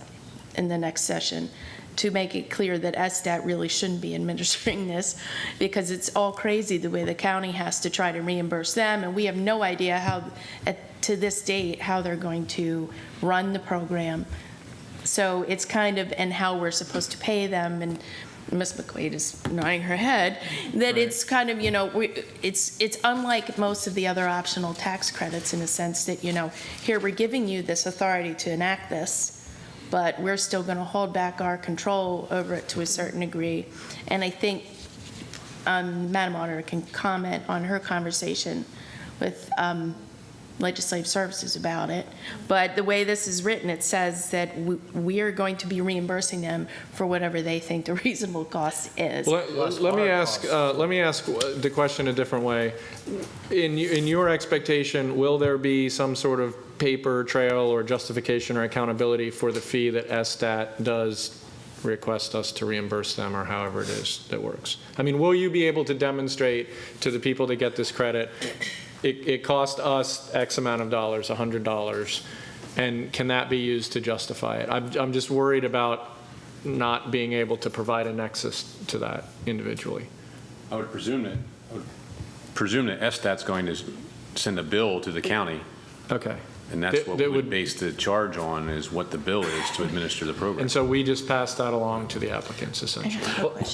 in the next session to make it clear that SDAT really shouldn't be administering this, because it's all crazy the way the county has to try to reimburse them, and we have no idea how, to this date, how they're going to run the program. So it's kind of, and how we're supposed to pay them, and Ms. McQuaid is nodding her head, that it's kind of, it's unlike most of the other optional tax credits in a sense that, here we're giving you this authority to enact this, but we're still going to hold back our control over it to a certain degree. And I think Madam Auditor can comment on her conversation with Legislative Services about it. But the way this is written, it says that we are going to be reimbursing them for whatever they think the reasonable cost is. Let me ask the question a different way. In your expectation, will there be some sort of paper trail or justification or accountability for the fee that SDAT does request us to reimburse them, or however it is that works? I mean, will you be able to demonstrate to the people that get this credit, it cost us X amount of dollars, $100, and can that be used to justify it? I'm just worried about not being able to provide a nexus to that individually. I would presume that SDAT's going to send a bill to the county. Okay. And that's what we would base the charge on, is what the bill is to administer the program. And so we just pass that along to the applicants, essentially.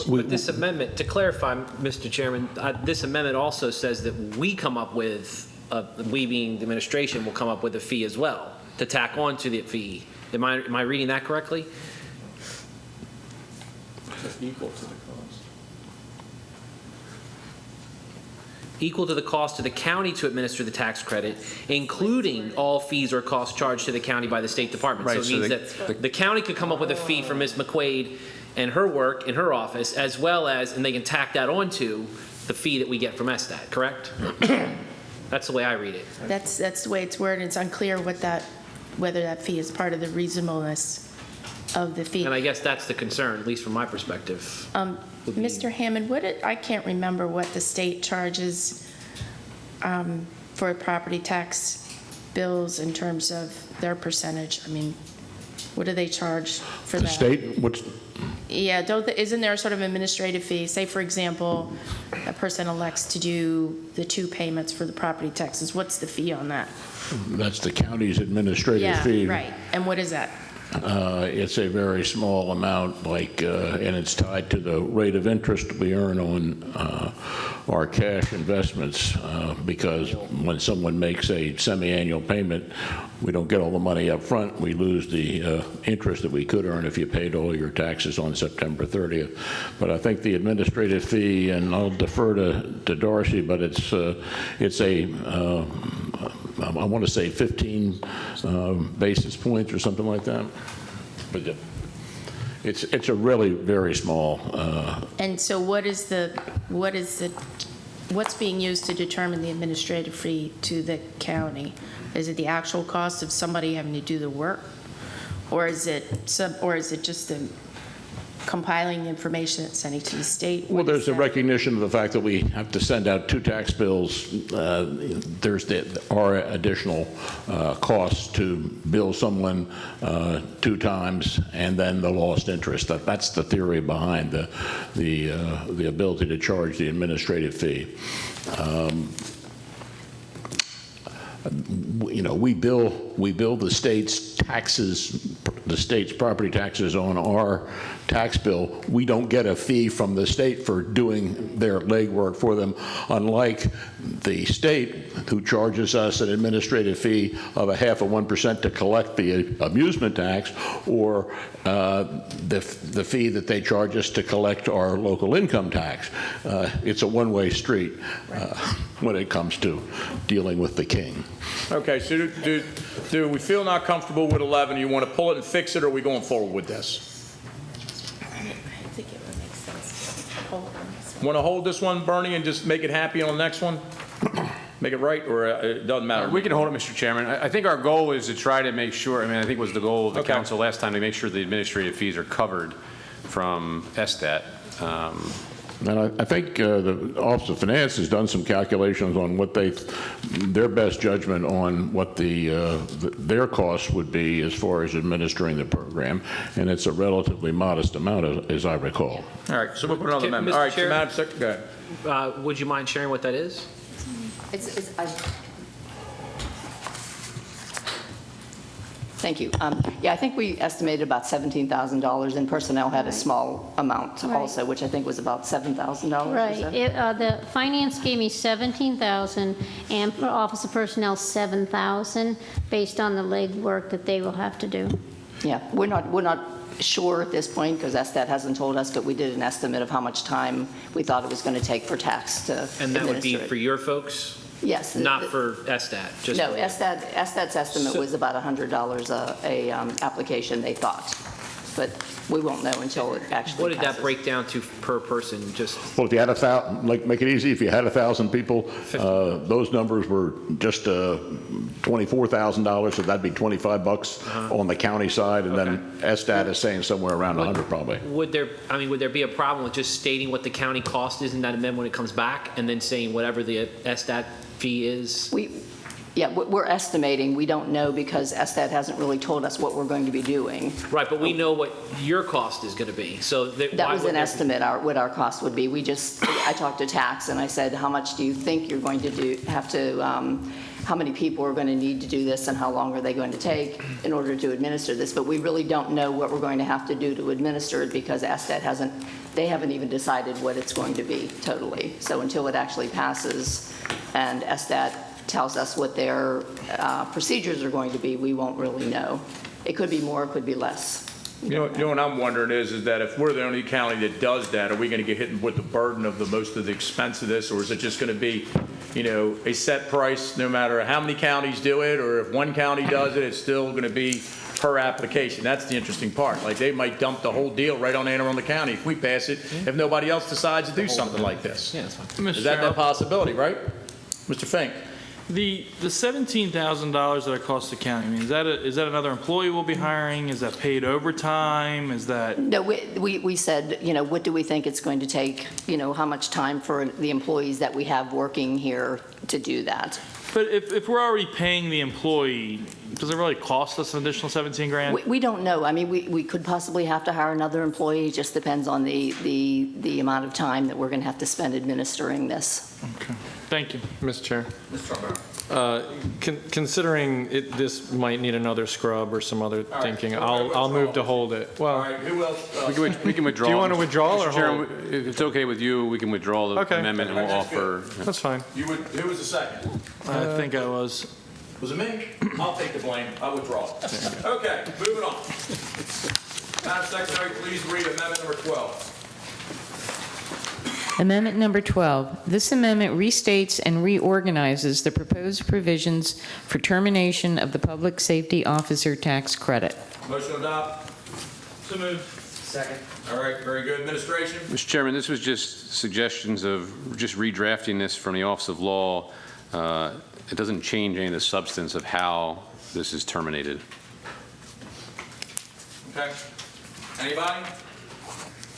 But this amendment, to clarify, Mr. Chairman, this amendment also says that we come up with, we being the administration, will come up with a fee as well to tack on to the fee. Am I reading that correctly? Equal to the cost. Equal to the cost to the county to administer the tax credit, including all fees or costs charged to the county by the State Department. Right, so it means that the county could come up with a fee for Ms. McQuaid and her work in her office, as well as, and they can tack that onto the fee that we get from SDAT, correct? That's the way I read it. That's the way it's worded. It's unclear whether that fee is part of the reasonableness of the fee. And I guess that's the concern, at least from my perspective. Mr. Hammond, I can't remember what the state charges for property tax bills in terms of their percentage. I mean, what do they charge for that? The state, what's? Yeah, isn't there a sort of administrative fee? Say, for example, a person elects to do the 2 payments for the property taxes. What's the fee on that? That's the county's administrative fee. Yeah, right. And what is that? It's a very small amount, and it's tied to the rate of interest we earn on our cash investments, because when someone makes a semi-annual payment, we don't get all the money up front. We lose the interest that we could earn if you paid all your taxes on September 30th. But I think the administrative fee, and I'll defer to Darcy, but it's I want to say 15 basis points or something like that. But it's a really very small. And so what's being used to determine the administrative fee to the county? Is it the actual cost of somebody having to do the work? Or is it just the compiling the information and sending to the state? Well, there's a recognition of the fact that we have to send out 2 tax bills. There's our additional costs to bill someone 2 times, and then the lost interest. That's the theory behind the ability to charge the administrative fee. We bill the state's taxes, the state's property taxes on our tax bill. We don't get a fee from the state for doing their legwork for them, unlike the state, who charges us an administrative fee of 0.5% to collect the amusement tax, or the fee that they charge us to collect our local income tax. It's a one-way street when it comes to dealing with the king. Okay, so do we feel not comfortable with 11? You want to pull it and fix it, or are we going forward with this? I think it would make sense to hold on this one. Want to hold this one, Bernie, and just make it happy on the next one? Make it right, or it doesn't matter? We can hold it, Mr. Chairman. I think our goal is to try to make sure, I think it was the goal of the council last time, to make sure the administrative fees are covered from SDAT. And I think the Office of Finance has done some calculations on what their best judgment on what their costs would be as far as administering the program, and it's a relatively modest amount, as I recall. All right, so we'll put another amendment. All right, so Madam Secretary, go ahead. Would you mind sharing what that is? Thank you. Yeah, I think we estimated about $17,000, and personnel had a small amount also, which I think was about $7,000. Right. The finance gave me $17,000 and Office of Personnel $7,000 based on the legwork that they will have to do. Yeah, we're not sure at this point because SDAT hasn't told us, but we did an estimate of how much time we thought it was going to take for tax to And that would be administer it. for your folks? Yes. Not for SDAT? Just No, SDAT's estimate was about $100 a application, they thought. But we won't know until it actually What did passes. that break down to per person? Just Well, if you had 1,000, make it easy, if you had 1,000 people, those numbers were just $24,000, so that'd be $25 on the county side, and then SDAT is saying somewhere around 100 probably. would there be a problem with just stating what the county cost is in that amendment when it comes back, and then saying whatever the SDAT fee is? We're estimating. We don't know because SDAT hasn't really told us what we're going to be doing. Right, but we know what your cost is going to be. So That was an estimate, what our cost would be. I talked to tax and I said, how much do you think you're going to how many people are going to need to do this and how long are they going to take in order to administer this? But we really don't know what we're going to have to do to administer it because SDAT haven't even decided what it's going to be totally. So until it actually passes and SDAT tells us what their procedures are going to be, we won't really know. It could be more, it could be less. You know what I'm wondering is that if we're the only county that does that, are we going to get hit with the burden of most of the expense of this, or is it just going to be, a set price no matter how many counties do it, or if one county does it, it's still going to be per application? That's the interesting part. Like, they might dump the whole deal right on Anne Arundel County if we pass it, if nobody else decides to do something like this. Yeah, that's fine. Is that a possibility, right? Mr. Fink? The $17,000 that it costs the county, is that another employee we'll be hiring? Is that paid overtime? Is that? No, we said, what do we think it's going to take? How much time for the employees that we have working here to do that? But if we're already paying the employee, does it really cost us an additional $17,000? We don't know. We could possibly have to hire another employee. It just depends on the amount of time that we're going to have to spend administering this. Okay. Thank you. Mr. Chair. Mr. Trumbo. Considering this might need another scrub or some other thinking, I'll move to hold it. All Well, right, who else? We can withdraw. Do you want to withdraw Mr. or Chairman, hold? if it's okay with you, we can withdraw the Okay. amendment and we'll That's offer. That's fine. Who was the second? I think I was. Was it me? I'll take the blame. I withdraw. Okay, moving on. Madam Secretary, please read amendment number 12. Amendment number 12. This amendment restates and reorganizes the proposed provisions for termination of the Public Safety Officer Tax Credit. Motion to adopt. So moved. Second. All right, very good. Administration? Mr. Chairman, this was just suggestions of just redrafting this from the Office of Law. It doesn't change any of the substance of how this is terminated. Okay. Anybody?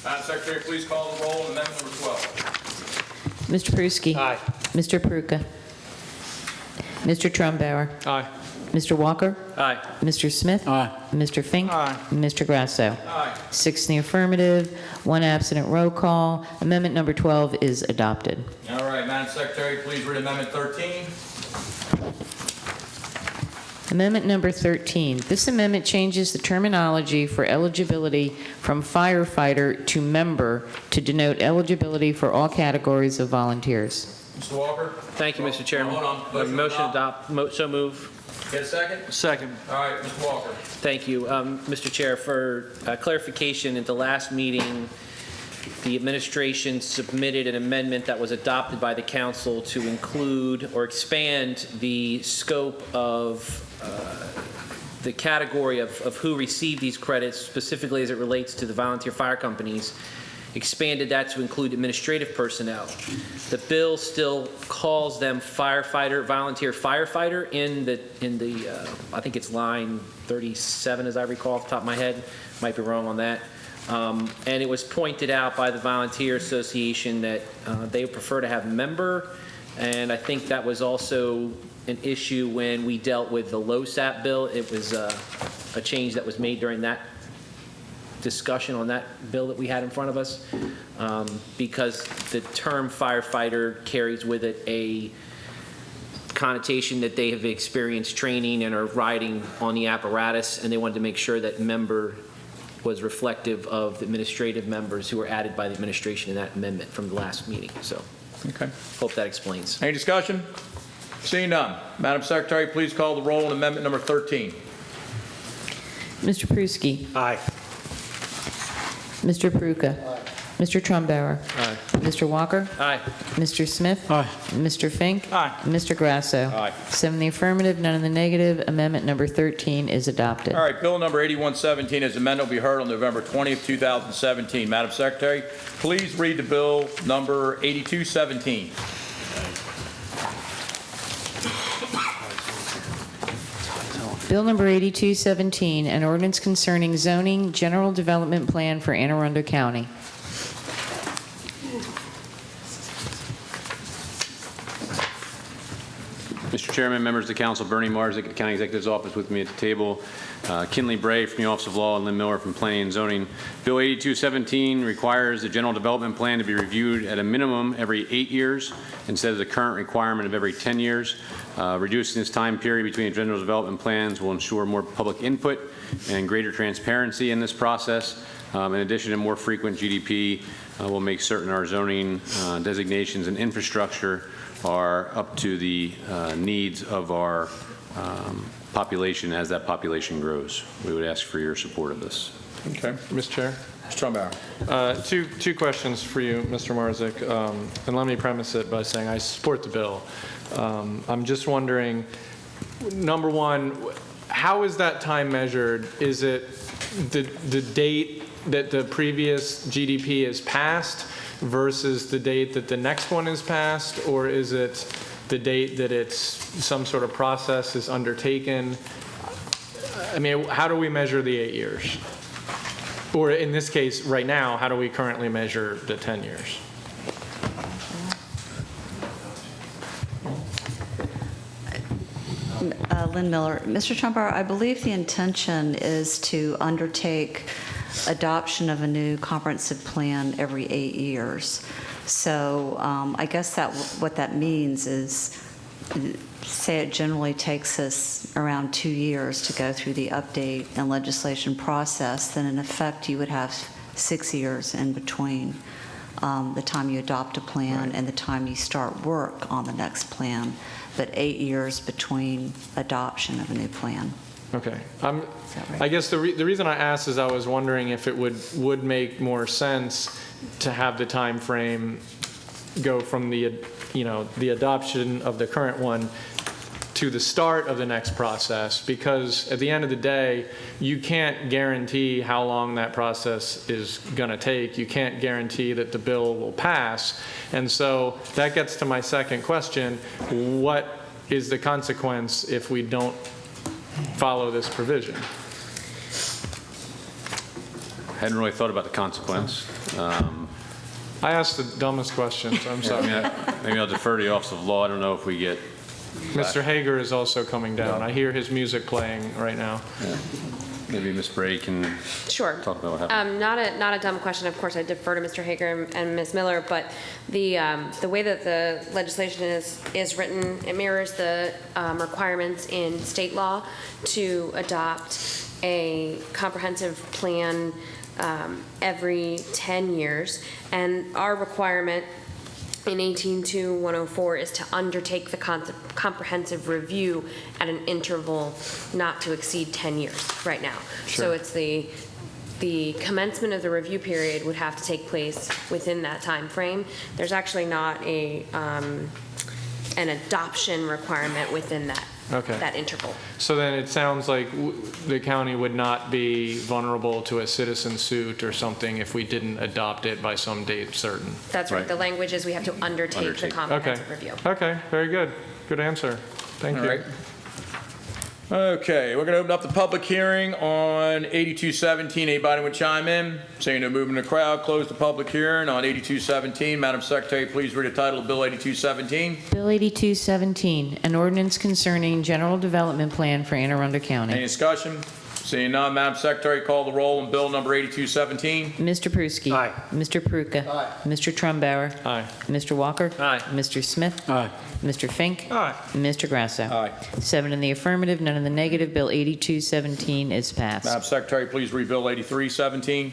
Madam Secretary, please call the roll on amendment number 12. Mr. Pruski. Aye. Mr. Peruka. Mr. Trumbauer. Aye. Mr. Walker. Aye. Mr. Smith. Aye. Mr. Fink. Aye. Mr. Grasso. Aye. 6 in the affirmative, 1 absent. Roll call. Amendment number 12 is adopted. All right, Madam Secretary, please read amendment 13. Amendment number 13. This amendment changes the terminology for eligibility from firefighter to member to denote eligibility for all categories of volunteers. Mr. Walker? Thank you, Mr. Chairman. Hold on. Motion adopt, so move. Get a second? Second. All right, Mr. Walker. Thank you. Mr. Chair, for clarification, at the last meeting, the administration submitted an amendment that was adopted by the council to include or expand the scope of the category of who received these credits, specifically as it relates to the volunteer fire companies, expanded that to include administrative personnel. The bill still calls them firefighter, volunteer firefighter in the I think it's line 37, as I recall off the top of my head. Might be wrong on that. And it was pointed out by the Volunteer Association that they would prefer to have member, and I think that was also an issue when we dealt with the LoSAP bill. It was a change that was made during that discussion on that bill that we had in front of us, because the term firefighter carries with it a connotation that they have experienced training and are riding on the apparatus, and they wanted to make sure that member was reflective of the administrative members who were added by the administration in that amendment from the last meeting. So, Okay. hope that explains. Any discussion? Seeing none. Madam Secretary, please call the roll on amendment number 13. Mr. Pruski. Aye. Mr. Peruka. Mr. Trumbauer. Aye. Mr. Walker. Aye. Mr. Smith. Aye. Mr. Fink. Aye. Mr. Grasso. Aye. 7 in the affirmative, none in the negative. Amendment number 13 is adopted. All right, bill number 8117 as amended will be heard on November 20th, 2017. Madam Secretary, please read the bill number 8217. Bill number 8217, an ordinance concerning zoning general development plan for Anne Arundel County. Mr. Chairman, members of the council, Bernie Marzik, the County Executive's Office with me at the table, Kinley Bray from the Office of Law, and Lynn Miller from Planning and Zoning. Bill 8217 requires the general development plan to be reviewed at a minimum every 8 years instead of the current requirement of every 10 years. Reducing this time period between the general development plans will ensure more public input and greater transparency in this process. In addition to more frequent GDP, will make certain our zoning designations and infrastructure are up to the needs of our population as that population grows. We would ask for your support of this. Okay, Mr. Chair. Mr. Trumbauer. Two questions for you, Mr. Marzik, and let me premise it by saying I support the bill. I'm just wondering, number one, how is that time measured? Is it the date that the previous GDP is passed versus the date that the next one is passed, or is it the date that it's some sort of process is undertaken? I mean, how do we measure the 8 years? Or in this case, right now, how do we currently measure the 10 years? Lynn Miller. Mr. Trumbauer, I believe the intention is to undertake adoption of a new comprehensive plan every 8 years. So I guess what that means is say it generally takes us around 2 years to go through the update and legislation process, then in effect you would have 6 years in between the time you adopt a plan and the time you start work on the next plan, but 8 years between adoption of a new plan. Okay. Is that right? I guess the reason I asked is I was wondering if it would make more sense to have the time frame go from the adoption of the current one to the start of the next process, because at the end of the day, you can't guarantee how long that process is going to take. You can't guarantee that the bill will pass. And so that gets to my second question. What is the consequence if we don't follow this provision? Hadn't really thought about the consequence. I asked the dumbest questions, I'm sorry. Maybe I'll defer to the Office of Law. I don't know if we get... Mr. Hager is also coming down. I hear his music playing right now. Yeah. Maybe Ms. Bray can Sure. talk about what happened. Not a dumb question. Of course, I defer to Mr. Hager and Ms. Miller, but the way that the legislation is written, it mirrors the requirements in state law to adopt a comprehensive plan every 10 years. And our requirement in 18.2.104 is to undertake the comprehensive review at an interval not to exceed 10 years right now. Sure. So it's the commencement of the review period would have to take place within that time frame. There's actually not an adoption requirement within that interval. So then it sounds like the county would not be vulnerable to a citizen suit or something if we didn't adopt it by some date certain. That's right. The language is we have to undertake the comprehensive review. Okay, very good. Good answer. Thank you. All right. Okay, we're going to open up the public hearing on 8217. Anybody want to chime in? Seeing no movement in the crowd, close the public hearing on 8217. Madam Secretary, please read the title of Bill 8217. Bill 8217, an ordinance concerning general development plan for Anne Arundel Any County. discussion? Seeing none, Madam Secretary, call the roll on Bill number 8217. Mr. Pruski. Aye. Mr. Peruka. Aye. Mr. Trumbauer. Aye. Mr. Walker. Aye. Mr. Smith. Aye. Mr. Fink. Aye. Mr. Grasso. Aye. 7 in the affirmative, none in the negative. Bill 8217 is passed. Madam Secretary, please read Bill 8317.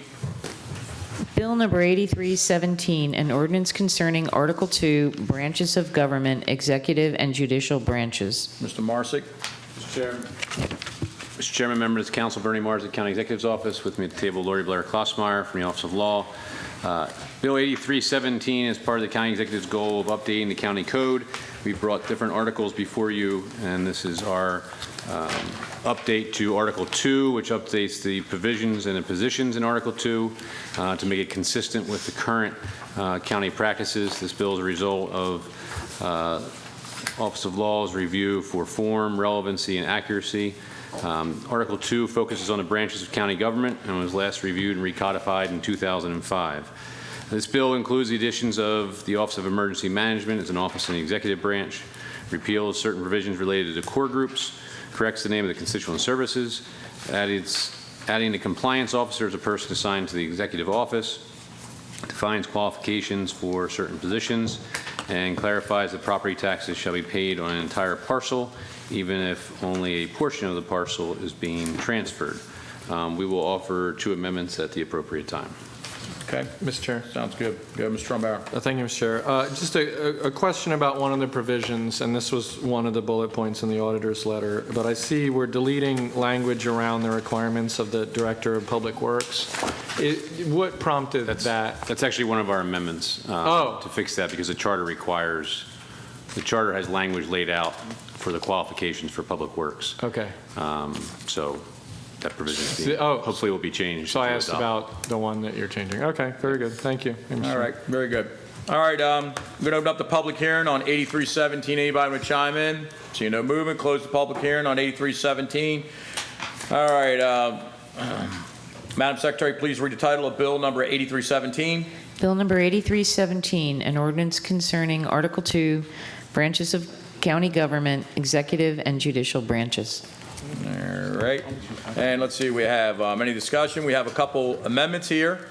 Bill number 8317, an ordinance concerning Article 2, branches of government, executive and judicial branches. Mr. Marsick. Mr. Chairman. Mr. Chairman, members of the council, Bernie Marzick, County Executive's Office. With me at the table, Lori Blair Klossmeyer from the Office of Law. Bill 8317 is part of the County Executive's goal of updating the county code. We've brought different articles before you, and this is our update to Article 2, which updates the provisions and the positions in Article 2 to make it consistent with the current county practices. This bill is a result of Office of Law's review for form, relevancy, and accuracy. Article 2 focuses on the branches of county government and was last reviewed and recodified in 2005. This bill includes the additions of the Office of Emergency Management as an office in the executive branch, repeals certain provisions related to core groups, corrects the name of the constituent services, adding the compliance officer as a person assigned to the executive office, defines qualifications for certain positions, and clarifies that property taxes shall be paid on an entire parcel, even if only a portion of the parcel is being transferred. We will offer 2 amendments at the appropriate time. Okay. Mr. Chair. Sounds good. Go, Mr. Trumbauer. Thank you, Mr. Chair. Just a question about one of the provisions, and this was one of the bullet points in the auditor's letter, but I see we're deleting language around the requirements of the Director of Public Works. What prompted that? That's actually one of our amendments to fix that, because the charter has language laid out for the qualifications for public works. Okay. So that provision hopefully will be changed. So I asked about the one that you're changing. Okay, very good. Thank you. All right, very good. All right, I'm going to open up the public hearing on 8317. Anybody want to chime in? Seeing no movement, close the public hearing on 8317. All right, Madam Secretary, please read the title of Bill number 8317. Bill number 8317, an ordinance concerning Article 2, branches of county government, executive and judicial branches. All right. And let's see, we have any discussion? We have a couple amendments here.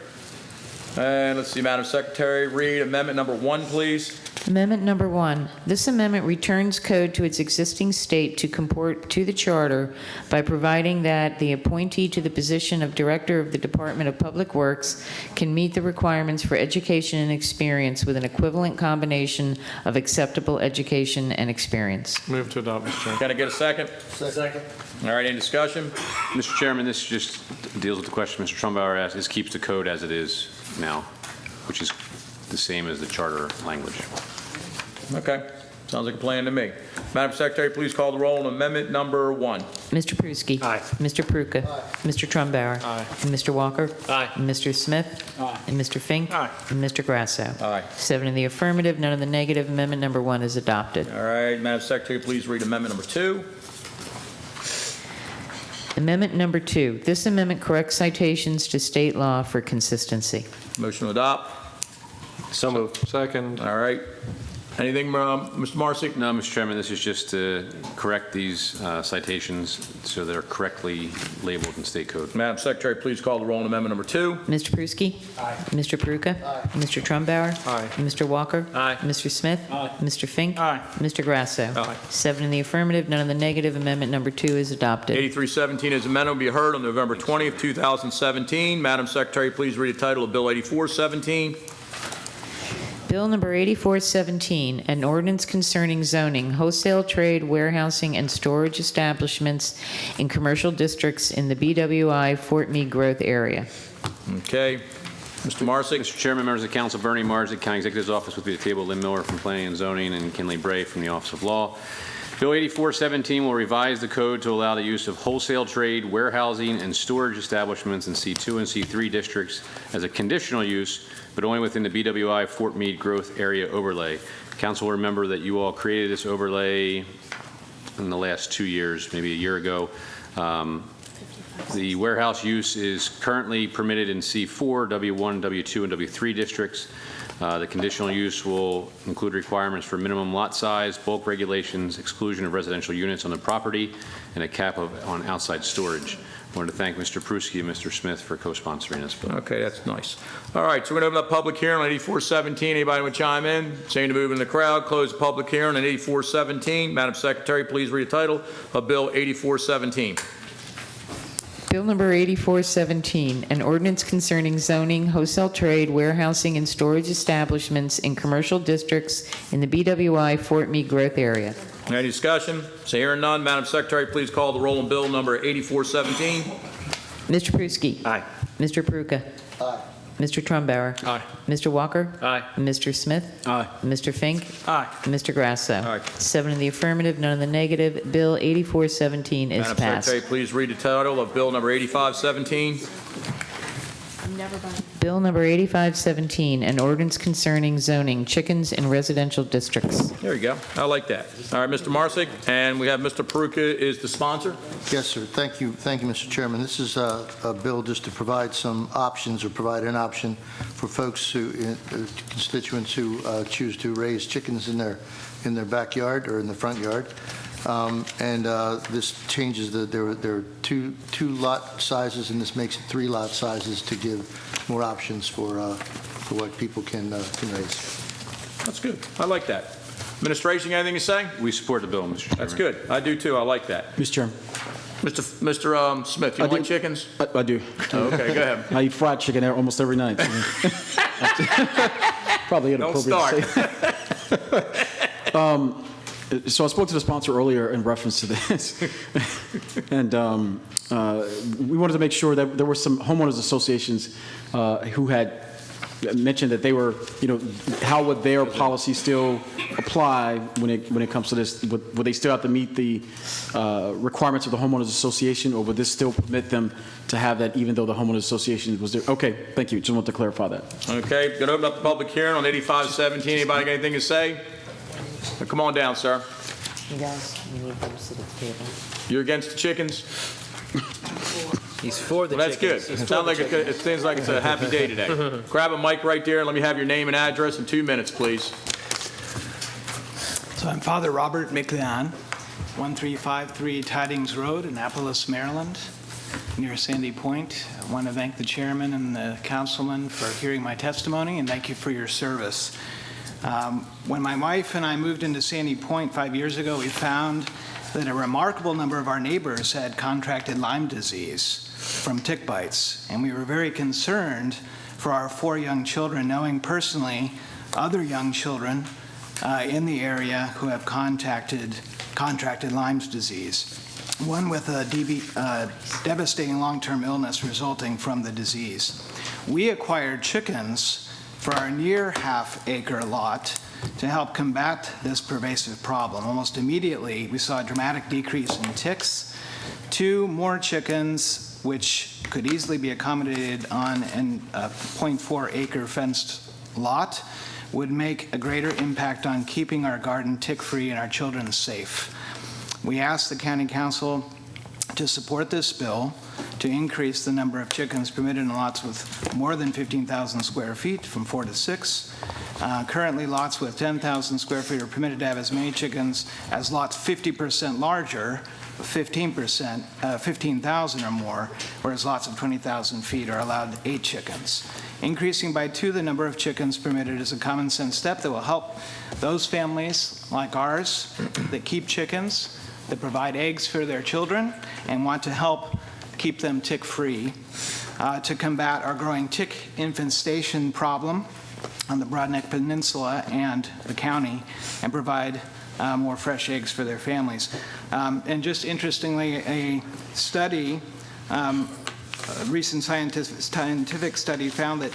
And let's see, Madam Secretary, read amendment number 1, please. Amendment number 1. This amendment returns code to its existing state to comport to the charter by providing that the appointee to the position of Director of the Department of Public Works can meet the requirements for education and experience with an equivalent combination of acceptable education and experience. Move to adopt, Mr. Chairman. Can I get a second? Second. All right, any discussion? Mr. Chairman, this just deals with the question Mr. Trumbauer asked. This keeps the code as it is now, which is the same as the charter language. Okay, sounds like a plan to me. Madam Secretary, please call the roll on amendment number 1. Mr. Pruski. Aye. Mr. Pruka. Mr. Trumbauer. Aye. And Mr. Walker. Aye. And Mr. Smith. Aye. And Mr. Fink. Aye. And Mr. Grasso. Aye. 7 in the affirmative, none in the negative. Amendment number 1 is adopted. All right, Madam Secretary, please read amendment number 2. Amendment number 2. This amendment corrects citations to state law for consistency. Motion to adopt. So moved. Second. All right. Anything, Mr. Marcy? No, Mr. Chairman, this is just to correct these citations so they're correctly labeled in state code. Madam Secretary, please call the roll on amendment number 2. Mr. Pruski. Aye. Mr. Pruka. Aye. Mr. Trumbauer. Aye. Mr. Walker. Aye. Mr. Smith. Aye. Mr. Fink. Aye. Mr. Grasso. Aye. 7 in the affirmative, none in the negative. Amendment number 2 is adopted. 8317 is amended will be heard on November 20th, 2017. Madam Secretary, please read the title of Bill 8417. Bill number 8417, an ordinance concerning zoning, wholesale trade, warehousing, and storage establishments in commercial districts in the BWI Fort Meade growth area. Okay. Mr. Marcy? Mr. Chairman, members of the council, Bernie Marzick, County Executive's Office, with me at the table, Lynn Miller from Planning and Zoning, and Kinley Bray from the Office of Law. Bill 8417 will revise the code to allow the use of wholesale trade, warehousing, and storage establishments in C2 and C3 districts as a conditional use, but only within the BWI Fort Meade growth area overlay. Council will remember that you all created this overlay in the last 2 years, maybe a year ago. The warehouse use is currently permitted in C4, W1, W2, and W3 districts. The conditional use will include requirements for minimum lot size, bulk regulations, exclusion of residential units on the property, and a cap on outside storage. I wanted to thank Mr. Pruski and Mr. Smith for co-sponsoring this bill. Okay, that's nice. All right, so we're going to open up public hearing on 8417. Anybody want to chime in? Saying to move in the crowd, close the public hearing on 8417. Madam Secretary, please read the title of Bill 8417. Bill number 8417, an ordinance concerning zoning, wholesale trade, warehousing, and storage establishments in commercial districts in the BWI Fort Meade growth area. Any discussion? So hearing none, Madam Secretary, please call the roll on Bill number 8417. Mr. Pruski. Aye. Mr. Pruka. Aye. Mr. Trumbauer. Aye. Mr. Walker. Aye. Mr. Smith. Aye. Mr. Fink. Aye. And Mr. Grasso. Aye. 7 in the affirmative, none in the negative. Bill 8417 is Madam passed. Secretary, please read the title of Bill number 8517. Bill number 8517, an ordinance concerning zoning, chickens in residential districts. There you go. I like that. All right, Mr. Marsick, and we have Mr. Peruka is the sponsor. Yes, sir. Thank you, Mr. Chairman. This is a bill just to provide some options, or provide an option for folks who, constituents who choose to raise chickens in their backyard or in the front yard. This changes there are two lot sizes, and this makes it 3 lot sizes to give more options for what people can raise. That's good. I like that. Administration, anything to say? We support the bill, Mr. Chairman. That's good. I do too. I like that. Mr. Chairman. Mr. Smith, you like chickens? I do. Oh, okay, go ahead. I eat fried chicken there almost every night. Probably inappropriate to say. So I spoke to the sponsor earlier in reference to this, and we wanted to make sure that there were some homeowners associations who had mentioned that they were, how would their policy still apply when it comes to this? Would they still have to meet the requirements of the homeowners association, or would this still permit them to have that even though the homeowners association was there? Okay, thank you. Just want to clarify that. Okay, going to open up the public hearing on 8517. Anybody got anything to say? Come on down, sir. You guys, you need them to sit at the table. You're against the chickens? He's for the Well, that's good. chickens. It seems like it's a happy day today. Grab a mic right there and let me have your name and address in 2 minutes, please. So I'm Father Robert McLean. 1353 Tidings Road, Annapolis, Maryland, near Sandy Point. I want to thank the chairman and the councilman for hearing my testimony, and thank you for your service. When my wife and I moved into Sandy Point 5 years ago, we found that a remarkable number of our neighbors had contracted Lyme disease from tick bites, and we were very concerned for our 4 young children, knowing personally other young children in the area who have contracted Lyme's disease, one with a devastating long-term illness resulting from the disease. We acquired chickens for our near half-acre lot to help combat this pervasive problem. Almost immediately, we saw a dramatic decrease in ticks. 2 more chickens, which could easily be accommodated on a 0.4-acre fenced lot, would make a greater impact on keeping our garden tick-free and our children safe. We asked the County Council to support this bill to increase the number of chickens permitted in lots with more than 15,000 square feet from 4 to 6. Currently, lots with 10,000 square feet are permitted to have as many chickens as lots 50% larger, 15,000 or more, whereas lots of 20,000 feet are allowed 8 chickens. Increasing by 2 the number of chickens permitted is a common sense step that will help those families like ours that keep chickens, that provide eggs for their children, and want to help keep them tick-free, to combat our growing tick infestation problem on the Broadneck Peninsula and the county, and provide more fresh eggs for their families. And just interestingly, a study, a recent scientific study found that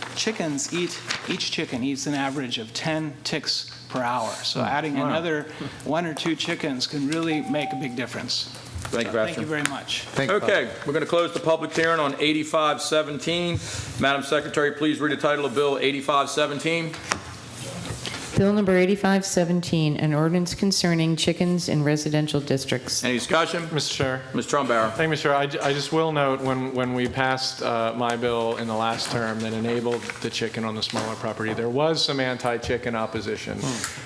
each chicken eats an average of 10 ticks per hour. So adding another 1 or 2 chickens can really make a big difference. Thank you, So Pastor. thank you very much. Okay, we're going to close the public hearing on 8517. Madam Secretary, please read the title of Bill 8517. Bill number 8517, an ordinance concerning chickens in residential districts. Any discussion? Mr. Chair. Ms. Trumbauer. Thank you, Mr. Chair. I just will note when we passed my bill in the last term that enabled the chicken on the smaller property, there was some anti-chicken opposition.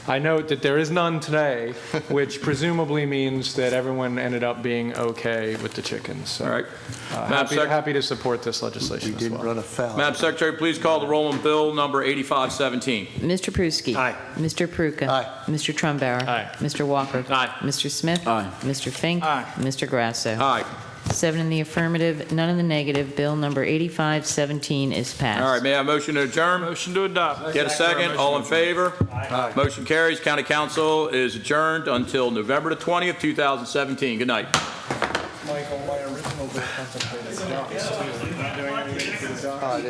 I note that there is none today, which presumably means that everyone ended up being okay with the chickens. So, all right. Happy to support this legislation as well. Run afoul. Madam Secretary, please call the roll on Bill number 8517. Mr. Pruski. Aye. Mr. Pruka. Aye. Mr. Trumbauer. Aye. Mr. Walker. Aye. Mr. Smith. Aye. Mr. Fink. Aye. Mr. Grasso. Aye. 7 in the affirmative, none in the negative. Bill number 8517 is passed. All right, may I have a motion to adjourn? Motion to adopt. Get a second. All in favor? Aye. Motion carries. County Council is adjourned until November the 20th, 2017. Good night. Michael, my original bill contemplated dogs, too. Not doing anything for the dogs.